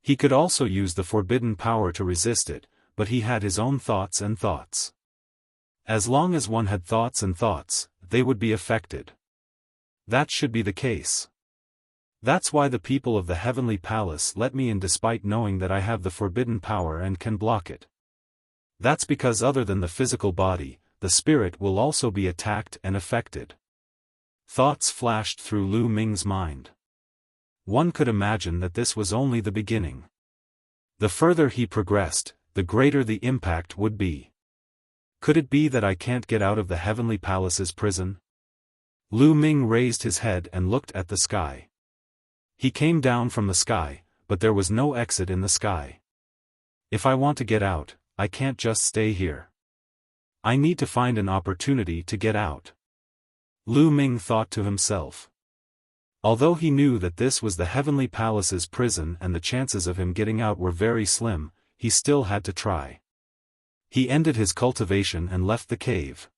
Speaker 1: He could also use the forbidden power to resist it, but he had his own thoughts and thoughts. As long as one had thoughts and thoughts, they would be affected. That should be the case. That's why the people of the Heavenly Palace let me in despite knowing that I have the forbidden power and can block it. That's because other than the physical body, the spirit will also be attacked and affected. Thoughts flashed through Lu Ming's mind. One could imagine that this was only the beginning. The further he progressed, the greater the impact would be. Could it be that I can't get out of the Heavenly Palace's prison? Lu Ming raised his head and looked at the sky. He came down from the sky, but there was no exit in the sky. If I want to get out, I can't just stay here. I need to find an opportunity to get out. Lu Ming thought to himself. Although he knew that this was the Heavenly Palace's prison and the chances of him getting out were very slim, he still had to try. He ended his cultivation and left the cave.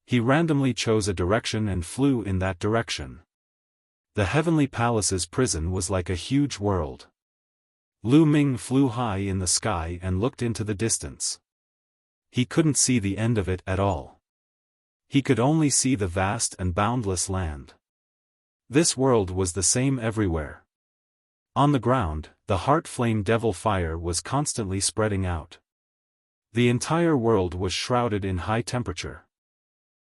Speaker 1: He randomly chose a direction and flew in that direction. The Heavenly Palace's prison was like a huge world. Lu Ming flew high in the sky and looked into the distance. He couldn't see the end of it at all. He could only see the vast and boundless land. This world was the same everywhere. On the ground, the heart flame devil fire was constantly spreading out. The entire world was shrouded in high temperature.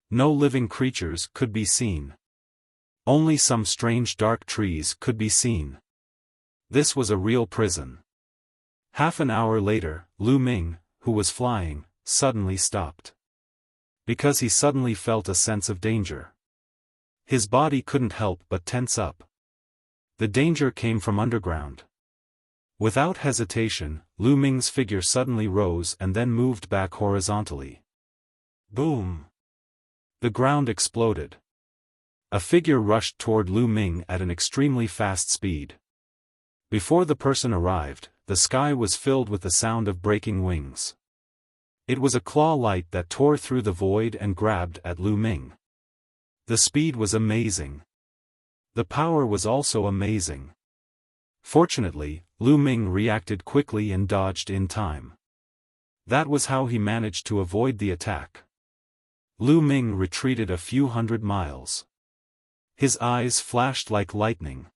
Speaker 1: No living creatures could be seen. Only some strange dark trees could be seen. This was a real prison. Half an hour later, Lu Ming, who was flying, suddenly stopped. Because he suddenly felt a sense of danger. His body couldn't help but tense up. The danger came from underground. Without hesitation, Lu Ming's figure suddenly rose and then moved back horizontally. Boom! The ground exploded. A figure rushed toward Lu Ming at an extremely fast speed. Before the person arrived, the sky was filled with the sound of breaking wings. It was a claw light that tore through the void and grabbed at Lu Ming. The speed was amazing. The power was also amazing. Fortunately, Lu Ming reacted quickly and dodged in time. That was how he managed to avoid the attack. Lu Ming retreated a few hundred miles. His eyes flashed like lightning.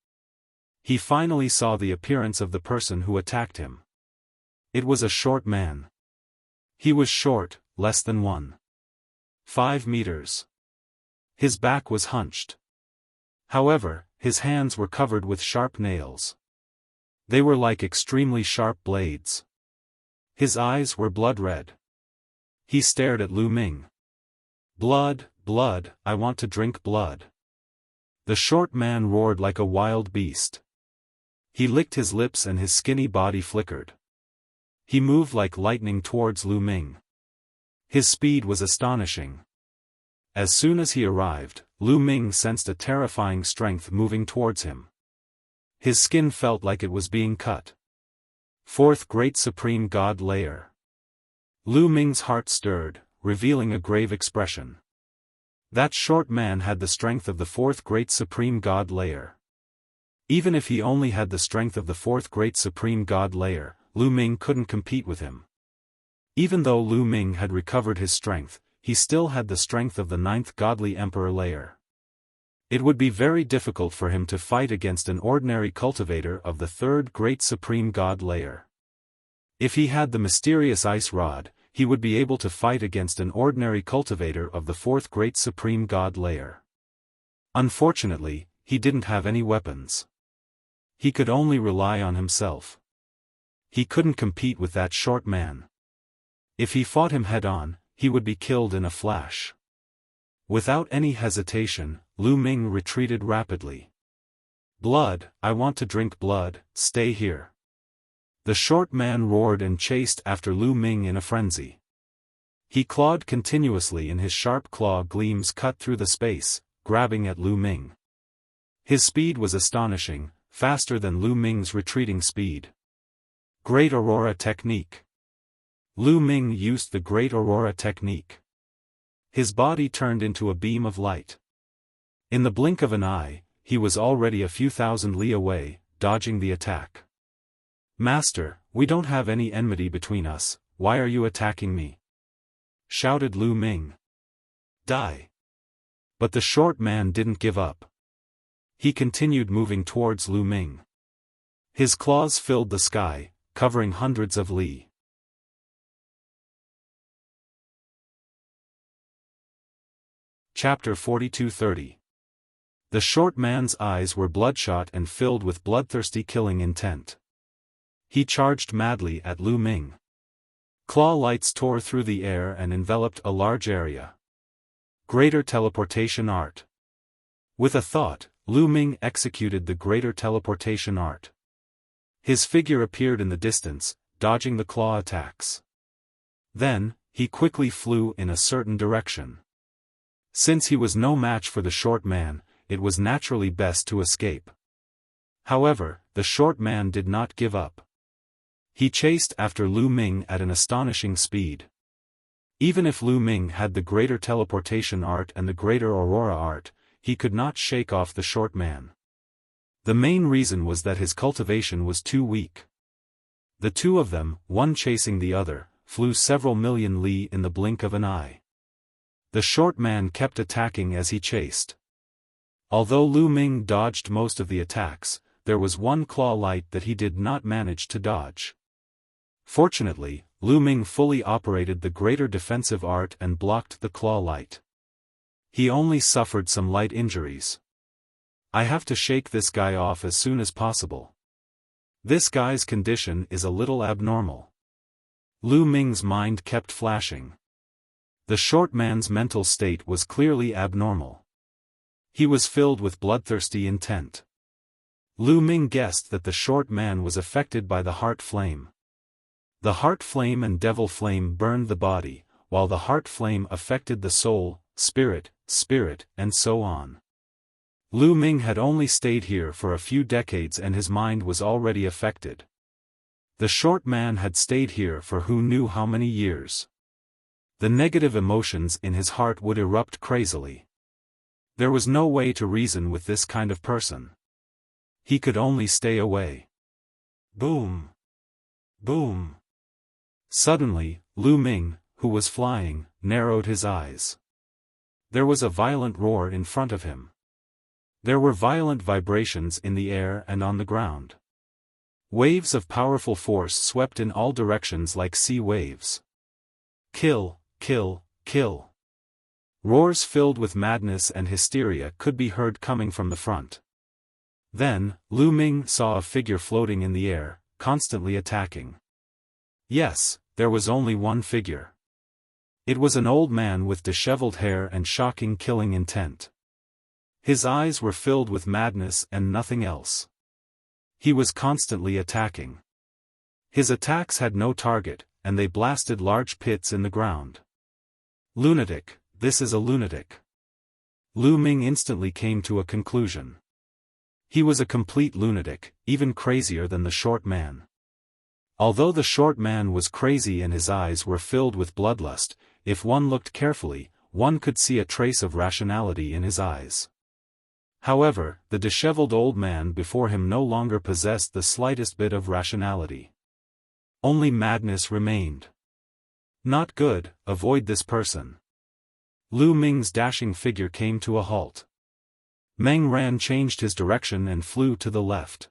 Speaker 1: He finally saw the appearance of the person who attacked him. It was a short man. He was short, less than 1.5 meters. His back was hunched. However, his hands were covered with sharp nails. They were like extremely sharp blades. His eyes were blood red. He stared at Lu Ming. Blood, blood, I want to drink blood. The short man roared like a wild beast. He licked his lips and his skinny body flickered. He moved like lightning towards Lu Ming. His speed was astonishing. As soon as he arrived, Lu Ming sensed a terrifying strength moving towards him. His skin felt like it was being cut. Fourth Great Supreme God Layer. Lu Ming's heart stirred, revealing a grave expression. That short man had the strength of the Fourth Great Supreme God Layer. Even if he only had the strength of the Fourth Great Supreme God Layer, Lu Ming couldn't compete with him. Even though Lu Ming had recovered his strength, he still had the strength of the Ninth Godly Emperor Layer. It would be very difficult for him to fight against an ordinary cultivator of the Third Great Supreme God Layer. If he had the mysterious ice rod, he would be able to fight against an ordinary cultivator of the Fourth Great Supreme God Layer. Unfortunately, he didn't have any weapons. He could only rely on himself. He couldn't compete with that short man. If he fought him head-on, he would be killed in a flash. Without any hesitation, Lu Ming retreated rapidly. Blood, I want to drink blood, stay here. The short man roared and chased after Lu Ming in a frenzy. He clawed continuously and his sharp claw gleams cut through the space, grabbing at Lu Ming. His speed was astonishing, faster than Lu Ming's retreating speed. Great Aurora Technique. Lu Ming used the Great Aurora Technique. His body turned into a beam of light. In the blink of an eye, he was already a few thousand li away, dodging the attack. Master, we don't have any enmity between us, why are you attacking me? Shouted Lu Ming. Die. But the short man didn't give up. He continued moving towards Lu Ming. His claws filled the sky, covering hundreds of li. Chapter 42-30. The short man's eyes were bloodshot and filled with bloodthirsty killing intent. He charged madly at Lu Ming. Claw lights tore through the air and enveloped a large area. Greater Teleportation Art. With a thought, Lu Ming executed the Greater Teleportation Art. His figure appeared in the distance, dodging the claw attacks. Then, he quickly flew in a certain direction. Since he was no match for the short man, it was naturally best to escape. However, the short man did not give up. He chased after Lu Ming at an astonishing speed. Even if Lu Ming had the Greater Teleportation Art and the Greater Aurora Art, he could not shake off the short man. The main reason was that his cultivation was too weak. The two of them, one chasing the other, flew several million li in the blink of an eye. The short man kept attacking as he chased. Although Lu Ming dodged most of the attacks, there was one claw light that he did not manage to dodge. Fortunately, Lu Ming fully operated the greater defensive art and blocked the claw light. He only suffered some light injuries. I have to shake this guy off as soon as possible. This guy's condition is a little abnormal. Lu Ming's mind kept flashing. The short man's mental state was clearly abnormal. He was filled with bloodthirsty intent. Lu Ming guessed that the short man was affected by the heart flame. The heart flame and devil flame burned the body, while the heart flame affected the soul, spirit, and so on. Lu Ming had only stayed here for a few decades and his mind was already affected. The short man had stayed here for who knew how many years. The negative emotions in his heart would erupt crazily. There was no way to reason with this kind of person. He could only stay away. Boom! Boom! Suddenly, Lu Ming, who was flying, narrowed his eyes. There was a violent roar in front of him. There were violent vibrations in the air and on the ground. Waves of powerful force swept in all directions like sea waves. Kill, kill, kill. Roars filled with madness and hysteria could be heard coming from the front. Then, Lu Ming saw a figure floating in the air, constantly attacking. Yes, there was only one figure. It was an old man with disheveled hair and shocking killing intent. His eyes were filled with madness and nothing else. He was constantly attacking. His attacks had no target, and they blasted large pits in the ground. Lunatic, this is a lunatic. Lu Ming instantly came to a conclusion. He was a complete lunatic, even crazier than the short man. Although the short man was crazy and his eyes were filled with bloodlust, if one looked carefully, one could see a trace of rationality in his eyes. However, the disheveled old man before him no longer possessed the slightest bit of rationality. Only madness remained. Not good, avoid this person. Lu Ming's dashing figure came to a halt. Meng Ran changed his direction and flew to the left.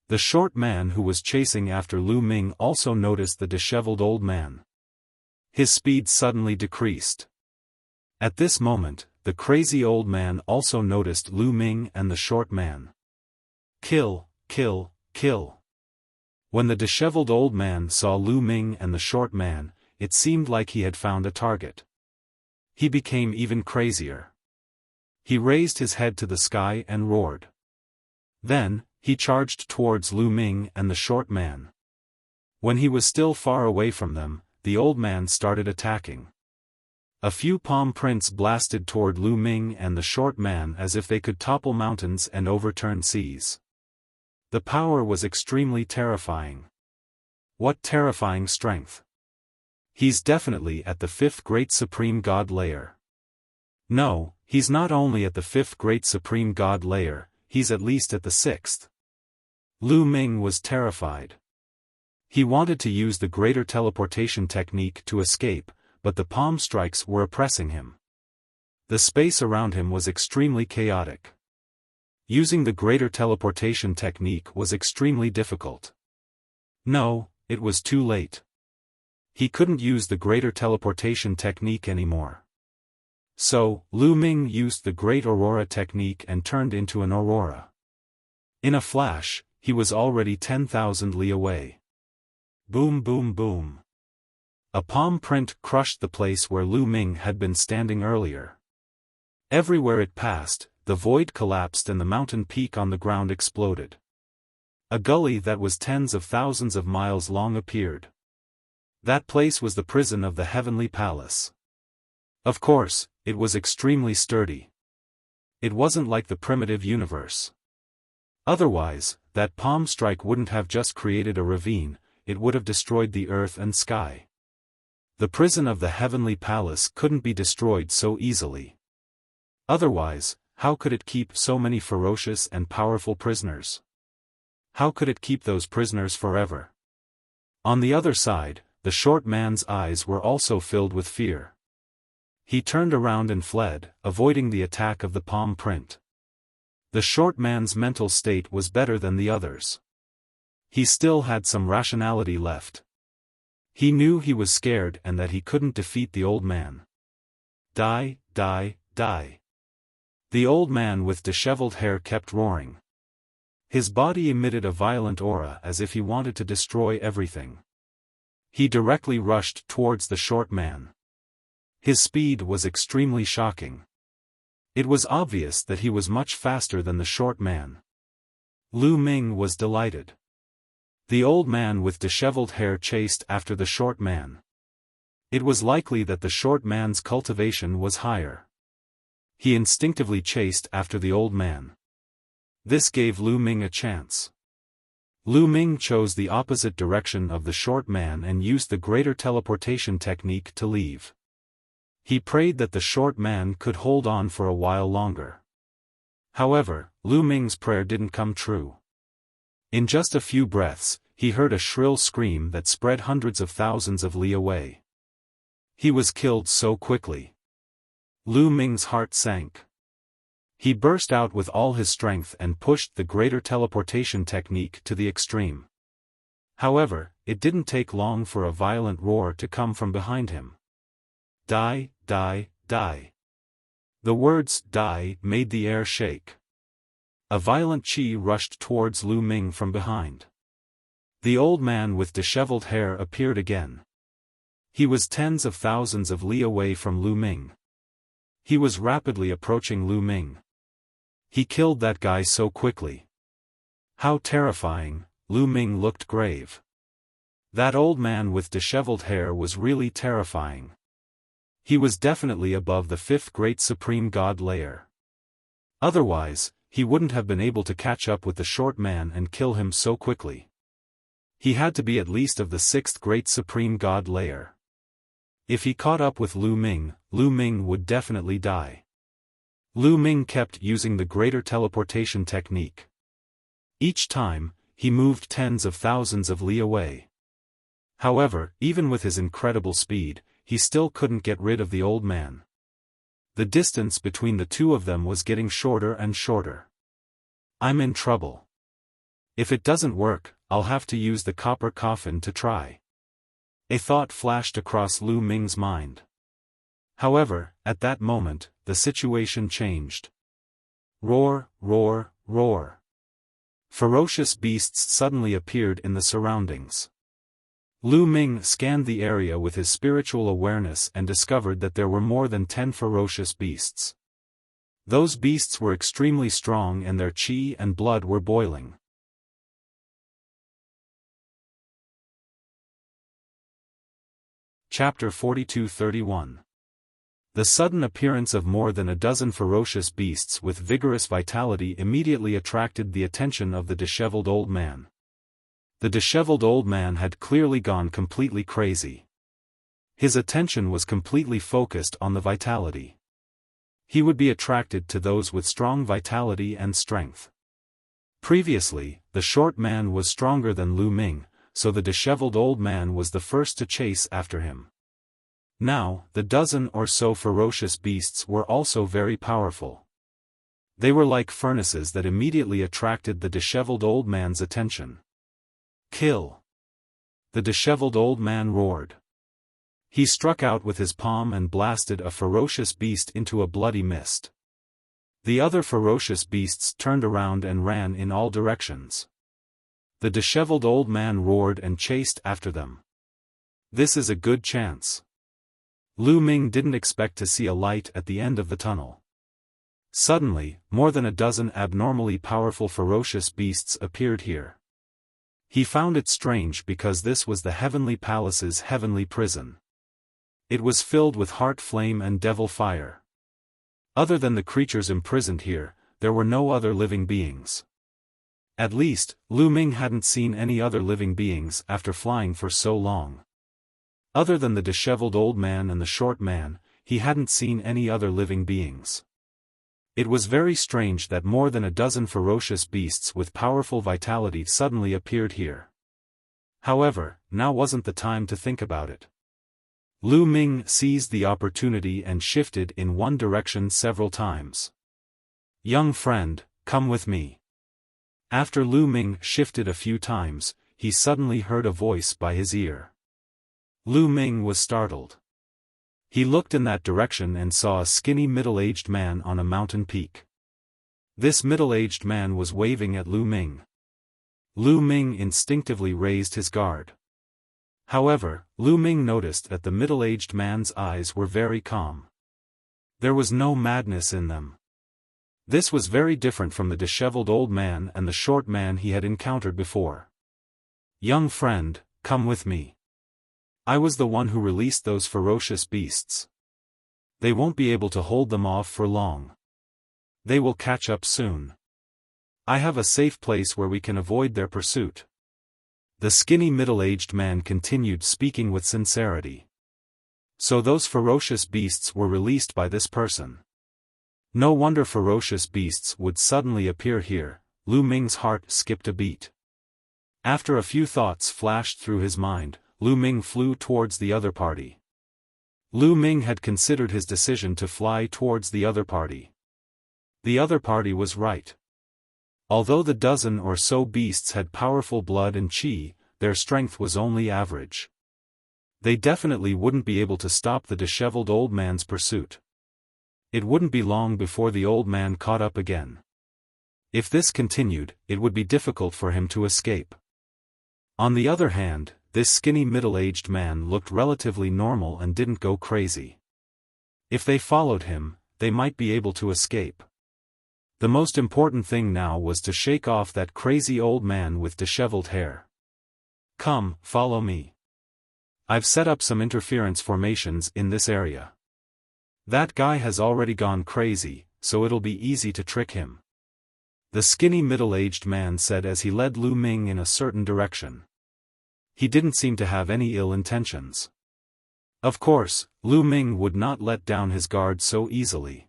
Speaker 1: The short man who was chasing after Lu Ming also noticed the disheveled old man. His speed suddenly decreased. At this moment, the crazy old man also noticed Lu Ming and the short man. Kill, kill, kill. When the disheveled old man saw Lu Ming and the short man, it seemed like he had found a target. He became even crazier. He raised his head to the sky and roared. Then, he charged towards Lu Ming and the short man. When he was still far away from them, the old man started attacking. A few palm prints blasted toward Lu Ming and the short man as if they could topple mountains and overturn seas. The power was extremely terrifying. What terrifying strength! He's definitely at the fifth great supreme god layer. No, he's not only at the fifth great supreme god layer, he's at least at the sixth. Lu Ming was terrified. He wanted to use the greater teleportation technique to escape, but the palm strikes were oppressing him. The space around him was extremely chaotic. Using the greater teleportation technique was extremely difficult. No, it was too late. He couldn't use the greater teleportation technique anymore. So, Lu Ming used the Great Aurora technique and turned into an aurora. In a flash, he was already 10,000 li away. Boom boom boom. A palm print crushed the place where Lu Ming had been standing earlier. Everywhere it passed, the void collapsed and the mountain peak on the ground exploded. A gully that was tens of thousands of miles long appeared. That place was the prison of the Heavenly Palace. Of course, it was extremely sturdy. It wasn't like the primitive universe. Otherwise, that palm strike wouldn't have just created a ravine, it would have destroyed the earth and sky. The prison of the Heavenly Palace couldn't be destroyed so easily. Otherwise, how could it keep so many ferocious and powerful prisoners? How could it keep those prisoners forever? On the other side, the short man's eyes were also filled with fear. He turned around and fled, avoiding the attack of the palm print. The short man's mental state was better than the others. He still had some rationality left. He knew he was scared and that he couldn't defeat the old man. Die, die, die. The old man with disheveled hair kept roaring. His body emitted a violent aura as if he wanted to destroy everything. He directly rushed towards the short man. His speed was extremely shocking. It was obvious that he was much faster than the short man. Lu Ming was delighted. The old man with disheveled hair chased after the short man. It was likely that the short man's cultivation was higher. He instinctively chased after the old man. This gave Lu Ming a chance. Lu Ming chose the opposite direction of the short man and used the greater teleportation technique to leave. He prayed that the short man could hold on for a while longer. However, Lu Ming's prayer didn't come true. In just a few breaths, he heard a shrill scream that spread hundreds of thousands of li away. He was killed so quickly. Lu Ming's heart sank. He burst out with all his strength and pushed the greater teleportation technique to the extreme. However, it didn't take long for a violent roar to come from behind him. Die, die, die. The words die made the air shake. A violent chi rushed towards Lu Ming from behind. The old man with disheveled hair appeared again. He was tens of thousands of li away from Lu Ming. He was rapidly approaching Lu Ming. He killed that guy so quickly. How terrifying, Lu Ming looked grave. That old man with disheveled hair was really terrifying. He was definitely above the fifth great supreme god layer. Otherwise, he wouldn't have been able to catch up with the short man and kill him so quickly. He had to be at least of the sixth great supreme god layer. If he caught up with Lu Ming would definitely die. Lu Ming kept using the greater teleportation technique. Each time, he moved tens of thousands of li away. However, even with his incredible speed, he still couldn't get rid of the old man. The distance between the two of them was getting shorter and shorter. I'm in trouble. If it doesn't work, I'll have to use the copper coffin to try. A thought flashed across Lu Ming's mind. However, at that moment, the situation changed. Roar, roar, roar. Ferocious beasts suddenly appeared in the surroundings. Lu Ming scanned the area with his spiritual awareness and discovered that there were more than 10 ferocious beasts. Those beasts were extremely strong and their chi and blood were boiling. Chapter 42-31. The sudden appearance of more than a dozen ferocious beasts with vigorous vitality immediately attracted the attention of the disheveled old man. The disheveled old man had clearly gone completely crazy. His attention was completely focused on the vitality. He would be attracted to those with strong vitality and strength. Previously, the short man was stronger than Lu Ming, so the disheveled old man was the first to chase after him. Now, the dozen or so ferocious beasts were also very powerful. They were like furnaces that immediately attracted the disheveled old man's attention. Kill! The disheveled old man roared. He struck out with his palm and blasted a ferocious beast into a bloody mist. The other ferocious beasts turned around and ran in all directions. The disheveled old man roared and chased after them. This is a good chance. Lu Ming didn't expect to see a light at the end of the tunnel. Suddenly, more than a dozen abnormally powerful ferocious beasts appeared here. He found it strange because this was the Heavenly Palace's heavenly prison. It was filled with heart flame and devil fire. Other than the creatures imprisoned here, there were no other living beings. At least, Lu Ming hadn't seen any other living beings after flying for so long. Other than the disheveled old man and the short man, he hadn't seen any other living beings. It was very strange that more than a dozen ferocious beasts with powerful vitality suddenly appeared here. However, now wasn't the time to think about it. Lu Ming seized the opportunity and shifted in one direction several times. "Young friend, come with me." After Lu Ming shifted a few times, he suddenly heard a voice by his ear. Lu Ming was startled. He looked in that direction and saw a skinny middle-aged man on a mountain peak. This middle-aged man was waving at Lu Ming. Lu Ming instinctively raised his guard. However, Lu Ming noticed that the middle-aged man's eyes were very calm. There was no madness in them. This was very different from the disheveled old man and the short man he had encountered before. "Young friend, come with me. I was the one who released those ferocious beasts. They won't be able to hold them off for long. They will catch up soon. I have a safe place where we can avoid their pursuit." The skinny middle-aged man continued speaking with sincerity. So those ferocious beasts were released by this person. No wonder ferocious beasts would suddenly appear here. Lu Ming's heart skipped a beat. After a few thoughts flashed through his mind, Lu Ming flew towards the other party. Lu Ming had considered his decision to fly towards the other party. The other party was right. Although the dozen or so beasts had powerful blood and qi, their strength was only average. They definitely wouldn't be able to stop the disheveled old man's pursuit. It wouldn't be long before the old man caught up again. If this continued, it would be difficult for him to escape. On the other hand, this skinny middle-aged man looked relatively normal and didn't go crazy. If they followed him, they might be able to escape. The most important thing now was to shake off that crazy old man with disheveled hair. "Come, follow me. I've set up some interference formations in this area. That guy has already gone crazy, so it'll be easy to trick him," the skinny middle-aged man said as he led Lu Ming in a certain direction. He didn't seem to have any ill intentions. Of course, Lu Ming would not let down his guard so easily.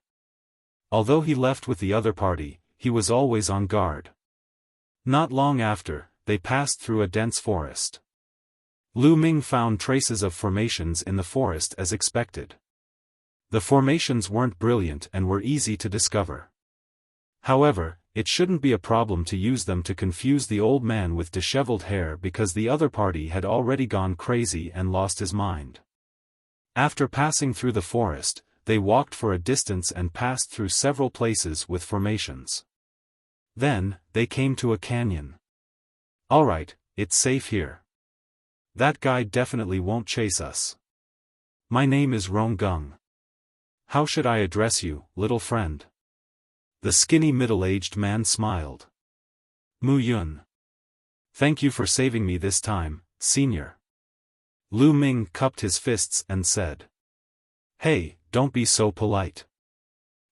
Speaker 1: Although he left with the other party, he was always on guard. Not long after, they passed through a dense forest. Lu Ming found traces of formations in the forest as expected. The formations weren't brilliant and were easy to discover. However, it shouldn't be a problem to use them to confuse the old man with disheveled hair because the other party had already gone crazy and lost his mind. After passing through the forest, they walked for a distance and passed through several places with formations. Then, they came to a canyon. "Alright, it's safe here. That guy definitely won't chase us. My name is Ronggung. How should I address you, little friend?" The skinny middle-aged man smiled. "Mu Yun. Thank you for saving me this time, senior." Lu Ming cupped his fists and said. "Hey, don't be so polite.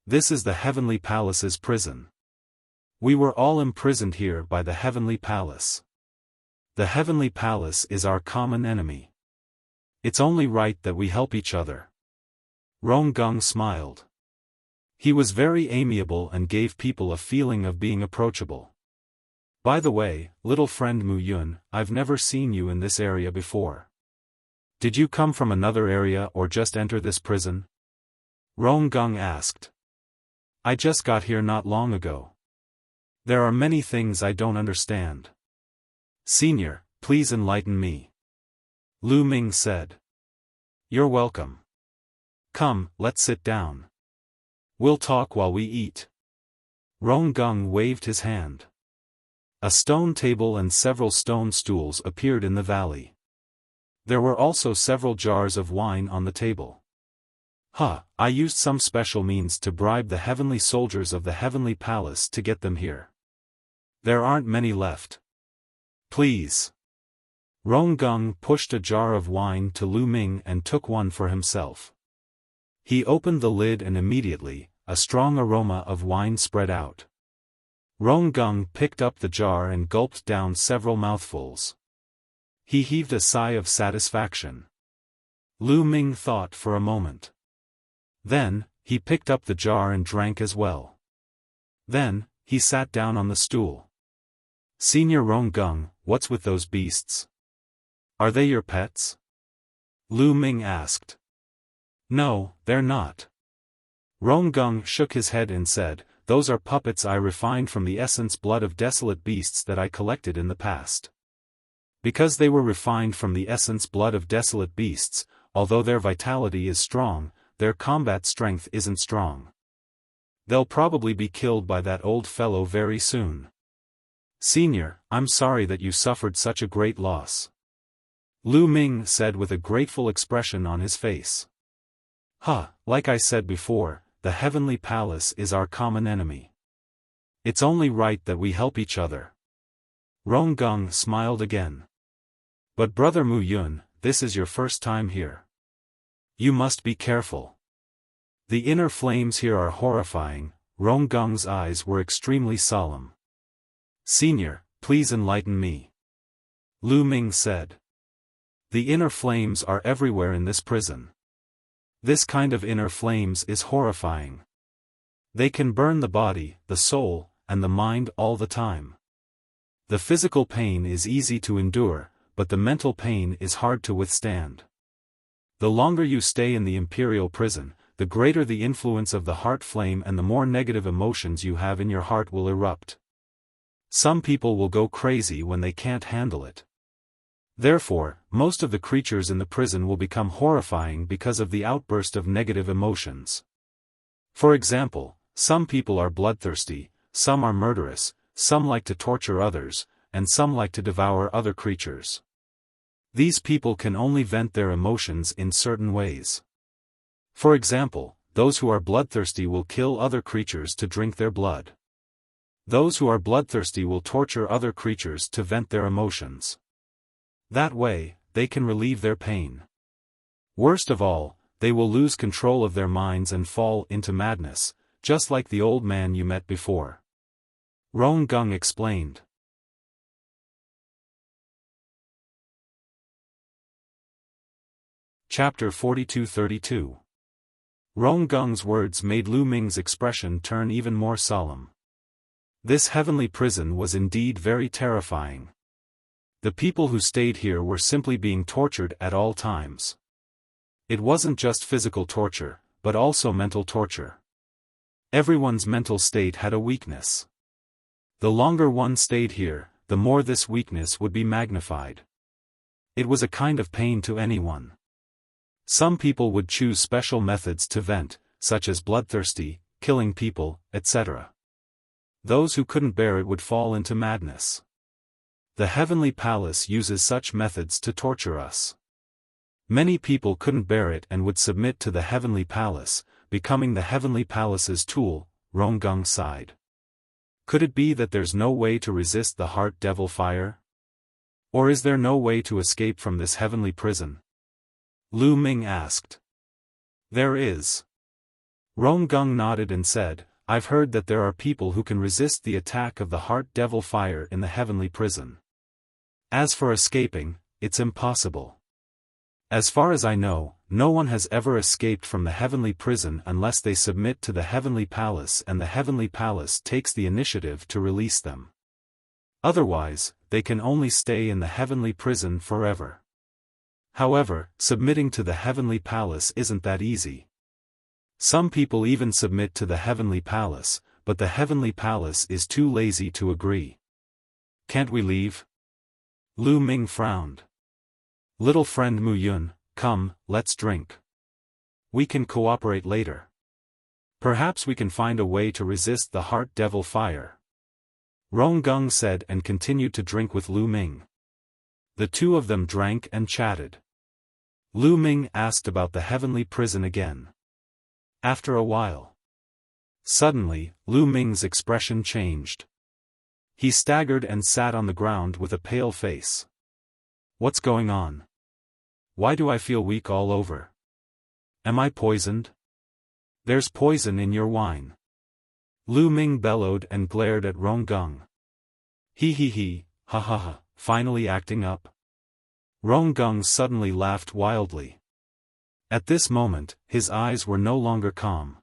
Speaker 1: This is the Heavenly Palace's prison. We were all imprisoned here by the Heavenly Palace. The Heavenly Palace is our common enemy. It's only right that we help each other." Ronggung smiled. He was very amiable and gave people a feeling of being approachable. "By the way, little friend Mu Yun, I've never seen you in this area before. Did you come from another area or just enter this prison?" Ronggung asked. "I just got here not long ago. There are many things I don't understand. Senior, please enlighten me," Lu Ming said. "You're welcome. Come, let's sit down. We'll talk while we eat." Ronggung waved his hand. A stone table and several stone stools appeared in the valley. There were also several jars of wine on the table. I used some special means to bribe the heavenly soldiers of the Heavenly Palace to get them here. There aren't many left. Please." Ronggung pushed a jar of wine to Lu Ming and took one for himself. He opened the lid and immediately, a strong aroma of wine spread out. Ronggung picked up the jar and gulped down several mouthfuls. He heaved a sigh of satisfaction. Lu Ming thought for a moment. Then, he picked up the jar and drank as well. Then, he sat down on the stool. "Senior Ronggung, what's with those beasts? Are they your pets? Lu Ming asked. No, they're not. Ronggung shook his head and said, those are puppets I refined from the essence blood of desolate beasts that I collected in the past. Because they were refined from the essence blood of desolate beasts, although their vitality is strong, their combat strength isn't strong. They'll probably be killed by that old fellow very soon. Senior, I'm sorry that you suffered such a great loss. Lu Ming said with a grateful expression on his face. Like I said before, the Heavenly Palace is our common enemy. It's only right that we help each other. Ronggung smiled again. But Brother Mu Yun, this is your first time here. You must be careful. The inner flames here are horrifying. Ronggung's eyes were extremely solemn. Senior, please enlighten me. Lu Ming said. The inner flames are everywhere in this prison. This kind of inner flames is horrifying. They can burn the body, the soul, and the mind all the time. The physical pain is easy to endure, but the mental pain is hard to withstand. The longer you stay in the imperial prison, the greater the influence of the heart flame and the more negative emotions you have in your heart will erupt. Some people will go crazy when they can't handle it. Therefore, most of the creatures in the prison will become horrifying because of the outburst of negative emotions. For example, some people are bloodthirsty, some are murderous, some like to torture others, and some like to devour other creatures. These people can only vent their emotions in certain ways. For example, those who are bloodthirsty will kill other creatures to drink their blood. Those who are bloodthirsty will torture other creatures to vent their emotions. That way, they can relieve their pain. Worst of all, they will lose control of their minds and fall into madness, just like the old man you met before. Ronggung explained. Chapter 42-32. Ronggung's words made Lu Ming's expression turn even more solemn. This heavenly prison was indeed very terrifying. The people who stayed here were simply being tortured at all times. It wasn't just physical torture, but also mental torture. Everyone's mental state had a weakness. The longer one stayed here, the more this weakness would be magnified. It was a kind of pain to anyone. Some people would choose special methods to vent, such as bloodthirsty, killing people, etc. Those who couldn't bear it would fall into madness. The Heavenly Palace uses such methods to torture us. Many people couldn't bear it and would submit to the Heavenly Palace, becoming the Heavenly Palace's tool. Ronggung sighed. Could it be that there's no way to resist the heart devil fire? Or is there no way to escape from this heavenly prison? Lu Ming asked. There is. Ronggung nodded and said, I've heard that there are people who can resist the attack of the heart devil fire in the heavenly prison. As for escaping, it's impossible. As far as I know, no one has ever escaped from the heavenly prison unless they submit to the Heavenly Palace and the Heavenly Palace takes the initiative to release them. Otherwise, they can only stay in the heavenly prison forever. However, submitting to the Heavenly Palace isn't that easy. Some people even submit to the Heavenly Palace, but the Heavenly Palace is too lazy to agree. Can't we leave? Lu Ming frowned. Little friend Mu Yun, come, let's drink. We can cooperate later. Perhaps we can find a way to resist the heart devil fire. Ronggung said and continued to drink with Lu Ming. The two of them drank and chatted. Lu Ming asked about the heavenly prison again. After a while. Suddenly, Lu Ming's expression changed. He staggered and sat on the ground with a pale face. What's going on? Why do I feel weak all over? Am I poisoned? There's poison in your wine. Lu Ming bellowed and glared at Ronggung. He, ha ha ha, finally acting up. Ronggung suddenly laughed wildly. At this moment, his eyes were no longer calm.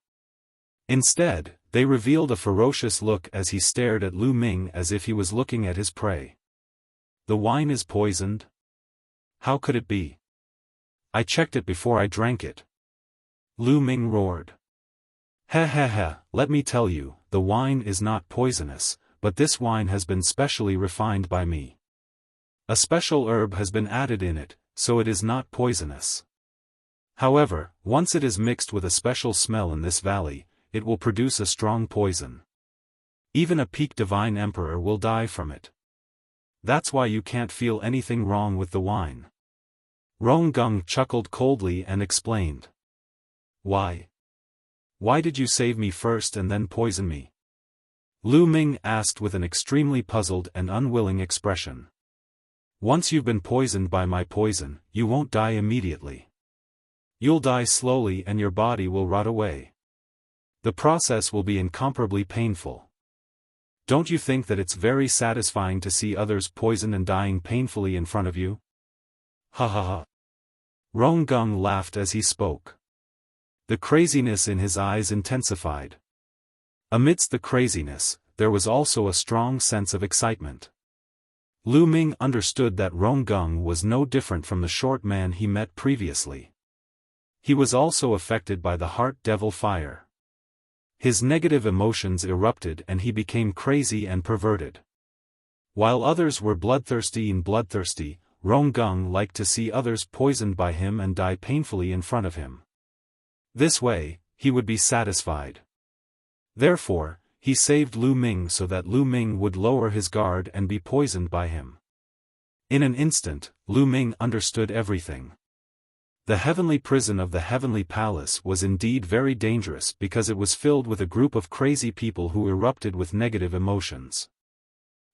Speaker 1: Instead, they revealed a ferocious look as he stared at Lu Ming as if he was looking at his prey. The wine is poisoned? How could it be? I checked it before I drank it. Lu Ming roared. Heh, let me tell you, the wine is not poisonous, but this wine has been specially refined by me. A special herb has been added in it, so it is not poisonous. However, once it is mixed with a special smell in this valley, it will produce a strong poison. Even a peak divine emperor will die from it. That's why you can't feel anything wrong with the wine. Ronggung chuckled coldly and explained. Why? Why did you save me first and then poison me? Lu Ming asked with an extremely puzzled and unwilling expression. Once you've been poisoned by my poison, you won't die immediately. You'll die slowly and your body will rot away. The process will be incomparably painful. Don't you think that it's very satisfying to see others poisoned and dying painfully in front of you? Ha ha ha. Ronggung laughed as he spoke. The craziness in his eyes intensified. Amidst the craziness, there was also a strong sense of excitement. Lu Ming understood that Ronggung was no different from the short man he met previously. He was also affected by the heart devil fire. His negative emotions erupted and he became crazy and perverted. While others were bloodthirsty, Ronggung liked to see others poisoned by him and die painfully in front of him. This way, he would be satisfied. Therefore, he saved Lu Ming so that Lu Ming would lower his guard and be poisoned by him. In an instant, Lu Ming understood everything. The heavenly prison of the heavenly palace was indeed very dangerous because it was filled with a group of crazy people who erupted with negative emotions.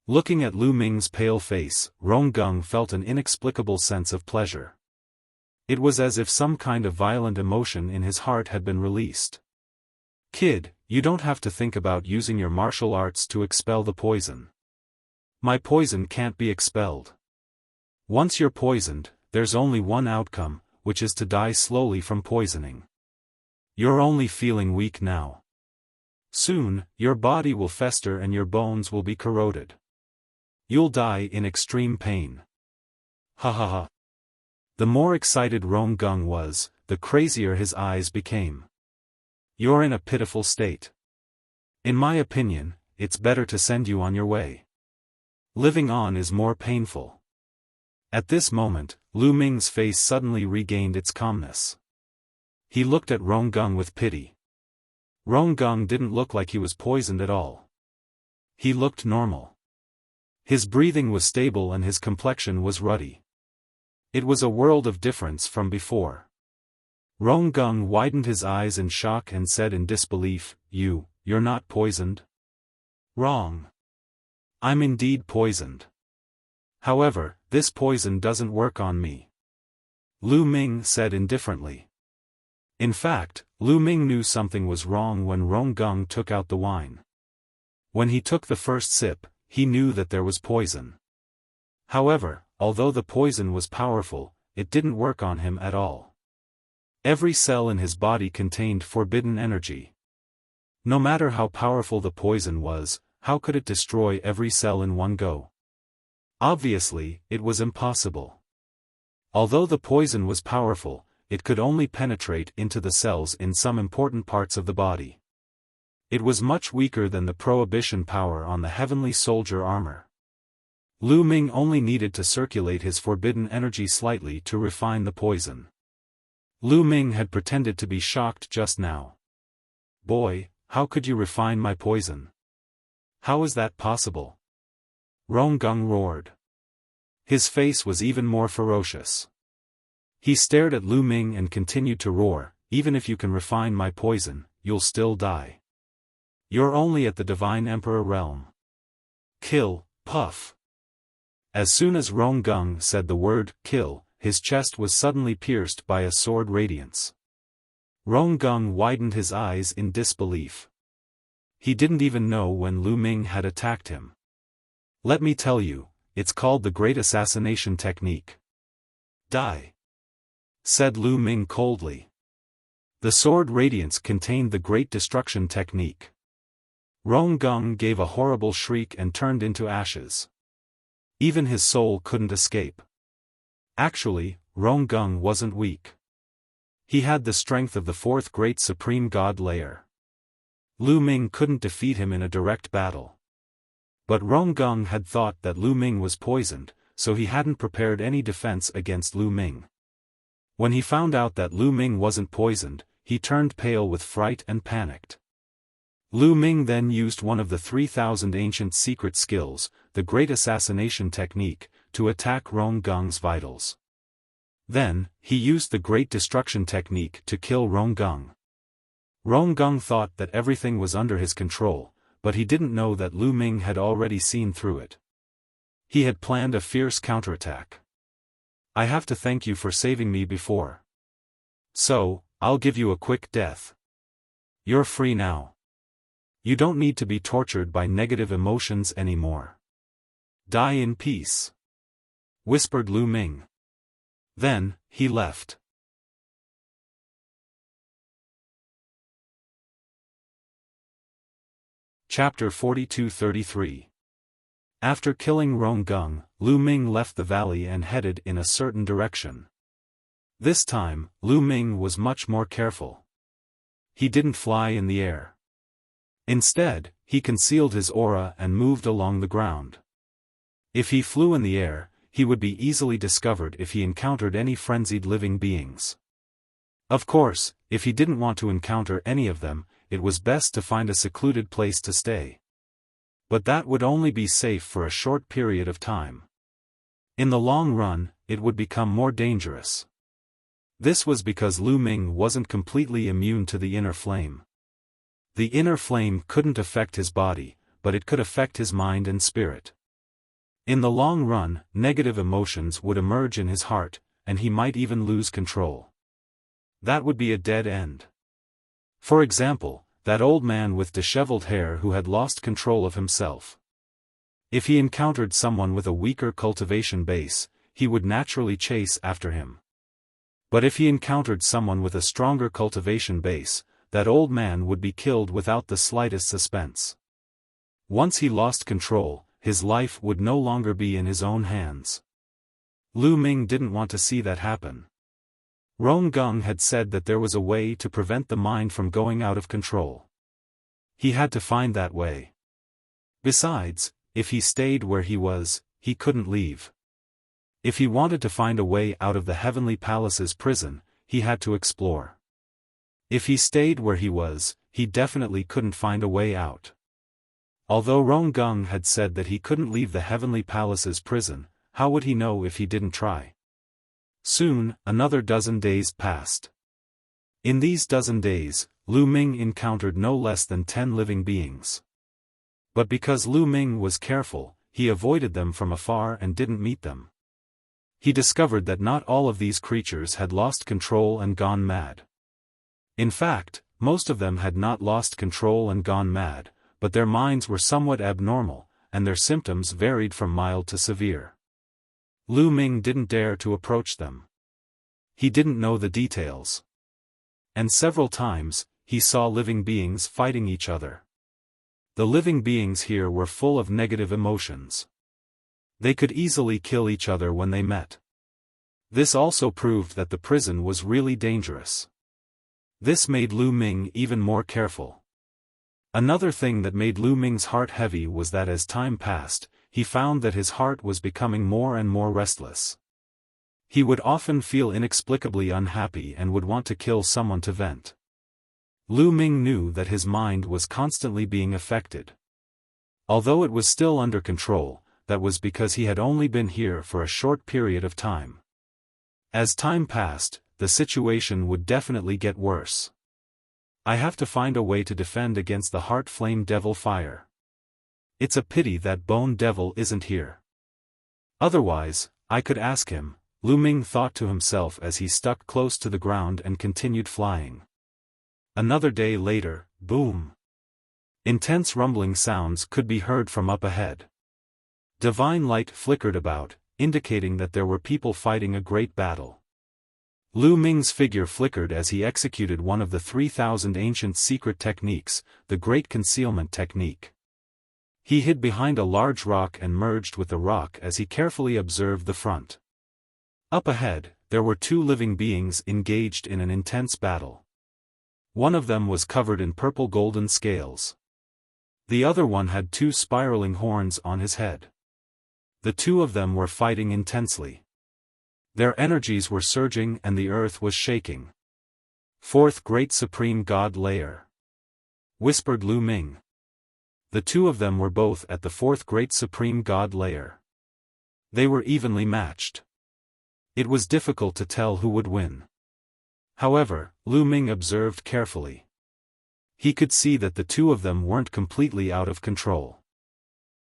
Speaker 1: Looking at Lu Ming's pale face, Ronggung felt an inexplicable sense of pleasure. It was as if some kind of violent emotion in his heart had been released. Kid, you don't have to think about using your martial arts to expel the poison. My poison can't be expelled. Once you're poisoned, there's only one outcome, which is to die slowly from poisoning. You're only feeling weak now. Soon, your body will fester and your bones will be corroded. You'll die in extreme pain. Ha ha ha. The more excited Ronggung was, the crazier his eyes became. You're in a pitiful state. In my opinion, it's better to send you on your way. Living on is more painful. At this moment, Lu Ming's face suddenly regained its calmness. He looked at Ronggung with pity. Ronggung didn't look like he was poisoned at all. He looked normal. His breathing was stable and his complexion was ruddy. It was a world of difference from before. Ronggung widened his eyes in shock and said in disbelief, You're not poisoned? Wrong. I'm indeed poisoned. However, this poison doesn't work on me. Lu Ming said indifferently. In fact, Lu Ming knew something was wrong when Ronggung took out the wine. When he took the first sip, he knew that there was poison. However, although the poison was powerful, it didn't work on him at all. Every cell in his body contained forbidden energy. No matter how powerful the poison was, how could it destroy every cell in one go? Obviously, it was impossible. Although the poison was powerful, it could only penetrate into the cells in some important parts of the body. It was much weaker than the prohibition power on the heavenly soldier armor. Lu Ming only needed to circulate his forbidden energy slightly to refine the poison. Lu Ming had pretended to be shocked just now. Boy, how could you refine my poison? How is that possible? Ronggung roared. His face was even more ferocious. He stared at Lu Ming and continued to roar, Even if you can refine my poison, you'll still die. You're only at the Divine Emperor realm. Kill, puff. As soon as Ronggung said the word, kill, his chest was suddenly pierced by a sword radiance. Ronggung widened his eyes in disbelief. He didn't even know when Lu Ming had attacked him. Let me tell you, it's called the Great Assassination Technique. Die, said Lu Ming coldly. The sword radiance contained the Great Destruction Technique. Ronggung gave a horrible shriek and turned into ashes. Even his soul couldn't escape. Actually, Ronggung wasn't weak. He had the strength of the fourth great supreme god layer. Lu Ming couldn't defeat him in a direct battle. But Ronggung had thought that Lu Ming was poisoned, so he hadn't prepared any defense against Lu Ming. When he found out that Lu Ming wasn't poisoned, he turned pale with fright and panicked. Lu Ming then used one of the 3,000 ancient secret skills, the Great Assassination Technique, to attack Ronggung's vitals. Then, he used the Great Destruction Technique to kill Ronggung. Ronggung thought that everything was under his control, but he didn't know that Lu Ming had already seen through it. He had planned a fierce counterattack. "I have to thank you for saving me before. So, I'll give you a quick death. You're free now. You don't need to be tortured by negative emotions anymore. Die in peace," whispered Lu Ming. Then, he left. Chapter 42-33. After killing Ronggung, Lu Ming left the valley and headed in a certain direction. This time, Lu Ming was much more careful. He didn't fly in the air. Instead, he concealed his aura and moved along the ground. If he flew in the air, he would be easily discovered if he encountered any frenzied living beings. Of course, if he didn't want to encounter any of them, it was best to find a secluded place to stay. But that would only be safe for a short period of time. In the long run, it would become more dangerous. This was because Lu Ming wasn't completely immune to the inner flame. The inner flame couldn't affect his body, but it could affect his mind and spirit. In the long run, negative emotions would emerge in his heart, and he might even lose control. That would be a dead end. For example, that old man with disheveled hair who had lost control of himself. If he encountered someone with a weaker cultivation base, he would naturally chase after him. But if he encountered someone with a stronger cultivation base, that old man would be killed without the slightest suspense. Once he lost control, his life would no longer be in his own hands. Lu Ming didn't want to see that happen. Ronggung had said that there was a way to prevent the mind from going out of control. He had to find that way. Besides, if he stayed where he was, he couldn't leave. If he wanted to find a way out of the Heavenly Palace's prison, he had to explore. If he stayed where he was, he definitely couldn't find a way out. Although Ronggung had said that he couldn't leave the Heavenly Palace's prison, how would he know if he didn't try? Soon, another dozen days passed. In these dozen days, Lu Ming encountered no less than 10 living beings. But because Lu Ming was careful, he avoided them from afar and didn't meet them. He discovered that not all of these creatures had lost control and gone mad. In fact, most of them had not lost control and gone mad, but their minds were somewhat abnormal, and their symptoms varied from mild to severe. Lu Ming didn't dare to approach them. He didn't know the details. And several times, he saw living beings fighting each other. The living beings here were full of negative emotions. They could easily kill each other when they met. This also proved that the prison was really dangerous. This made Lu Ming even more careful. Another thing that made Lu Ming's heart heavy was that as time passed, he found that his heart was becoming more and more restless. He would often feel inexplicably unhappy and would want to kill someone to vent. Lu Ming knew that his mind was constantly being affected. Although it was still under control, that was because he had only been here for a short period of time. As time passed, the situation would definitely get worse. "I have to find a way to defend against the Heart Flame Devil fire. It's a pity that Bone Devil isn't here. Otherwise, I could ask him," Lu Ming thought to himself as he stuck close to the ground and continued flying. Another day later, boom! Intense rumbling sounds could be heard from up ahead. Divine light flickered about, indicating that there were people fighting a great battle. Lu Ming's figure flickered as he executed one of the 3,000 ancient secret techniques, the Great Concealment Technique. He hid behind a large rock and merged with the rock as he carefully observed the front. Up ahead, there were two living beings engaged in an intense battle. One of them was covered in purple-golden scales. The other one had two spiraling horns on his head. The two of them were fighting intensely. Their energies were surging and the earth was shaking. "Fourth Great Supreme God Layer," whispered Lu Ming. The two of them were both at the fourth Great Supreme God Layer. They were evenly matched. It was difficult to tell who would win. However, Lu Ming observed carefully. He could see that the two of them weren't completely out of control.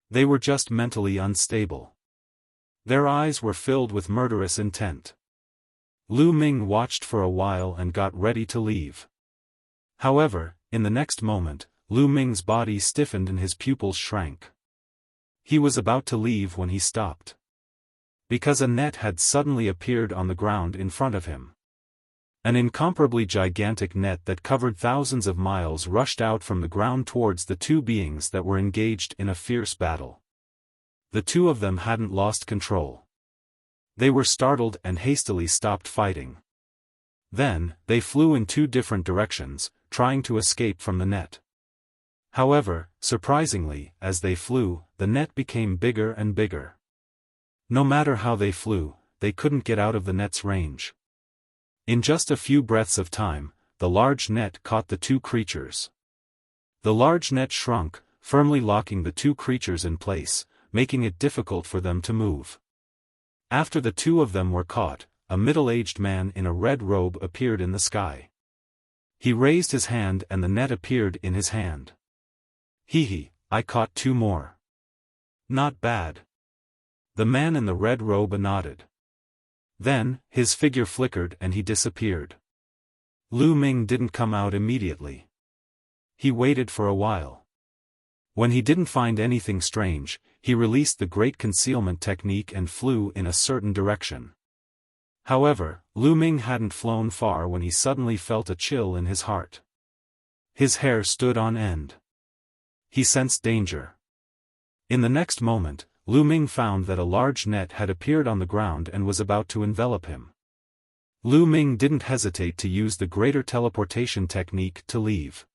Speaker 1: They were just mentally unstable. Their eyes were filled with murderous intent. Lu Ming watched for a while and got ready to leave. However, in the next moment, Lu Ming's body stiffened and his pupils shrank. He was about to leave when he stopped. Because a net had suddenly appeared on the ground in front of him. An incomparably gigantic net that covered thousands of miles rushed out from the ground towards the two beings that were engaged in a fierce battle. The two of them hadn't lost control. They were startled and hastily stopped fighting. Then, they flew in two different directions, trying to escape from the net. However, surprisingly, as they flew, the net became bigger and bigger. No matter how they flew, they couldn't get out of the net's range. In just a few breaths of time, the large net caught the two creatures. The large net shrunk, firmly locking the two creatures in place, making it difficult for them to move. After the two of them were caught, a middle-aged man in a red robe appeared in the sky. He raised his hand and the net appeared in his hand. "Hee, I caught two more." "Not bad." The man in the red robe nodded. Then, his figure flickered and he disappeared. Lu Ming didn't come out immediately. He waited for a while. When he didn't find anything strange, he released the great concealment technique and flew in a certain direction. However, Lu Ming hadn't flown far when he suddenly felt a chill in his heart. His hair stood on end. He sensed danger. In the next moment, Lu Ming found that a large net had appeared on the ground and was about to envelop him. Lu Ming didn't hesitate to use the greater teleportation technique to leave.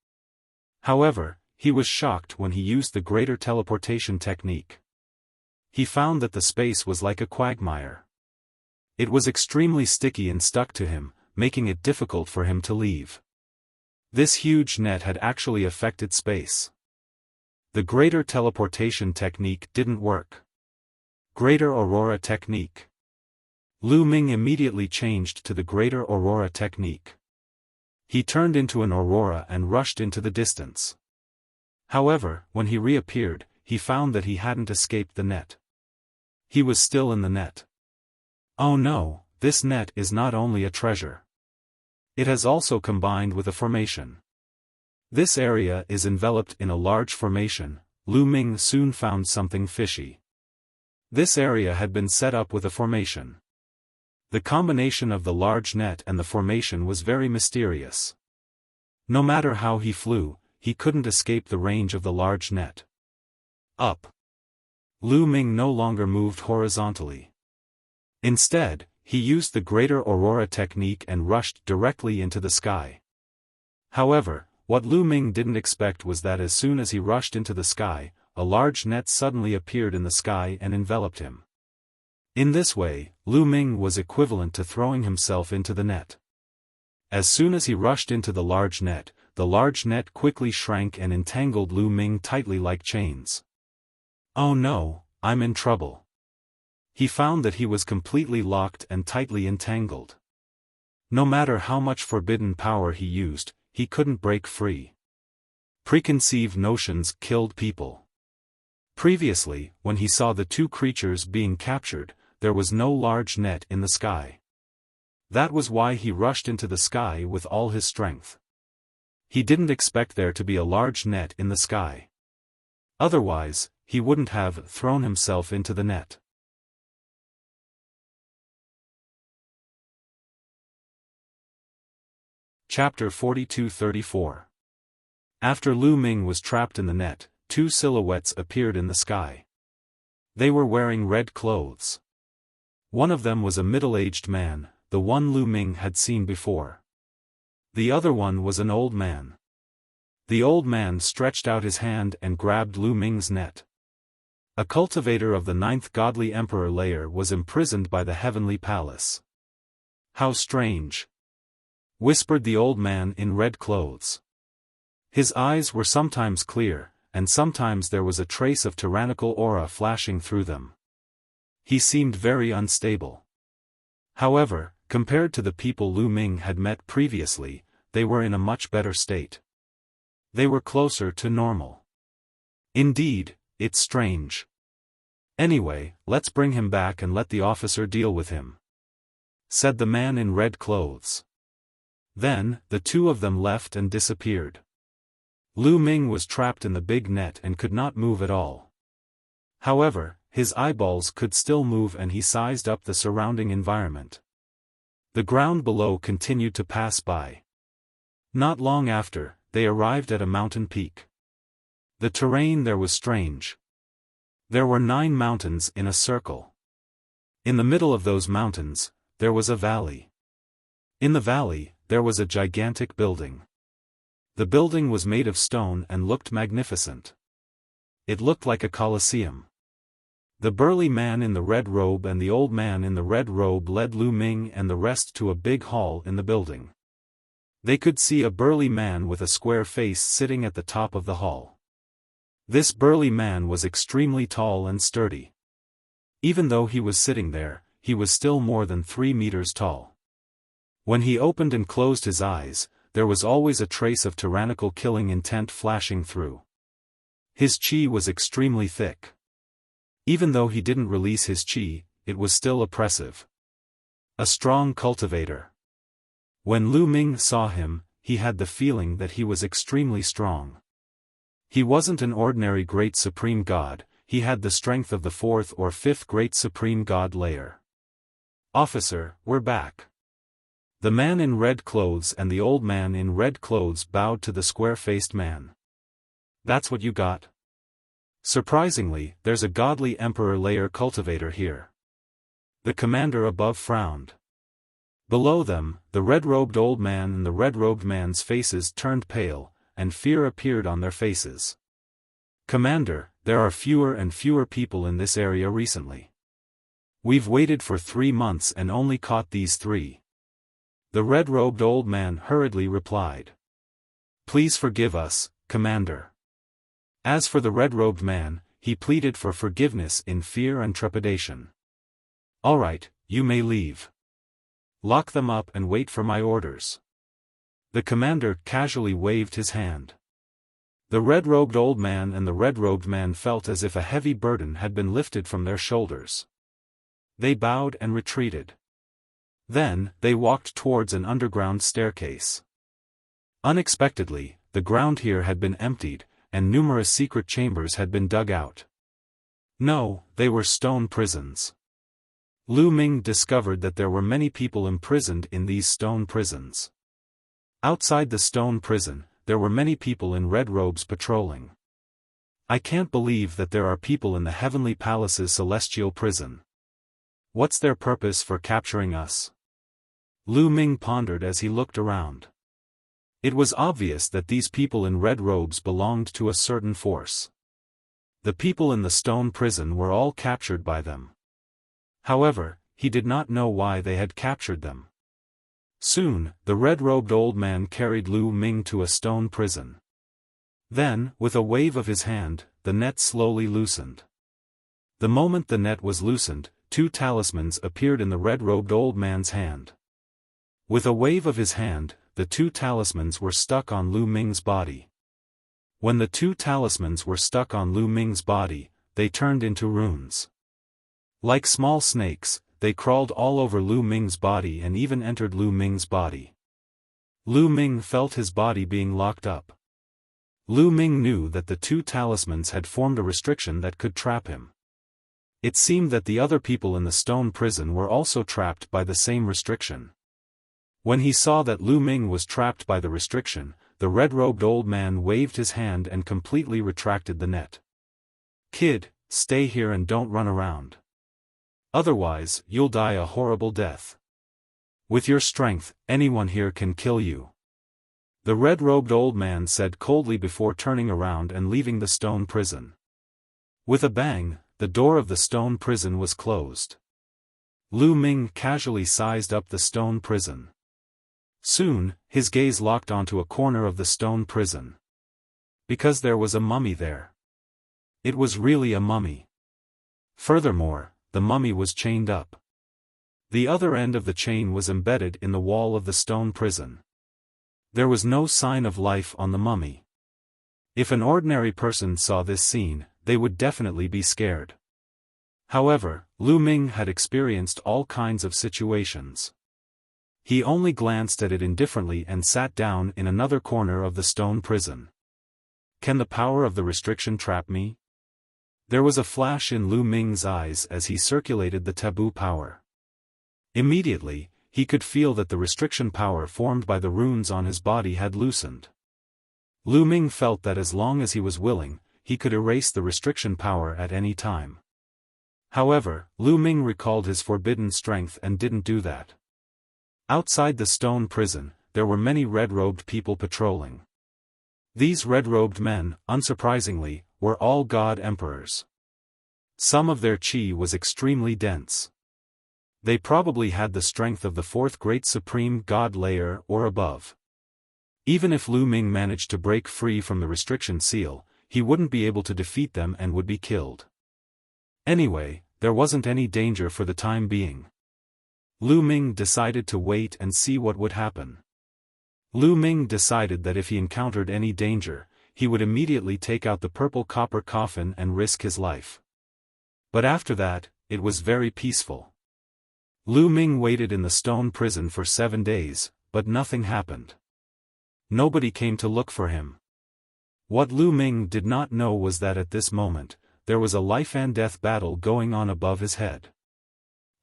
Speaker 1: However, he was shocked when he used the greater teleportation technique. He found that the space was like a quagmire. It was extremely sticky and stuck to him, making it difficult for him to leave. This huge net had actually affected space. The greater teleportation technique didn't work. Greater Aurora technique. Lu Ming immediately changed to the greater Aurora technique. He turned into an aurora and rushed into the distance. However, when he reappeared, he found that he hadn't escaped the net. He was still in the net. Oh no, this net is not only a treasure. It has also combined with a formation. This area is enveloped in a large formation. Lu Ming soon found something fishy. This area had been set up with a formation. The combination of the large net and the formation was very mysterious. No matter how he flew, he couldn't escape the range of the large net. Up. Lu Ming no longer moved horizontally. Instead, he used the greater Aurora technique and rushed directly into the sky. However, what Lu Ming didn't expect was that as soon as he rushed into the sky, a large net suddenly appeared in the sky and enveloped him. In this way, Lu Ming was equivalent to throwing himself into the net. As soon as he rushed into the large net quickly shrank and entangled Lu Ming tightly like chains. Oh no, I'm in trouble. He found that he was completely locked and tightly entangled. No matter how much forbidden power he used, he couldn't break free. Preconceived notions killed people. Previously, when he saw the two creatures being captured, there was no large net in the sky. That was why he rushed into the sky with all his strength. He didn't expect there to be a large net in the sky. Otherwise, he wouldn't have thrown himself into the net. Chapter 42-34. After Lu Ming was trapped in the net, two silhouettes appeared in the sky. They were wearing red clothes. One of them was a middle-aged man, the one Lu Ming had seen before. The other one was an old man. The old man stretched out his hand and grabbed Lu Ming's net. A cultivator of the 9th godly emperor layer was imprisoned by the heavenly palace. How strange! Whispered the old man in red clothes. His eyes were sometimes clear, and sometimes there was a trace of tyrannical aura flashing through them. He seemed very unstable. However, compared to the people Lu Ming had met previously, they were in a much better state. They were closer to normal. Indeed, it's strange. Anyway, let's bring him back and let the officer deal with him, said the man in red clothes. Then, the two of them left and disappeared. Lu Ming was trapped in the big net and could not move at all. However, his eyeballs could still move and he sized up the surrounding environment. The ground below continued to pass by. Not long after, they arrived at a mountain peak. The terrain there was strange. There were 9 mountains in a circle. In the middle of those mountains, there was a valley. In the valley, there was a gigantic building. The building was made of stone and looked magnificent. It looked like a colosseum. The burly man in the red robe and the old man in the red robe led Lu Ming and the rest to a big hall in the building. They could see a burly man with a square face sitting at the top of the hall. This burly man was extremely tall and sturdy. Even though he was sitting there, he was still more than 3 meters tall. When he opened and closed his eyes, there was always a trace of tyrannical killing intent flashing through. His chi was extremely thick. Even though he didn't release his chi, it was still oppressive. A strong cultivator. When Lu Ming saw him, he had the feeling that he was extremely strong. He wasn't an ordinary great supreme god, he had the strength of the 4th or 5th great supreme god layer. Officer, we're back. The man in red clothes and the old man in red clothes bowed to the square-faced man. That's what you got? Surprisingly, there's a godly emperor layer cultivator here. The commander above frowned. Below them, the red-robed old man and the red-robed man's faces turned pale, and fear appeared on their faces. Commander, there are fewer and fewer people in this area recently. We've waited for 3 months and only caught these 3. The red-robed old man hurriedly replied. Please forgive us, Commander. As for the red-robed man, he pleaded for forgiveness in fear and trepidation. All right, you may leave. Lock them up and wait for my orders. The commander casually waved his hand. The red-robed old man and the red-robed man felt as if a heavy burden had been lifted from their shoulders. They bowed and retreated. Then, they walked towards an underground staircase. Unexpectedly, the ground here had been emptied, and numerous secret chambers had been dug out. No, they were stone prisons. Lu Ming discovered that there were many people imprisoned in these stone prisons. Outside the stone prison, there were many people in red robes patrolling. I can't believe that there are people in the Heavenly Palace's celestial prison. What's their purpose for capturing us? Lu Ming pondered as he looked around. It was obvious that these people in red robes belonged to a certain force. The people in the stone prison were all captured by them. However, he did not know why they had captured them. Soon, the red-robed old man carried Lu Ming to a stone prison. Then, with a wave of his hand, the net slowly loosened. The moment the net was loosened, 2 talismans appeared in the red-robed old man's hand. With a wave of his hand, the 2 talismans were stuck on Lu Ming's body. When the 2 talismans were stuck on Lu Ming's body, they turned into runes. Like small snakes, they crawled all over Lu Ming's body and even entered Lu Ming's body. Lu Ming felt his body being locked up. Lu Ming knew that the 2 talismans had formed a restriction that could trap him. It seemed that the other people in the stone prison were also trapped by the same restriction. When he saw that Lu Ming was trapped by the restriction, the red-robed old man waved his hand and completely retracted the net. Kid, stay here and don't run around. Otherwise, you'll die a horrible death. With your strength, anyone here can kill you. The red-robed old man said coldly before turning around and leaving the stone prison. With a bang, the door of the stone prison was closed. Lu Ming casually sized up the stone prison. Soon, his gaze locked onto a corner of the stone prison. Because there was a mummy there. It was really a mummy. Furthermore, the mummy was chained up. The other end of the chain was embedded in the wall of the stone prison. There was no sign of life on the mummy. If an ordinary person saw this scene, they would definitely be scared. However, Lu Ming had experienced all kinds of situations. He only glanced at it indifferently and sat down in another corner of the stone prison. Can the power of the restriction trap me? There was a flash in Lu Ming's eyes as he circulated the taboo power. Immediately, he could feel that the restriction power formed by the runes on his body had loosened. Lu Ming felt that as long as he was willing, he could erase the restriction power at any time. However, Lu Ming recalled his forbidden strength and didn't do that. Outside the stone prison, there were many red-robed people patrolling. These red-robed men, unsurprisingly, were all god emperors. Some of their chi was extremely dense. They probably had the strength of the fourth great supreme god layer or above. Even if Lu Ming managed to break free from the restriction seal, he wouldn't be able to defeat them and would be killed. Anyway, there wasn't any danger for the time being. Lu Ming decided to wait and see what would happen. Lu Ming decided that if he encountered any danger, he would immediately take out the purple copper coffin and risk his life. But after that, it was very peaceful. Lu Ming waited in the stone prison for 7 days, but nothing happened. Nobody came to look for him. What Lu Ming did not know was that at this moment, there was a life-and-death battle going on above his head.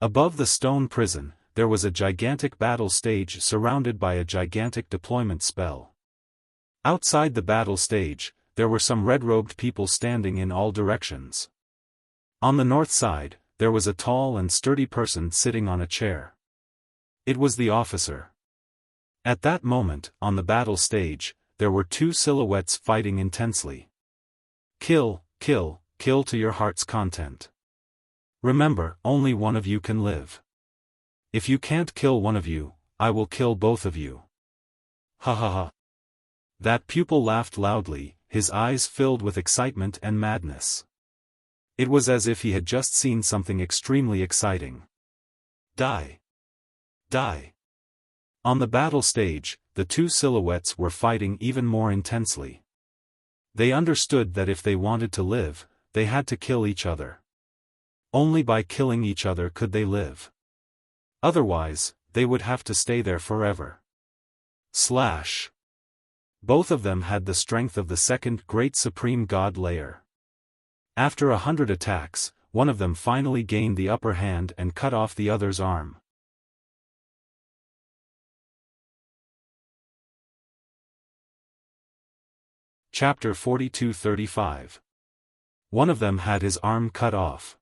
Speaker 1: Above the stone prison, there was a gigantic battle stage surrounded by a gigantic deployment spell. Outside the battle stage, there were some red-robed people standing in all directions. On the north side, there was a tall and sturdy person sitting on a chair. It was the officer. At that moment, on the battle stage, there were 2 silhouettes fighting intensely. Kill, kill, kill to your heart's content. Remember, only one of you can live. If you can't kill one of you, I will kill both of you. Ha ha ha. That pupil laughed loudly, his eyes filled with excitement and madness. It was as if he had just seen something extremely exciting. Die. Die. On the battle stage, the 2 silhouettes were fighting even more intensely. They understood that if they wanted to live, they had to kill each other. Only by killing each other could they live. Otherwise, they would have to stay there forever. Slash. Both of them had the strength of the second great supreme god layer. After 100 attacks, one of them finally gained the upper hand and cut off the other's arm. Chapter 42-35. One of them had his arm cut off.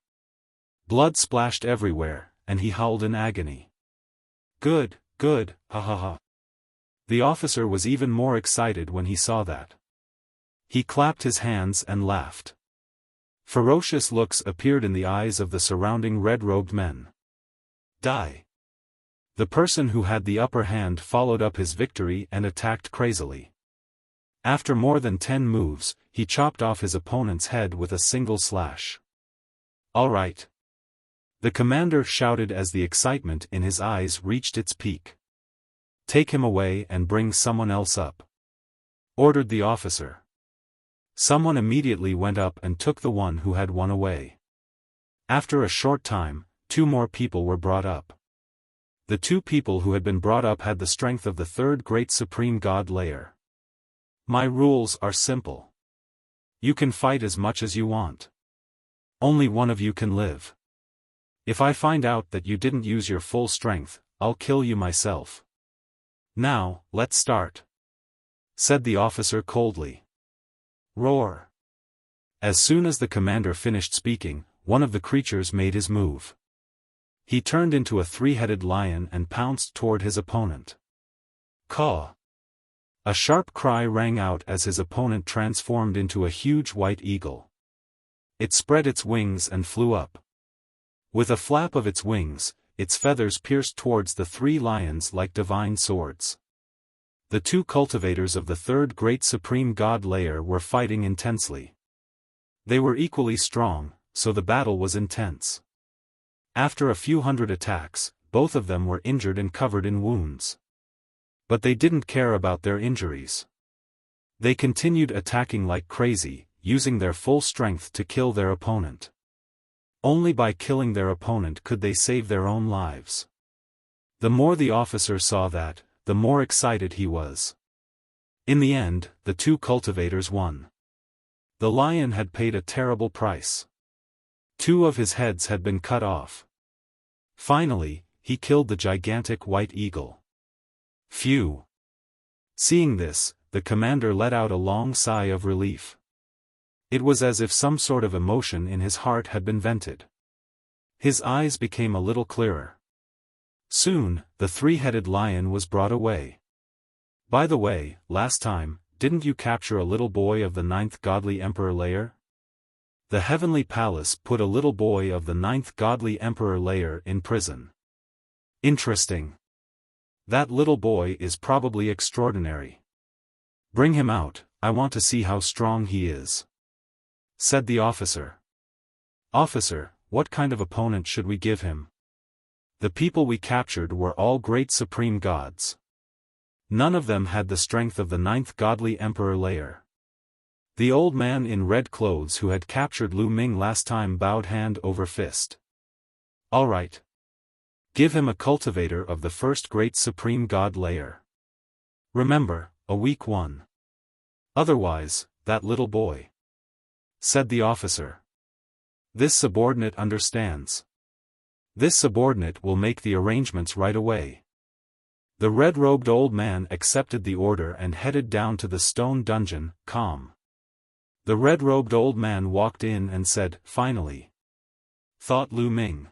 Speaker 1: Blood splashed everywhere, and he howled in agony. Good, good, ha ha ha. The officer was even more excited when he saw that. He clapped his hands and laughed. Ferocious looks appeared in the eyes of the surrounding red-robed men. Die. The person who had the upper hand followed up his victory and attacked crazily. After more than 10 moves, he chopped off his opponent's head with a single slash. All right. The commander shouted as the excitement in his eyes reached its peak. Take him away and bring someone else up, ordered the officer. Someone immediately went up and took the one who had won away. After a short time, 2 more people were brought up. The 2 people who had been brought up had the strength of the third great supreme god layer. My rules are simple. You can fight as much as you want. Only one of you can live. If I find out that you didn't use your full strength, I'll kill you myself. Now, let's start, said the officer coldly. Roar. As soon as the commander finished speaking, one of the creatures made his move. He turned into a three-headed lion and pounced toward his opponent. Caw! A sharp cry rang out as his opponent transformed into a huge white eagle. It spread its wings and flew up. With a flap of its wings, its feathers pierced towards the three lions like divine swords. The two cultivators of the third great supreme god layer were fighting intensely. They were equally strong, so the battle was intense. After a few hundred attacks, both of them were injured and covered in wounds. But they didn't care about their injuries. They continued attacking like crazy, using their full strength to kill their opponent. Only by killing their opponent could they save their own lives. The more the officer saw that, the more excited he was. In the end, the two cultivators won. The lion had paid a terrible price. 2 of his heads had been cut off. Finally, he killed the gigantic white eagle. Phew! Seeing this, the commander let out a long sigh of relief. It was as if some sort of emotion in his heart had been vented. His eyes became a little clearer. Soon, the three-headed lion was brought away. By the way, last time, didn't you capture a little boy of the 9th godly emperor layer? The heavenly palace put a little boy of the 9th godly emperor layer in prison. Interesting. That little boy is probably extraordinary. Bring him out, I want to see how strong he is, said the officer. Officer, what kind of opponent should we give him? The people we captured were all great supreme gods. None of them had the strength of the 9th godly emperor layer. The old man in red clothes who had captured Lu Ming last time bowed hand over fist. All right. Give him a cultivator of the first great supreme god layer. Remember, a weak one. Otherwise, that little boy, said the officer. This subordinate understands. This subordinate will make the arrangements right away. The red-robed old man accepted the order and headed down to the stone dungeon, calm. The red-robed old man walked in and said, finally. Thought Lu Ming.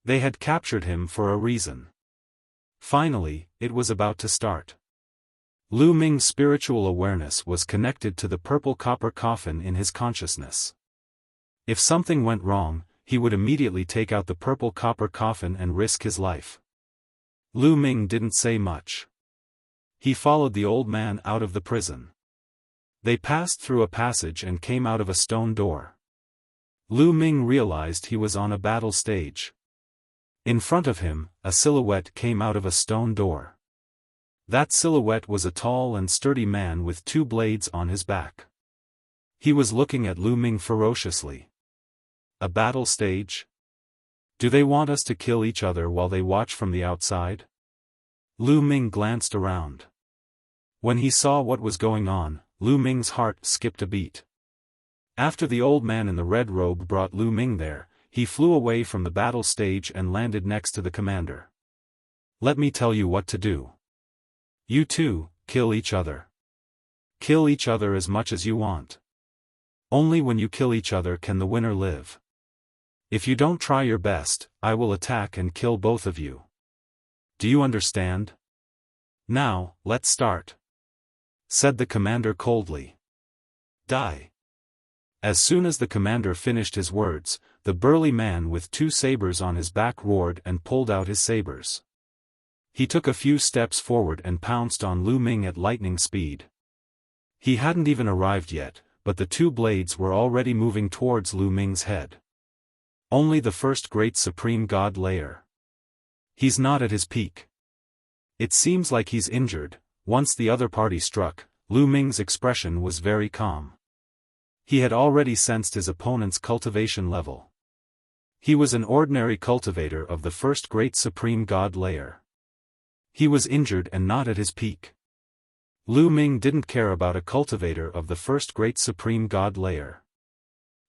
Speaker 1: They had captured him for a reason. Finally, it was about to start. Lu Ming's spiritual awareness was connected to the purple copper coffin in his consciousness. If something went wrong, he would immediately take out the purple copper coffin and risk his life. Lu Ming didn't say much. He followed the old man out of the prison. They passed through a passage and came out of a stone door. Lu Ming realized he was on a battle stage. In front of him, a silhouette came out of a stone door. That silhouette was a tall and sturdy man with 2 blades on his back. He was looking at Lu Ming ferociously. A battle stage? Do they want us to kill each other while they watch from the outside? Lu Ming glanced around. When he saw what was going on, Lu Ming's heart skipped a beat. After the old man in the red robe brought Lu Ming there, he flew away from the battle stage and landed next to the commander. Let me tell you what to do. You two, kill each other. Kill each other as much as you want. Only when you kill each other can the winner live. If you don't try your best, I will attack and kill both of you. Do you understand? Now, let's start, said the commander coldly. Die. As soon as the commander finished his words, the burly man with 2 sabers on his back roared and pulled out his sabers. He took a few steps forward and pounced on Lu Ming at lightning speed. He hadn't even arrived yet, but the 2 blades were already moving towards Lu Ming's head. Only the first great supreme god layer. He's not at his peak. It seems like he's injured. Once the other party struck, Lu Ming's expression was very calm. He had already sensed his opponent's cultivation level. He was an ordinary cultivator of the first great supreme god layer. He was injured and not at his peak. Lu Ming didn't care about a cultivator of the first great supreme god layer.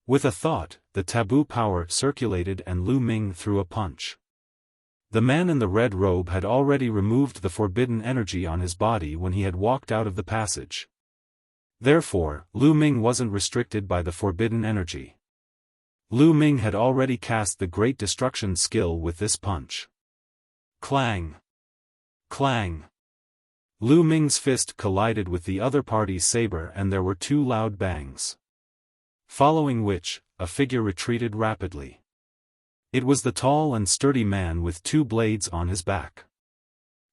Speaker 1: With a thought, the taboo power circulated and Lu Ming threw a punch. The man in the red robe had already removed the forbidden energy on his body when he had walked out of the passage. Therefore, Lu Ming wasn't restricted by the forbidden energy. Lu Ming had already cast the Great Destruction skill with this punch. Clang! Clang! Lu Ming's fist collided with the other party's saber and there were two loud bangs. Following which, a figure retreated rapidly. It was the tall and sturdy man with two blades on his back.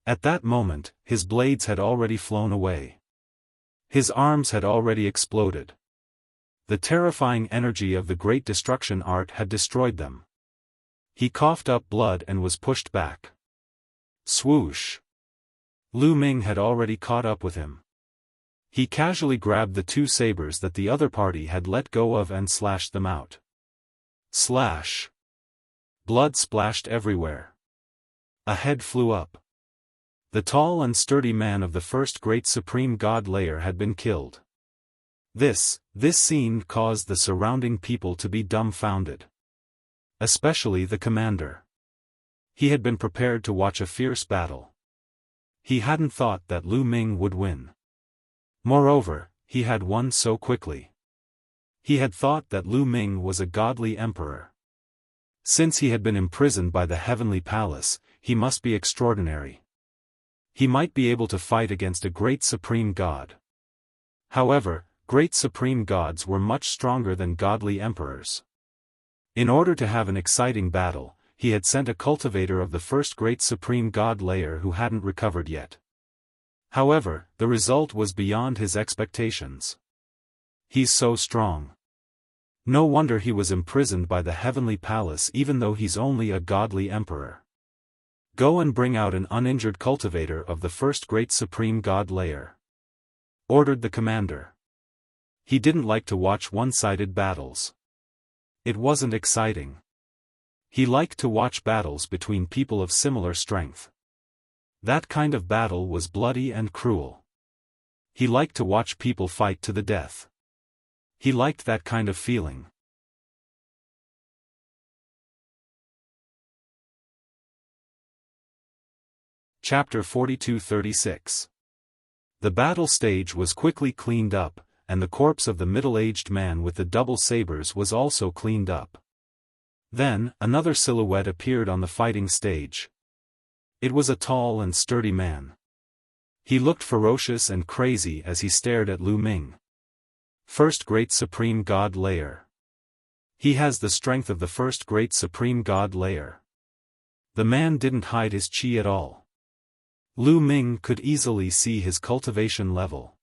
Speaker 1: At that moment, his blades had already flown away. His arms had already exploded. The terrifying energy of the Great Destruction art had destroyed them. He coughed up blood and was pushed back. Swoosh! Lu Ming had already caught up with him. He casually grabbed the two sabers that the other party had let go of and slashed them out. Slash! Blood splashed everywhere. A head flew up. The tall and sturdy man of the first great supreme god layer had been killed. This scene caused the surrounding people to be dumbfounded. Especially the commander. He had been prepared to watch a fierce battle. He hadn't thought that Lu Ming would win. Moreover, he had won so quickly. He had thought that Lu Ming was a godly emperor. Since he had been imprisoned by the heavenly palace, he must be extraordinary. He might be able to fight against a great supreme god. However, great supreme gods were much stronger than godly emperors. In order to have an exciting battle, he had sent a cultivator of the first great supreme god layer who hadn't recovered yet. However, the result was beyond his expectations. He's so strong. No wonder he was imprisoned by the heavenly palace even though he's only a godly emperor. Go and bring out an uninjured cultivator of the first great supreme god layer, ordered the commander. He didn't like to watch one-sided battles. It wasn't exciting. He liked to watch battles between people of similar strength. That kind of battle was bloody and cruel. He liked to watch people fight to the death. He liked that kind of feeling. Chapter 42-36. The battle stage was quickly cleaned up, and the corpse of the middle-aged man with the double sabers was also cleaned up. Then, another silhouette appeared on the fighting stage. It was a tall and sturdy man. He looked ferocious and crazy as he stared at Lu Ming. First great supreme god layer. He has the strength of the first great supreme god layer. The man didn't hide his chi at all. Lu Ming could easily see his cultivation level.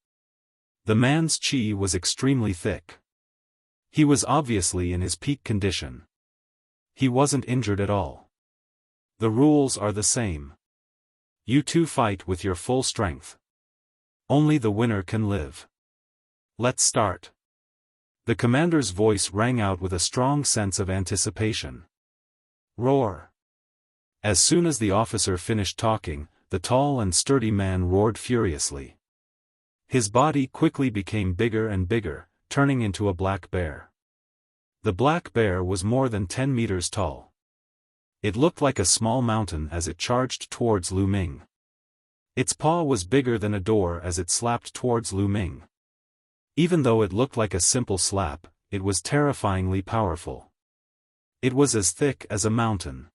Speaker 1: The man's chi was extremely thick. He was obviously in his peak condition. He wasn't injured at all. The rules are the same. You two fight with your full strength. Only the winner can live. Let's start. The commander's voice rang out with a strong sense of anticipation. Roar. As soon as the officer finished talking, the tall and sturdy man roared furiously. His body quickly became bigger and bigger, turning into a black bear. The black bear was more than 10 meters tall. It looked like a small mountain as it charged towards Lu Ming. Its paw was bigger than a door as it slapped towards Lu Ming. Even though it looked like a simple slap, it was terrifyingly powerful. It was as thick as a mountain.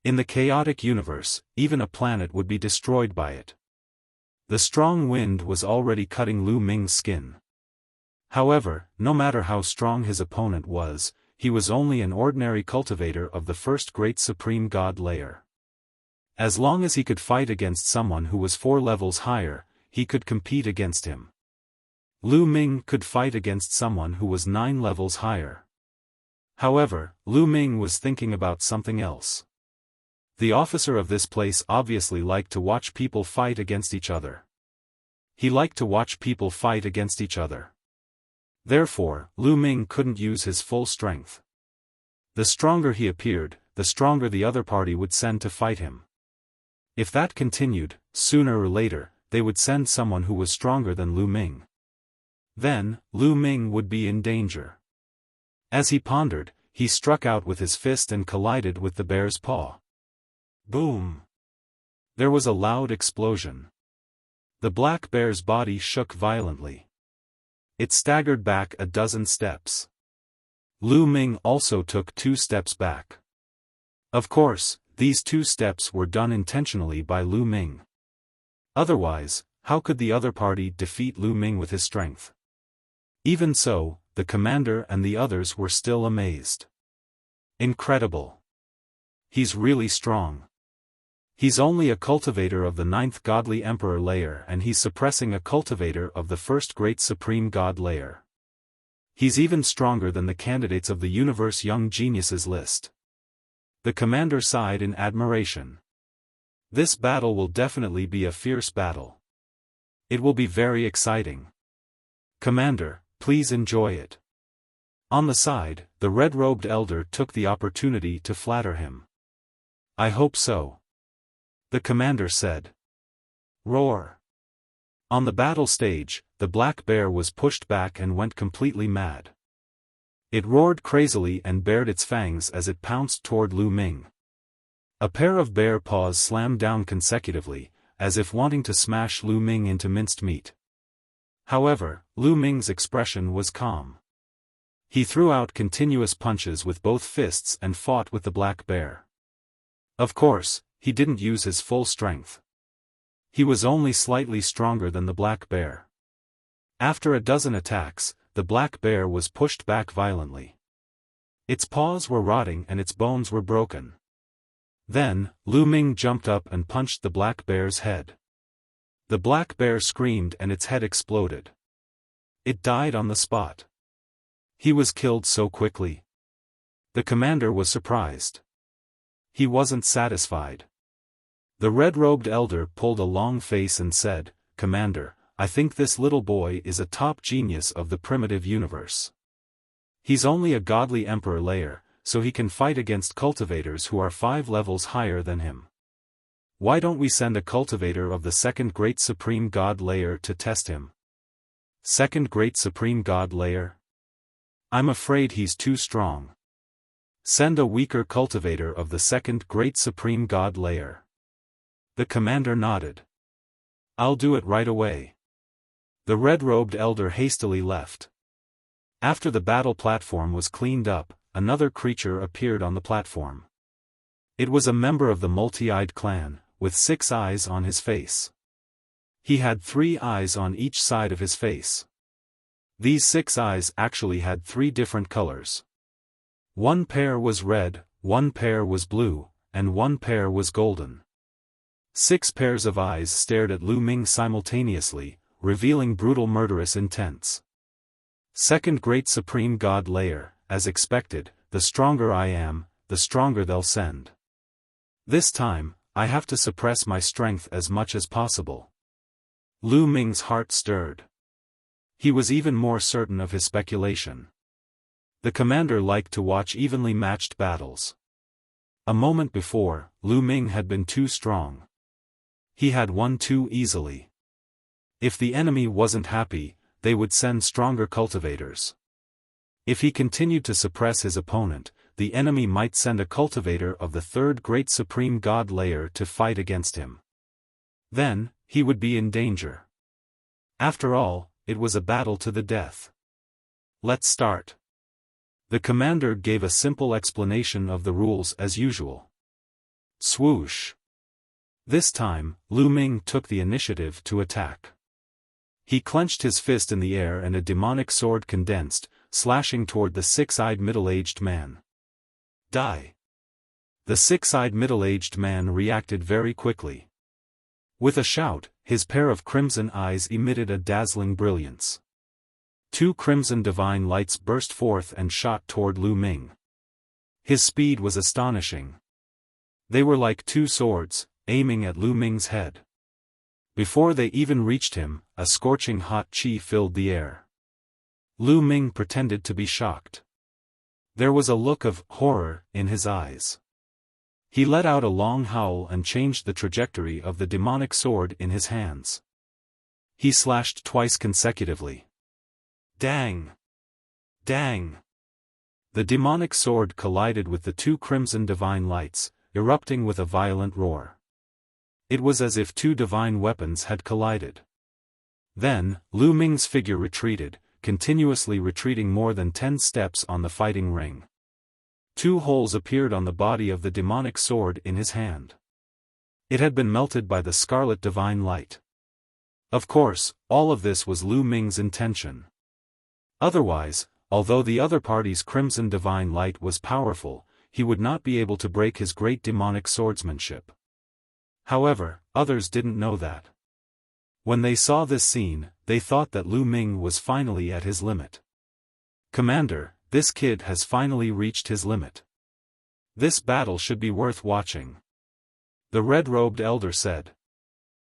Speaker 1: In the chaotic universe, even a planet would be destroyed by it. The strong wind was already cutting Lu Ming's skin. However, no matter how strong his opponent was, he was only an ordinary cultivator of the first great supreme god layer. As long as he could fight against someone who was 4 levels higher, he could compete against him. Lu Ming could fight against someone who was 9 levels higher. However, Lu Ming was thinking about something else. The officer of this place obviously liked to watch people fight against each other. He liked to watch people fight against each other. Therefore, Lu Ming couldn't use his full strength. The stronger he appeared, the stronger the other party would send to fight him. If that continued, sooner or later, they would send someone who was stronger than Lu Ming. Then, Lu Ming would be in danger. As he pondered, he struck out with his fist and collided with the bear's paw. Boom! There was a loud explosion. The black bear's body shook violently. It staggered back a dozen steps. Lu Ming also took 2 steps back. Of course, these 2 steps were done intentionally by Lu Ming. Otherwise, how could the other party defeat Lu Ming with his strength? Even so, the commander and the others were still amazed. Incredible. He's really strong. He's only a cultivator of the 9th godly emperor layer, and he's suppressing a cultivator of the 1st great supreme god layer. He's even stronger than the candidates of the universe young geniuses list. The commander sighed in admiration. This battle will definitely be a fierce battle. It will be very exciting. Commander, please enjoy it. On the side, the red-robed elder took the opportunity to flatter him. I hope so. The commander said. Roar. On the battle stage, the black bear was pushed back and went completely mad. It roared crazily and bared its fangs as it pounced toward Lu Ming. A pair of bear paws slammed down consecutively, as if wanting to smash Lu Ming into minced meat. However, Lu Ming's expression was calm. He threw out continuous punches with both fists and fought with the black bear. Of course, he didn't use his full strength. He was only slightly stronger than the black bear. After a dozen attacks, the black bear was pushed back violently. Its paws were rotting and its bones were broken. Then, Lu Ming jumped up and punched the black bear's head. The black bear screamed and its head exploded. It died on the spot. He was killed so quickly. The commander was surprised. He wasn't satisfied. The red-robed elder pulled a long face and said, Commander, I think this little boy is a top genius of the primitive universe. He's only a godly emperor layer, so he can fight against cultivators who are 5 levels higher than him. Why don't we send a cultivator of the 2nd great supreme god layer to test him? 2nd great supreme god layer? I'm afraid he's too strong. Send a weaker cultivator of the 2nd great supreme god layer. The commander nodded. I'll do it right away. The red-robed elder hastily left. After the battle platform was cleaned up, another creature appeared on the platform. It was a member of the multi-eyed clan, with 6 eyes on his face. He had 3 eyes on each side of his face. These 6 eyes actually had 3 different colors. 1 pair was red, 1 pair was blue, and 1 pair was golden. 6 pairs of eyes stared at Lu Ming simultaneously, revealing brutal murderous intents. 2nd great supreme god layer, as expected, the stronger I am, the stronger they'll send. This time, I have to suppress my strength as much as possible. Lu Ming's heart stirred. He was even more certain of his speculation. The commander liked to watch evenly matched battles. A moment before, Lu Ming had been too strong. He had won too easily. If the enemy wasn't happy, they would send stronger cultivators. If he continued to suppress his opponent, the enemy might send a cultivator of the 3rd great supreme god layer to fight against him. Then, he would be in danger. After all, it was a battle to the death. Let's start. The commander gave a simple explanation of the rules as usual. Swoosh. This time, Lu Ming took the initiative to attack. He clenched his fist in the air and a demonic sword condensed, slashing toward the 6-eyed middle-aged man. Die. The 6-eyed middle-aged man reacted very quickly. With a shout, his pair of crimson eyes emitted a dazzling brilliance. 2 crimson divine lights burst forth and shot toward Lu Ming. His speed was astonishing. They were like 2 swords, aiming at Lu Ming's head. Before they even reached him, a scorching hot chi filled the air. Lu Ming pretended to be shocked. There was a look of horror in his eyes. He let out a long howl and changed the trajectory of the demonic sword in his hands. He slashed twice consecutively. Dang! Dang! The demonic sword collided with the 2 crimson divine lights, erupting with a violent roar. It was as if 2 divine weapons had collided. Then, Lu Ming's figure retreated, continuously retreating more than 10 steps on the fighting ring. 2 holes appeared on the body of the demonic sword in his hand. It had been melted by the scarlet divine light. Of course, all of this was Lu Ming's intention. Otherwise, although the other party's crimson divine light was powerful, he would not be able to break his great demonic swordsmanship. However, others didn't know that. When they saw this scene, they thought that Lu Ming was finally at his limit. "Commander, this kid has finally reached his limit. This battle should be worth watching," the red-robed elder said.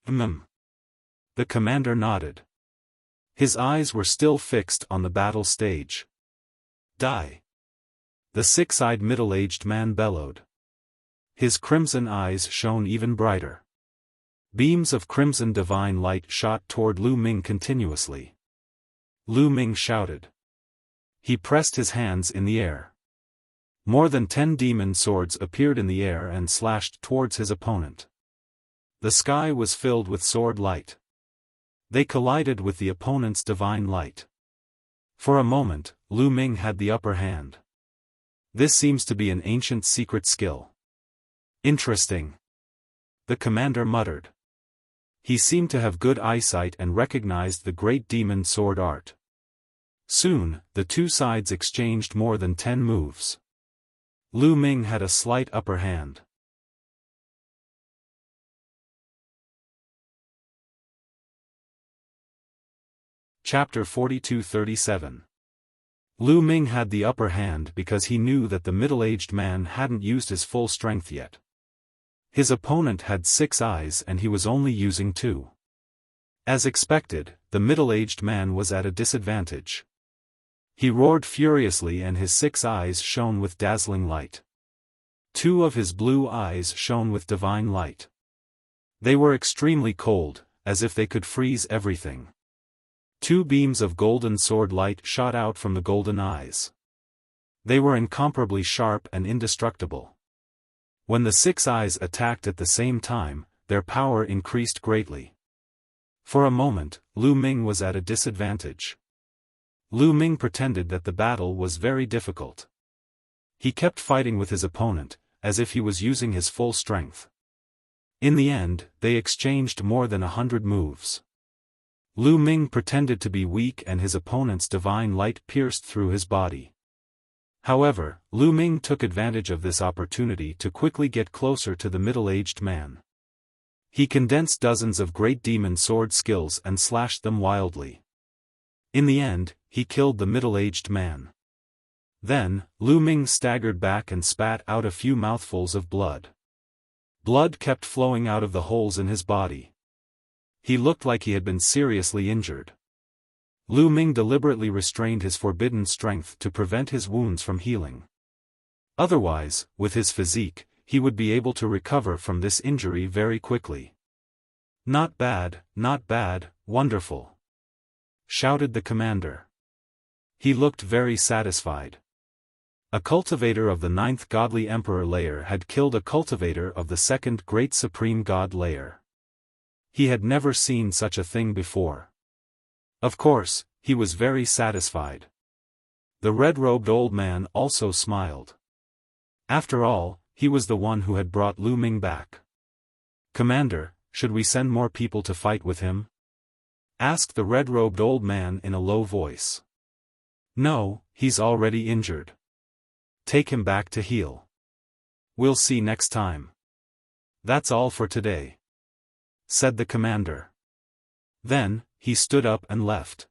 Speaker 1: The commander nodded. His eyes were still fixed on the battle stage. "Die!" the six-eyed middle-aged man bellowed. His crimson eyes shone even brighter. Beams of crimson divine light shot toward Lu Ming continuously. Lu Ming shouted. He pressed his hands in the air. More than 10 demon swords appeared in the air and slashed towards his opponent. The sky was filled with sword light. They collided with the opponent's divine light. For a moment, Lu Ming had the upper hand. This seems to be an ancient secret skill. Interesting, the commander muttered. He seemed to have good eyesight and recognized the great demon sword art. Soon, the two sides exchanged more than 10 moves. Lu Ming had a slight upper hand. Chapter 42-37. Lu Ming had the upper hand because he knew that the middle-aged man hadn't used his full strength yet. His opponent had 6 eyes and he was only using 2. As expected, the middle-aged man was at a disadvantage. He roared furiously and his 6 eyes shone with dazzling light. 2 of his blue eyes shone with divine light. They were extremely cold, as if they could freeze everything. 2 beams of golden sword light shot out from the golden eyes. They were incomparably sharp and indestructible. When the 6 eyes attacked at the same time, their power increased greatly. For a moment, Lu Ming was at a disadvantage. Lu Ming pretended that the battle was very difficult. He kept fighting with his opponent, as if he was using his full strength. In the end, they exchanged more than 100 moves. Lu Ming pretended to be weak and his opponent's divine light pierced through his body. However, Lu Ming took advantage of this opportunity to quickly get closer to the middle-aged man. He condensed dozens of great demon sword skills and slashed them wildly. In the end, he killed the middle-aged man. Then, Lu Ming staggered back and spat out a few mouthfuls of blood. Blood kept flowing out of the holes in his body. He looked like he had been seriously injured. Lu Ming deliberately restrained his forbidden strength to prevent his wounds from healing. Otherwise, with his physique, he would be able to recover from this injury very quickly. Not bad, wonderful," shouted the commander. He looked very satisfied. A cultivator of the 9th godly emperor layer had killed a cultivator of the 2nd great supreme god layer. He had never seen such a thing before. Of course, he was very satisfied. The red-robed old man also smiled. After all, he was the one who had brought Lu Ming back. "Commander, should we send more people to fight with him?" asked the red-robed old man in a low voice. "No, he's already injured. Take him back to heal. We'll see next time. That's all for today," said the commander. Then, he stood up and left.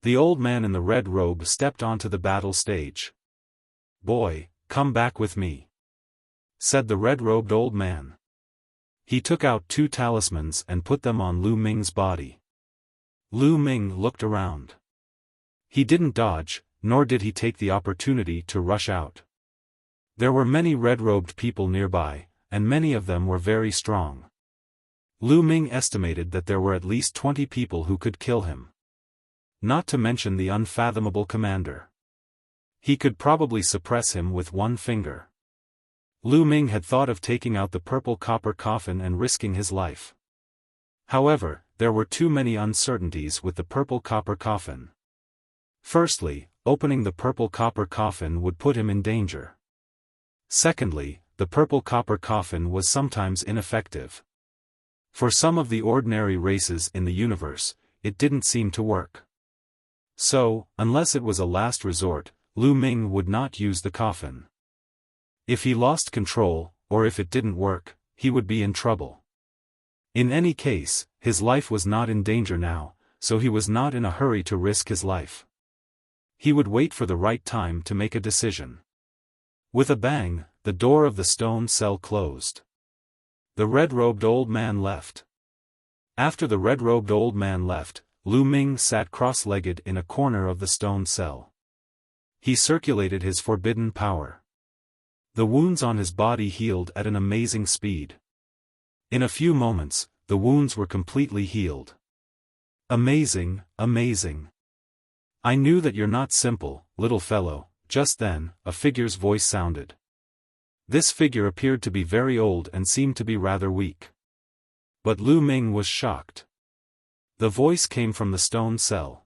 Speaker 1: The old man in the red robe stepped onto the battle stage. "Boy, come back with me," said the red-robed old man. He took out 2 talismans and put them on Lu Ming's body. Lu Ming looked around. He didn't dodge, nor did he take the opportunity to rush out. There were many red-robed people nearby, and many of them were very strong. Lu Ming estimated that there were at least 20 people who could kill him. Not to mention the unfathomable commander. He could probably suppress him with 1 finger. Lu Ming had thought of taking out the purple copper coffin and risking his life. However, there were too many uncertainties with the purple copper coffin. Firstly, opening the purple copper coffin would put him in danger. Secondly, the purple copper coffin was sometimes ineffective. For some of the ordinary races in the universe, it didn't seem to work. So, unless it was a last resort, Lu Ming would not use the coffin. If he lost control, or if it didn't work, he would be in trouble. In any case, his life was not in danger now, so he was not in a hurry to risk his life. He would wait for the right time to make a decision. With a bang, the door of the stone cell closed. The red-robed old man left. After the red-robed old man left, Lu Ming sat cross-legged in a corner of the stone cell. He circulated his forbidden power. The wounds on his body healed at an amazing speed. In a few moments, the wounds were completely healed. Amazing, amazing. I knew that you're not simple, little fellow. Just then, a figure's voice sounded. This figure appeared to be very old and seemed to be rather weak. But Lu Ming was shocked. The voice came from the stone cell.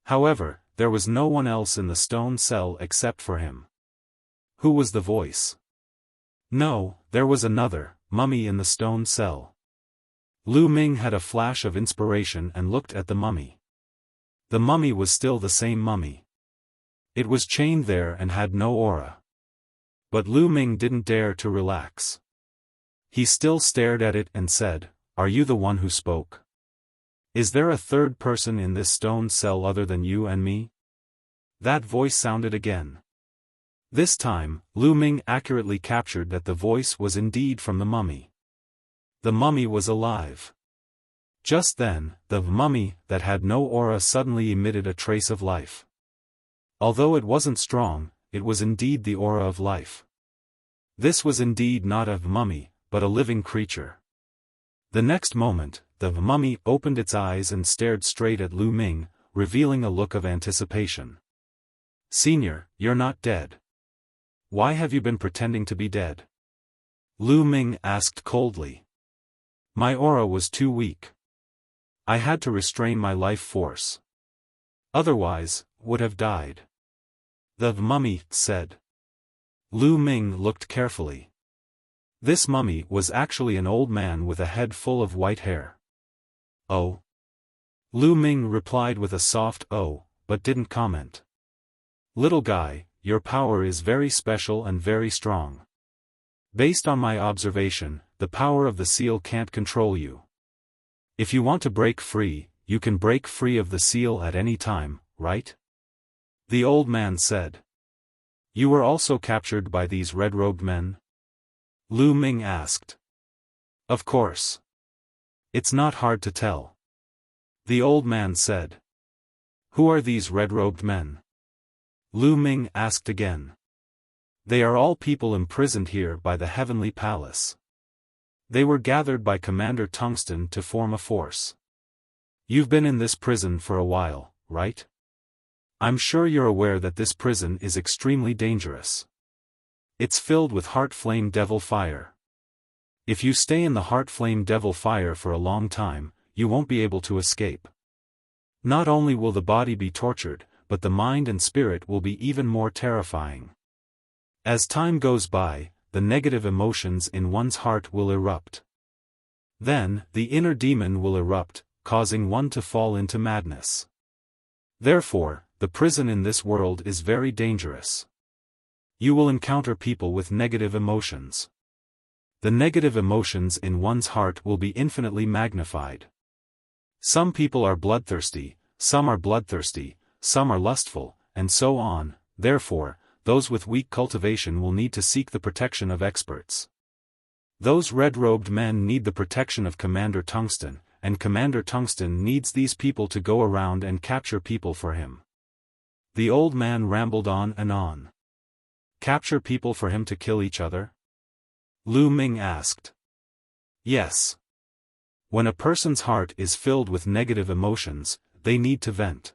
Speaker 1: However, there was no one else in the stone cell except for him. Who was the voice? No, there was another mummy in the stone cell. Lu Ming had a flash of inspiration and looked at the mummy. The mummy was still the same mummy. It was chained there and had no aura. But Lu Ming didn't dare to relax. He still stared at it and said, "Are you the one who spoke? Is there a third person in this stone cell other than you and me?" That voice sounded again. This time, Lu Ming accurately captured that the voice was indeed from the mummy. The mummy was alive. Just then, the mummy that had no aura suddenly emitted a trace of life. Although it wasn't strong, it was indeed the aura of life. This was indeed not a mummy, but a living creature. The next moment, the mummy opened its eyes and stared straight at Lu Ming, revealing a look of anticipation. "Senior, you're not dead. Why have you been pretending to be dead?" Lu Ming asked coldly. "My aura was too weak. I had to restrain my life force. Otherwise, would have died," the mummy said. Lu Ming looked carefully. This mummy was actually an old man with a head full of white hair. "Oh?" Lu Ming replied with a soft "oh," but didn't comment. "Little guy, your power is very special and very strong. Based on my observation, the power of the seal can't control you. If you want to break free, you can break free of the seal at any time, right?" The old man said. "You were also captured by these red-robed men?" Lu Ming asked. "Of course. It's not hard to tell." The old man said. "Who are these red-robed men?" Lu Ming asked again. "They are all people imprisoned here by the Heavenly Palace. They were gathered by Commander Tungsten to form a force. You've been in this prison for a while, right? I'm sure you're aware that this prison is extremely dangerous. It's filled with heart flame devil fire. If you stay in the heart flame devil fire for a long time, you won't be able to escape. Not only will the body be tortured, but the mind and spirit will be even more terrifying. As time goes by, the negative emotions in one's heart will erupt. Then, the inner demon will erupt, causing one to fall into madness. Therefore, the prison in this world is very dangerous. You will encounter people with negative emotions. The negative emotions in one's heart will be infinitely magnified. Some people are bloodthirsty, some are lustful, and so on. Therefore, those with weak cultivation will need to seek the protection of experts. Those red-robed men need the protection of Commander Tungsten, and Commander Tungsten needs these people to go around and capture people for him." The old man rambled on and on. "Capture people for him to kill each other?" Lu Ming asked. "Yes. When a person's heart is filled with negative emotions, they need to vent.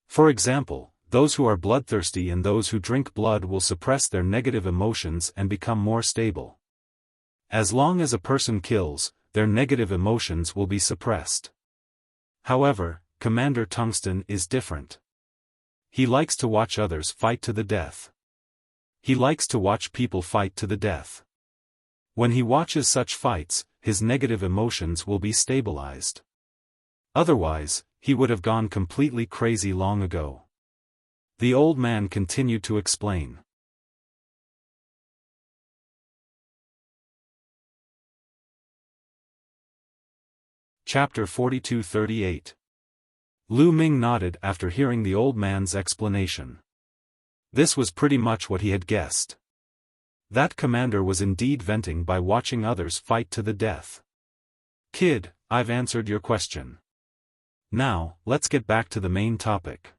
Speaker 1: For example, those who are bloodthirsty and those who drink blood will suppress their negative emotions and become more stable. As long as a person kills, their negative emotions will be suppressed. However, Commander Tungsten is different. He likes to watch others fight to the death. He likes to watch people fight to the death. When he watches such fights, his negative emotions will be stabilized. Otherwise, he would have gone completely crazy long ago. The old man continued to explain. Chapter 42-38. Lu Ming nodded after hearing the old man's explanation. This was pretty much what he had guessed. That commander was indeed venting by watching others fight to the death. Kid, I've answered your question. Now, let's get back to the main topic.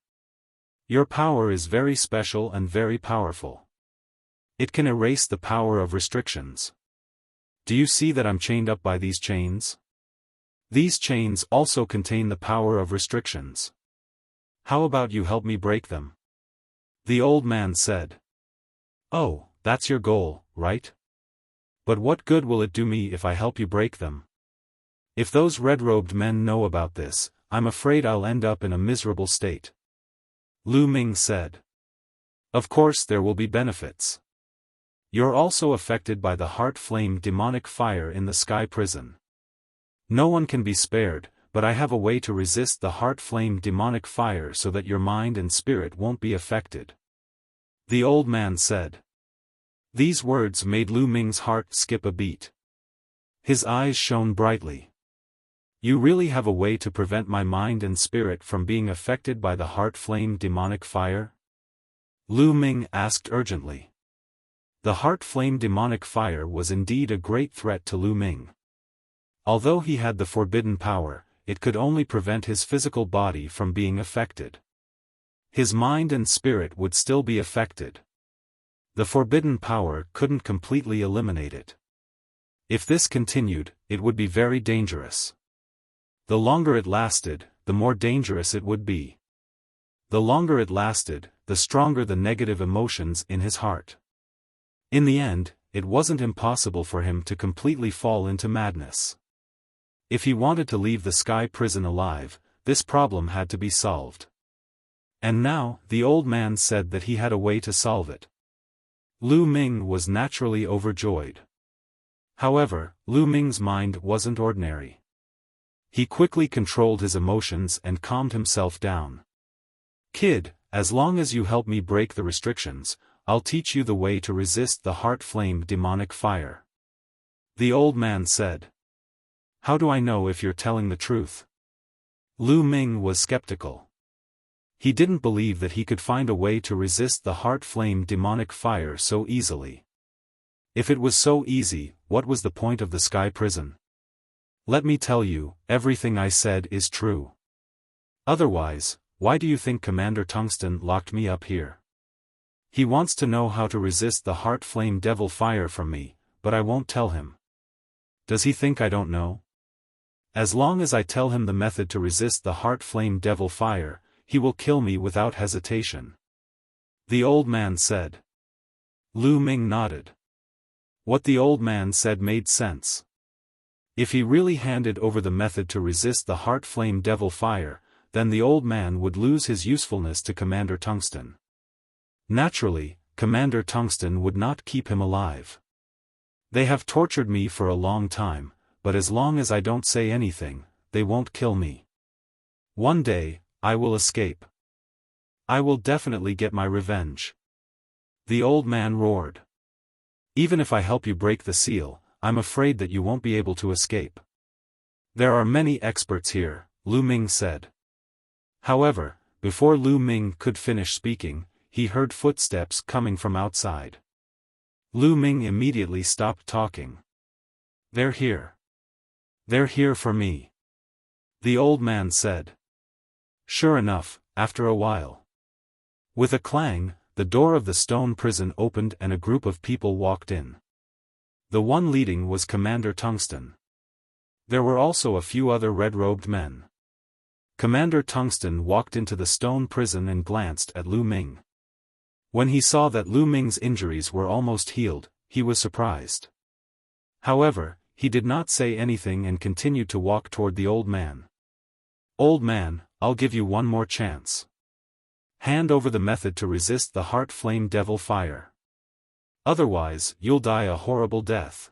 Speaker 1: Your power is very special and very powerful. It can erase the power of restrictions. Do you see that I'm chained up by these chains? These chains also contain the power of restrictions. How about you help me break them? The old man said. Oh, that's your goal, right? But what good will it do me if I help you break them? If those red-robed men know about this, I'm afraid I'll end up in a miserable state. Lu Ming said. Of course there will be benefits. You're also affected by the heart flame demonic fire in the sky prison. No one can be spared, but I have a way to resist the heart flame demonic fire so that your mind and spirit won't be affected. The old man said. These words made Lu Ming's heart skip a beat. His eyes shone brightly. You really have a way to prevent my mind and spirit from being affected by the heart flame demonic fire? Lu Ming asked urgently. The heart flame demonic fire was indeed a great threat to Lu Ming. Although he had the forbidden power, it could only prevent his physical body from being affected. His mind and spirit would still be affected. The forbidden power couldn't completely eliminate it. If this continued, it would be very dangerous. The longer it lasted, the more dangerous it would be. The longer it lasted, the stronger the negative emotions in his heart. In the end, it wasn't impossible for him to completely fall into madness. If he wanted to leave the sky prison alive, this problem had to be solved. And now, the old man said that he had a way to solve it. Lu Ming was naturally overjoyed. However, Lu Ming's mind wasn't ordinary. He quickly controlled his emotions and calmed himself down. Kid, as long as you help me break the restrictions, I'll teach you the way to resist the heart flame demonic fire. The old man said. How do I know if you're telling the truth? Lu Ming was skeptical. He didn't believe that he could find a way to resist the heart flame demonic fire so easily. If it was so easy, what was the point of the sky prison? Let me tell you, everything I said is true. Otherwise, why do you think Commander Tungsten locked me up here? He wants to know how to resist the heart flame devil fire from me, but I won't tell him. Does he think I don't know? As long as I tell him the method to resist the heart flame devil fire, he will kill me without hesitation. The old man said. Lu Ming nodded. What the old man said made sense. If he really handed over the method to resist the heart flame devil fire, then the old man would lose his usefulness to Commander Tungsten. Naturally, Commander Tungsten would not keep him alive. They have tortured me for a long time, but as long as I don't say anything, they won't kill me. One day, I will escape. I will definitely get my revenge. The old man roared. Even if I help you break the seal, I'm afraid that you won't be able to escape. There are many experts here, Lu Ming said. However, before Lu Ming could finish speaking, he heard footsteps coming from outside. Lu Ming immediately stopped talking. They're here. They're here for me. The old man said. Sure enough, after a while. With a clang, the door of the stone prison opened and a group of people walked in. The one leading was Commander Tungsten. There were also a few other red-robed men. Commander Tungsten walked into the stone prison and glanced at Lu Ming. When he saw that Lu Ming's injuries were almost healed, he was surprised. However, he did not say anything and continued to walk toward the old man. Old man, I'll give you one more chance. Hand over the method to resist the heart flame devil fire. Otherwise, you'll die a horrible death.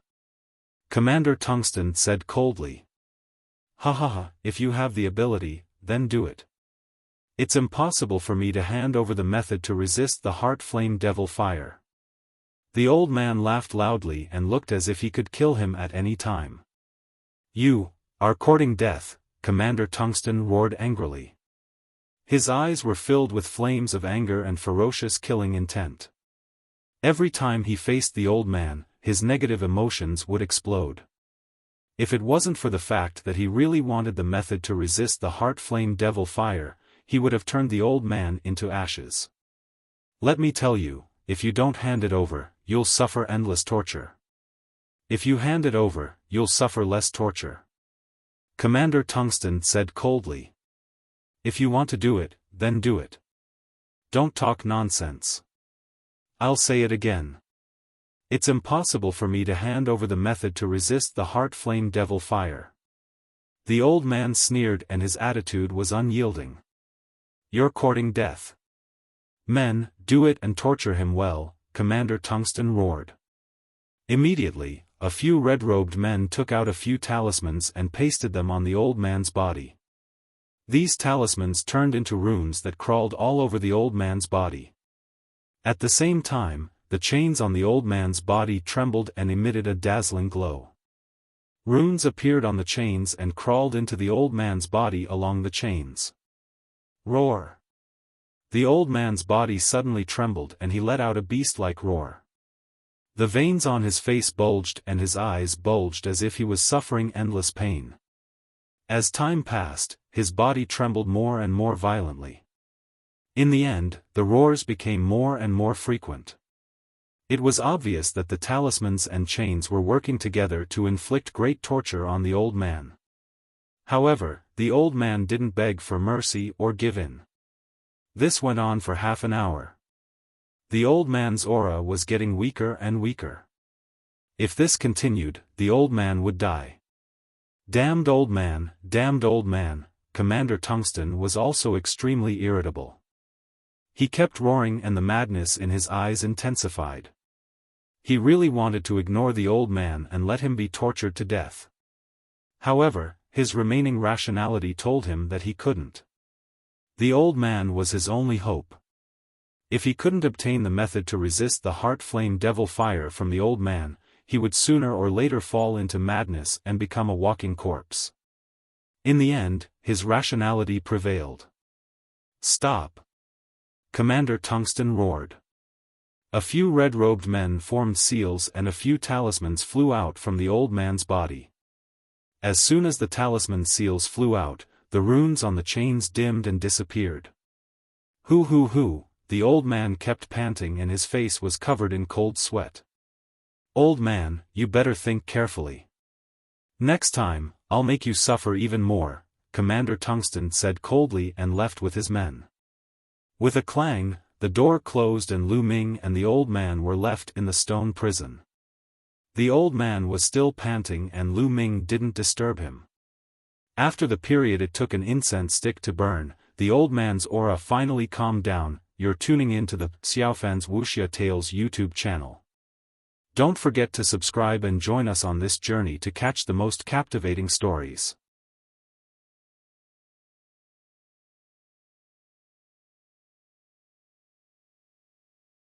Speaker 1: Commander Tungsten said coldly. Ha ha ha, if you have the ability, then do it. It's impossible for me to hand over the method to resist the heart flame devil fire. The old man laughed loudly and looked as if he could kill him at any time. You are courting death, Commander Tungsten roared angrily. His eyes were filled with flames of anger and ferocious killing intent. Every time he faced the old man, his negative emotions would explode. If it wasn't for the fact that he really wanted the method to resist the heart flame devil fire, he would have turned the old man into ashes. Let me tell you, if you don't hand it over, you'll suffer endless torture. If you hand it over, you'll suffer less torture. Commander Tungsten said coldly. If you want to do it, then do it. Don't talk nonsense. I'll say it again. It's impossible for me to hand over the method to resist the heart flame devil fire. The old man sneered and his attitude was unyielding. You're courting death. Men, do it and torture him well, Commander Tungsten roared. Immediately, a few red-robed men took out a few talismans and pasted them on the old man's body. These talismans turned into runes that crawled all over the old man's body. At the same time, the chains on the old man's body trembled and emitted a dazzling glow. Runes appeared on the chains and crawled into the old man's body along the chains. Roar! The old man's body suddenly trembled and he let out a beast-like roar. The veins on his face bulged and his eyes bulged as if he was suffering endless pain. As time passed, his body trembled more and more violently. In the end, the roars became more and more frequent. It was obvious that the talismans and chains were working together to inflict great torture on the old man. However, the old man didn't beg for mercy or give in. This went on for half an hour. The old man's aura was getting weaker and weaker. If this continued, the old man would die. Damned old man, Commander Tungsten was also extremely irritable. He kept roaring and the madness in his eyes intensified. He really wanted to ignore the old man and let him be tortured to death. However, his remaining rationality told him that he couldn't. The old man was his only hope. If he couldn't obtain the method to resist the heart flame devil fire from the old man, he would sooner or later fall into madness and become a walking corpse. In the end, his rationality prevailed. Stop! Commander Tungsten roared. A few red-robed men formed seals and a few talismans flew out from the old man's body. As soon as the talisman seals flew out, the runes on the chains dimmed and disappeared. Hoo, the old man kept panting and his face was covered in cold sweat. Old man, you better think carefully. Next time, I'll make you suffer even more, Commander Tungsten said coldly and left with his men. With a clang, the door closed and Lu Ming and the old man were left in the stone prison. The old man was still panting and Lu Ming didn't disturb him. After the period it took an incense stick to burn, the old man's aura finally calmed down. You're tuning in to the Xiaofan's Wuxia Tales YouTube channel. Don't forget to subscribe and join us on this journey to catch the most captivating stories.